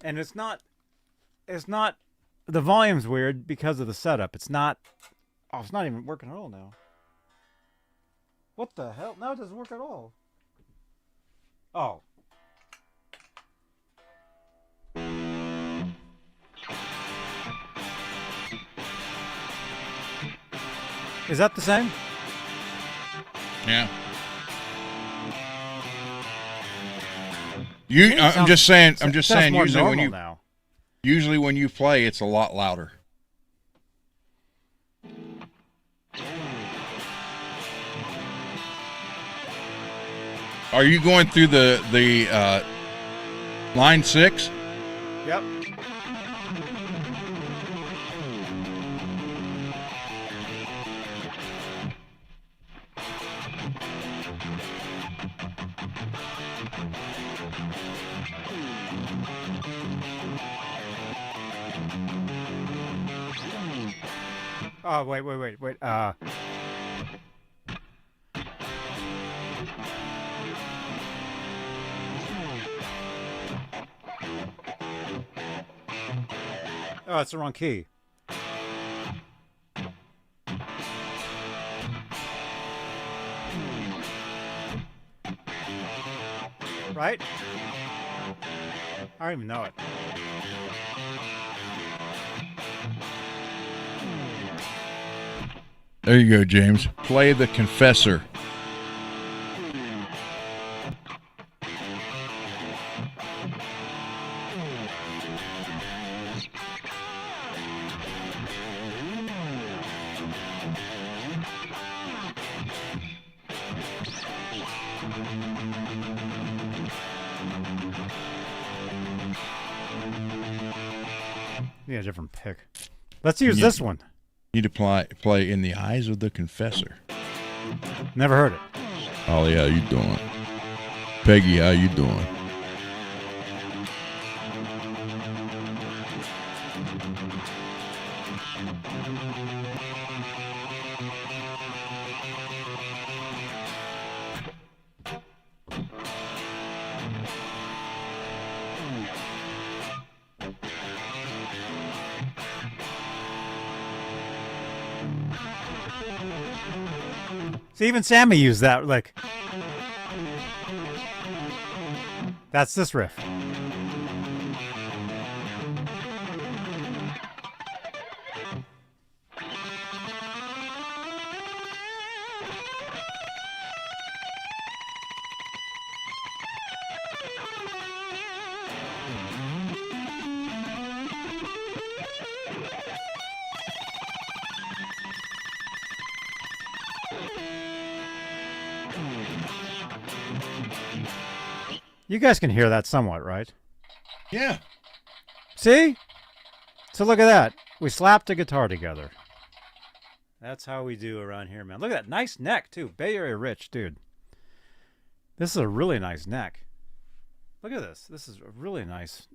and it's not. The volume's weird because of the setup. It's not. Oh, it's not even working at all now. What the hell? Now it doesn't work at all. Oh. Is that the same? Yeah. I'm just saying. Usually when you play, it's a lot louder. Are you going through the line 6? Yep. Oh, wait. Oh, it's the wrong key. Right? I don't even know it. There you go, James. Play the Confessor. Need a different pick. Let's use this one. Need to play In the Eyes of the Confessor. Never heard it. Ollie, how you doing? Peggy, how you doing? See, even Sammy used that. Like, that's this riff. You guys can hear that somewhat, right? Yeah. See? So look at that. We slapped a guitar together. That's how we do around here, man. Look at that. Nice neck, too. Bay Area rich, dude. This is a really nice neck. Look at this. This is a really nice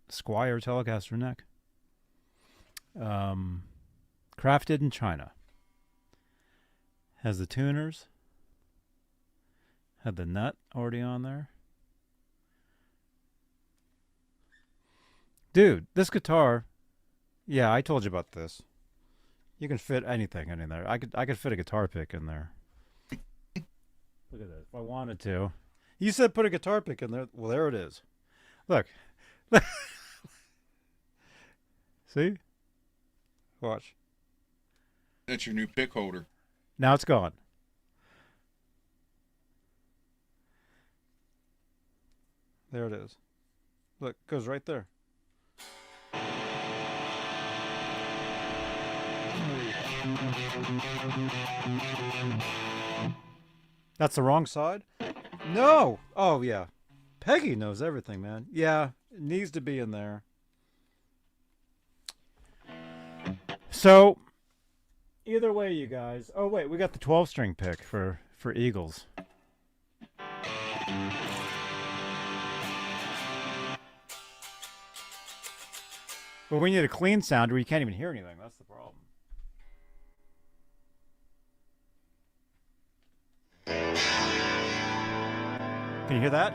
Squier Telecaster neck. Crafted in China. Has the tuners. Had the nut already on there. Dude, this guitar, yeah, I told you about this. You can fit anything in there. I could fit a guitar pick in there. Look at this. If I wanted to. You said put a guitar pick in there. Well, there it is. Look. See? Watch. That's your new pick holder. Now it's gone. There it is. Look, goes right there. That's the wrong side? No! Oh, yeah. Peggy knows everything, man. Yeah, it needs to be in there. So, either way, you guys. Oh, wait, we got the 12-string pick for Eagles. But we need a clean sound or you can't even hear anything. That's the problem. Can you hear that?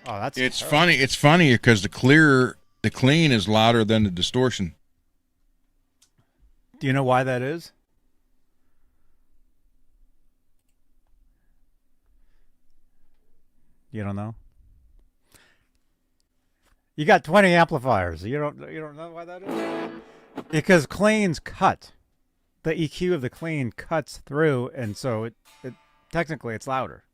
Oh, that's It's terrible. funny. It's funny because the clean is louder than the distortion. Do you know why that is? You don't know? You got 20 amplifiers. You don't know why that is? Because cleans cut. The EQ of the clean cuts through, and so it technically it's louder.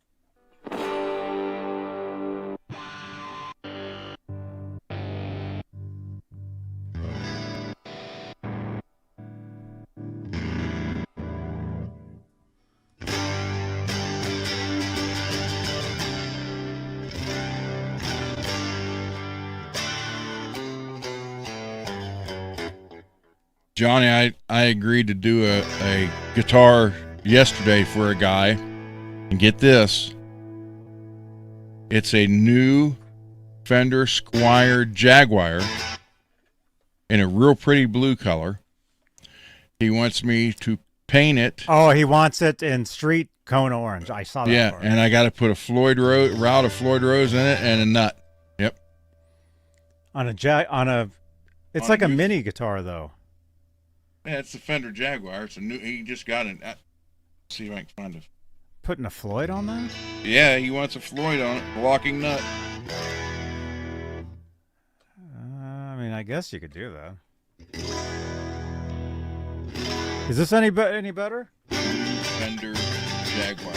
Johnny, I agreed to do a guitar yesterday for a guy, and get this, it's a new Fender Squier Jaguar in a real pretty blue color. He wants me to paint it. Oh, he wants it in street cone orange. I saw that. Yeah, part. and I got to put a route of Floyd Rose in it and a nut. Yep. It's like a mini guitar though. Yeah, it's the Fender Jaguar. It's a new. He just got it. See if I can find it. Putting a Floyd on that? Yeah, he wants a Floyd on it. Walking nut. I mean, I guess you could do that. Is this any better? Fender Jaguar.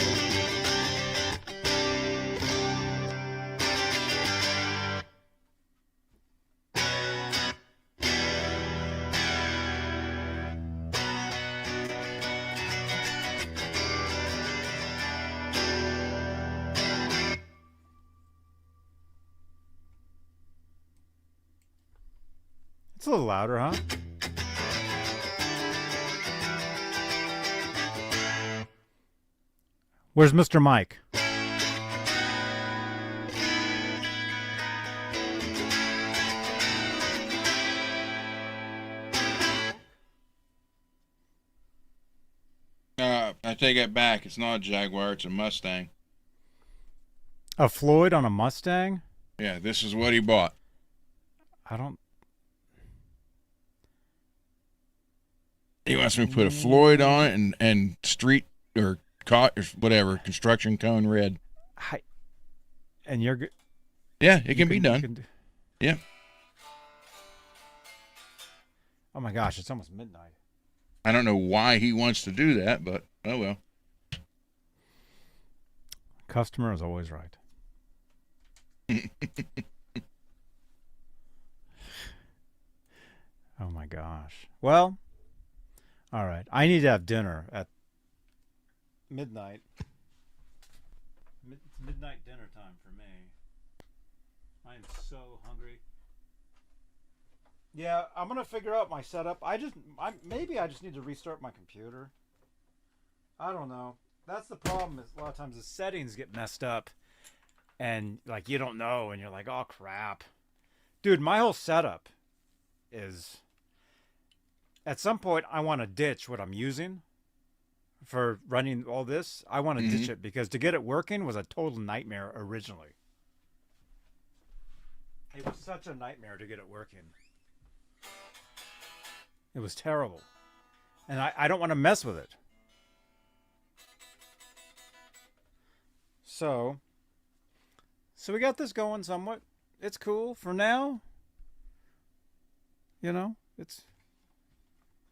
It's a little louder, huh? Where's Mr. Mike? I take it back. It's not a Jaguar. It's a Mustang. A Floyd on a Mustang? Yeah, this is what he bought. I don't... He wants me to put a Floyd on it and street or whatever, construction cone red. And you're good? Yeah, it can be done. Yeah. Oh my gosh, it's almost midnight. I don't know why he wants to do that, but oh well. Customer is always right. Oh my gosh. Well, all right. I need to have dinner at midnight. It's midnight dinner time for me. I am so hungry. Yeah, I'm gonna figure out my setup. Maybe I just need to restart my computer. I don't know. That's the problem. Is a lot of times the settings get messed up, and like you don't know, and you're like, oh crap, dude. My whole setup is. At some point, I want to ditch what I'm using for running all this. I want to ditch it because to get it working was a total nightmare originally. It was such a nightmare to get it working. It was terrible. And I don't want to mess with it. So we got this going somewhat. It's cool for now. You know, it's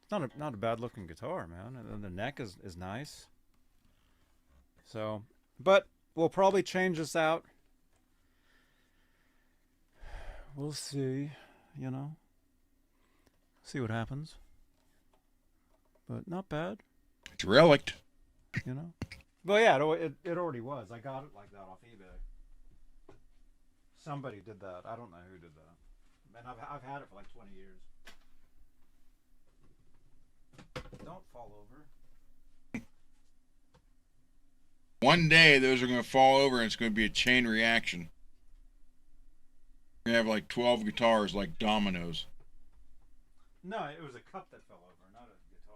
not a bad looking guitar, man. And the neck is nice. So, but we'll probably change this out. We'll see, you know. See what happens. But not bad. It's relict. You know. Well, yeah, it already was. I got it like that off eBay. Somebody did that. I don't know who did that. And I've had it for like 20 years. Don't fall over. One day those are going to fall over and it's going to be a chain reaction. We're going to have like 12 guitars like dominoes. No, it was a cup that fell over, not a guitar.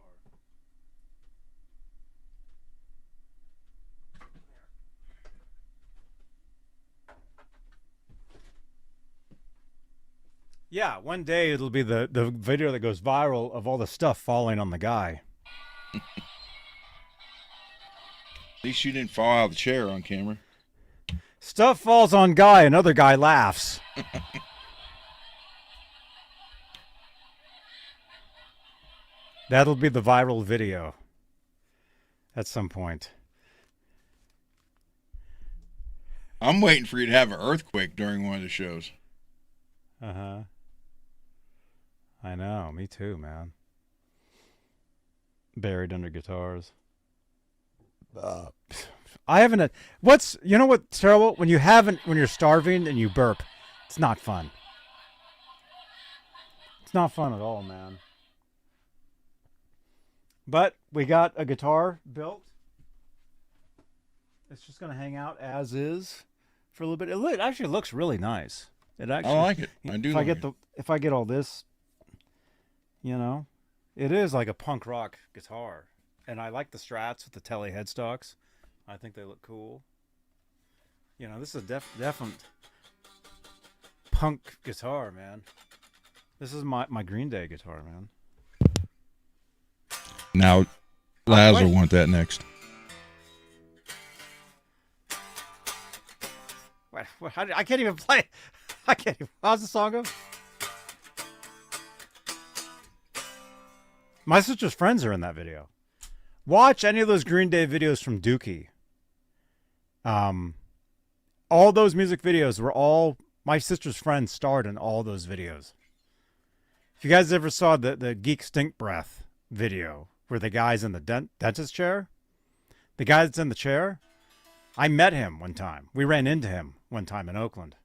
Yeah, one day it'll be the video that goes viral of all the stuff falling on the guy. At least you didn't fall out of the chair on camera. Stuff falls on guy, another guy laughs. That'll be the viral video at some point. I'm waiting for you to have an earthquake during one of the shows. Uh-huh. I know, me too, man. Buried under guitars. I haven't. You know what's terrible? When you're starving and you burp, it's not fun. It's not fun at all, man. But we got a guitar built. It's just going to hang out as is for a little bit. It actually looks really nice. It actually. I like it. I do. If I get all this, you know, it is like a punk rock guitar, and I like the Strats with the Tele headstocks. I think they look cool. You know, this is a definite punk guitar, man. This is my Green Day guitar, man. Now, Laz will want that next. What, I can't even play. I can't even. How's the song go? My sister's friends are in that video. Watch any of those Green Day videos from Dookie. All those music videos were all my sister's friends starred in all those videos. If you guys ever saw the Geek Stink Breath video where the guy's in the dentist chair, the guy that's in the chair, I met him one time. We ran into him one time in Oakland.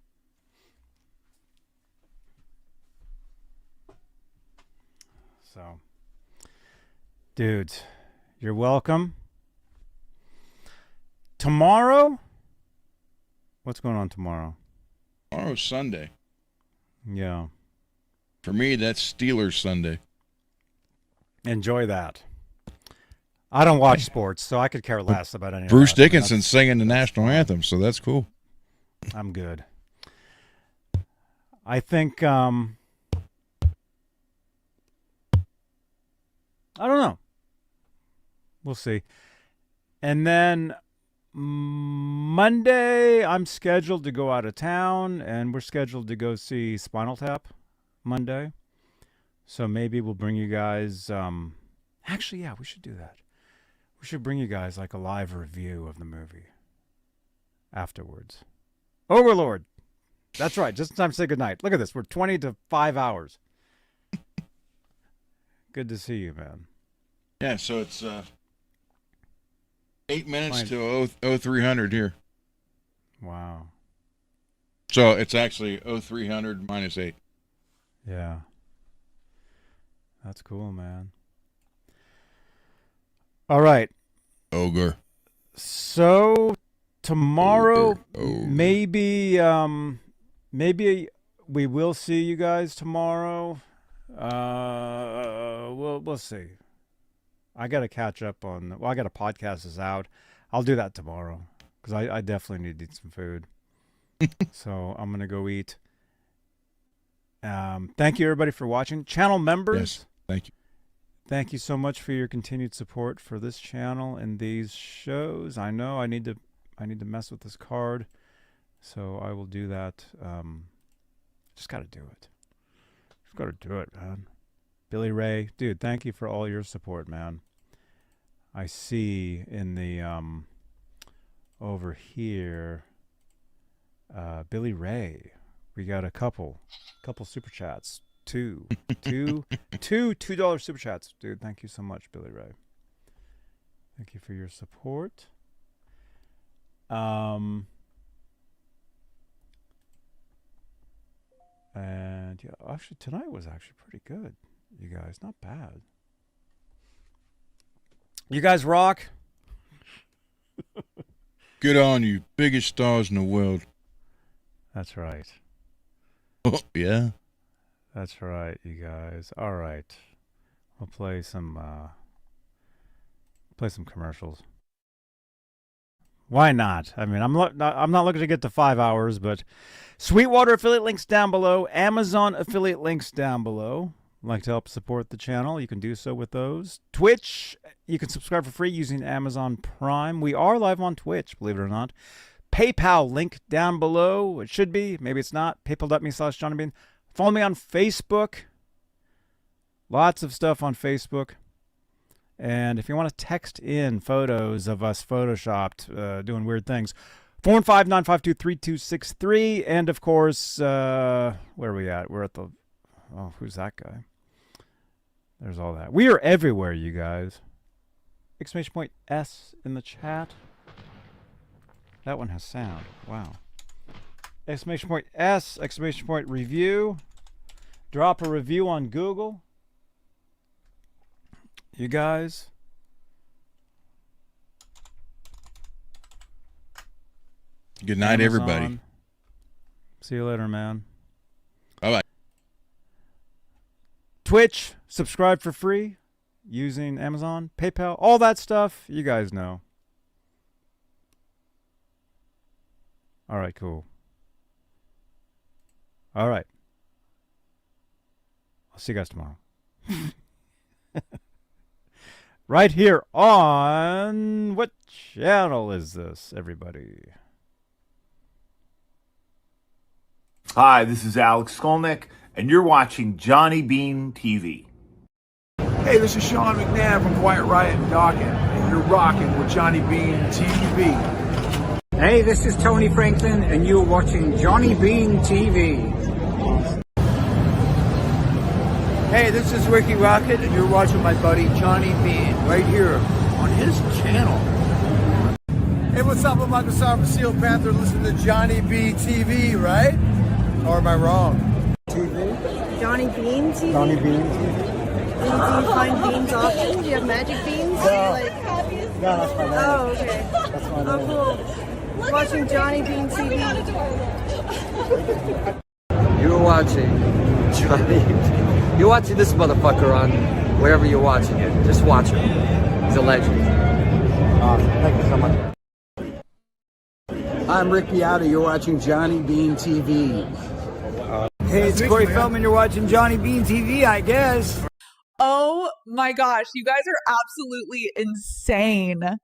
So, dudes, you're welcome. Tomorrow? What's going on tomorrow? Tomorrow's Sunday. Yeah. For me, that's Steelers Sunday. Enjoy that. I don't watch sports, so I could care less about any Bruce of that. Dickinson singing the national anthem, so that's cool. I'm good. I think, I don't know. We'll see. And then Monday, I'm scheduled to go out of town, and we're scheduled to go see Spinal Tap Monday. So maybe we'll bring you guys, actually, yeah, we should do that. We should bring you guys like a live review of the movie afterwards. Overlord. That's right. Just in time to say goodnight. Look at this. We're 20 to 5 hours. Good to see you, man. Yeah, so it's 8 minutes to 0300 here. Wow. So it's actually 0300 minus 8. Yeah. That's cool, man. All right. Ogre. So tomorrow, Ogre. maybe we will see you guys tomorrow. We'll see. I got to catch up on. Well, I got to podcast this out. I'll do that tomorrow because I definitely need to eat some food. So I'm gonna go eat. Thank you everybody for watching. Channel members. Yes, thank you. Thank you so much for your continued support for this channel and these shows. I know I need to mess with this card, so I will do that. Just got to do it. Just got to do it, man. Billy Ray, dude, thank you for all your support, man. I see in the over here, Billy Ray. We got a couple super chats. Two $2 super chats, dude. Thank you so much, Billy Ray. Thank you for your support. And yeah, actually tonight was actually pretty good, you guys. Not bad. You guys rock. Good on you, biggest stars in the world. That's right. Oh, yeah. That's right, you guys. All right, we'll play some commercials. Why not? I mean, I'm not looking to get to 5 hours, but Sweetwater affiliate links down below, Amazon affiliate links down below. Like to help support the channel, you can do so with those. Twitch, you can subscribe for free using Amazon Prime. We are live on Twitch, believe it or not. PayPal link down below. It should be. Maybe it's not. PayPal.me/JohnnyBean. Follow me on Facebook. Lots of stuff on Facebook. And if you want to text in photos of us photoshopped doing weird things, 415-952-3263. And, of course, where are we at? We're at the... Oh, who's that guy? There's all that. We are everywhere, you guys. Exclamation point S in the chat. That one has sound. Wow. Exclamation point S, exclamation point review. Drop a review on Google. You guys. Good night, Amazon. everybody. See you later, man. Bye-bye. Twitch, subscribe for free using Amazon, PayPal, all that stuff. You guys know. All right, cool. All right. I'll see you guys tomorrow. Right here on... What channel is this, everybody? Hi, this is Alex Skolnick, and you're watching Johnny Beane TV. Hey, this is Sean McNabb from Quiet Riot and Dawkins, and you're rocking with Johnny Beane TV. Hey, this is Tony Franklin, and you're watching Johnny Beane TV. Hey, this is Ricky Rocket, and you're watching my buddy Johnny Beane right here on his channel. Hey, what's up? I'm Michael Sarr from Steel Panther. Listen to Johnny Beane TV, right? Or am I wrong? Johnny Beane TV? Johnny Beane TV. Do you find beans often? Do you have magic beans? No. Like, No, that's my name. oh, okay. That's my name. Oh, cool. Watching Johnny Bean TV. You're watching Johnny. You're watching this motherfucker on wherever you're watching it. Just watch him. He's a legend. Awesome. Thank you so much. I'm Rick Beata. You're watching Johnny Bean TV. Hey, it's Corey Feldman. You're watching Johnny Bean TV, I guess. Oh my gosh, you guys are absolutely insane.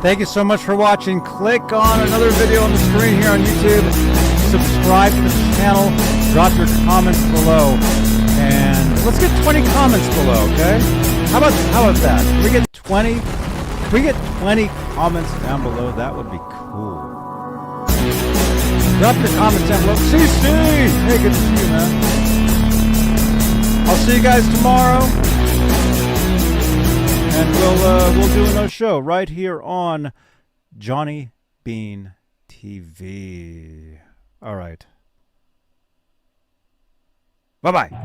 Thank you so much for watching. Click on another video on the screen here on YouTube. Subscribe to the channel. Drop your comments below. And let's get 20 comments below, okay? How about that? Can we get 20? Can we get 20 comments down below? That would be cool. Drop your comments down below. CC! Hey, good to see you, man. I'll see you guys tomorrow. And we'll do another show right here on Johnny Bean TV. All right. Bye-bye.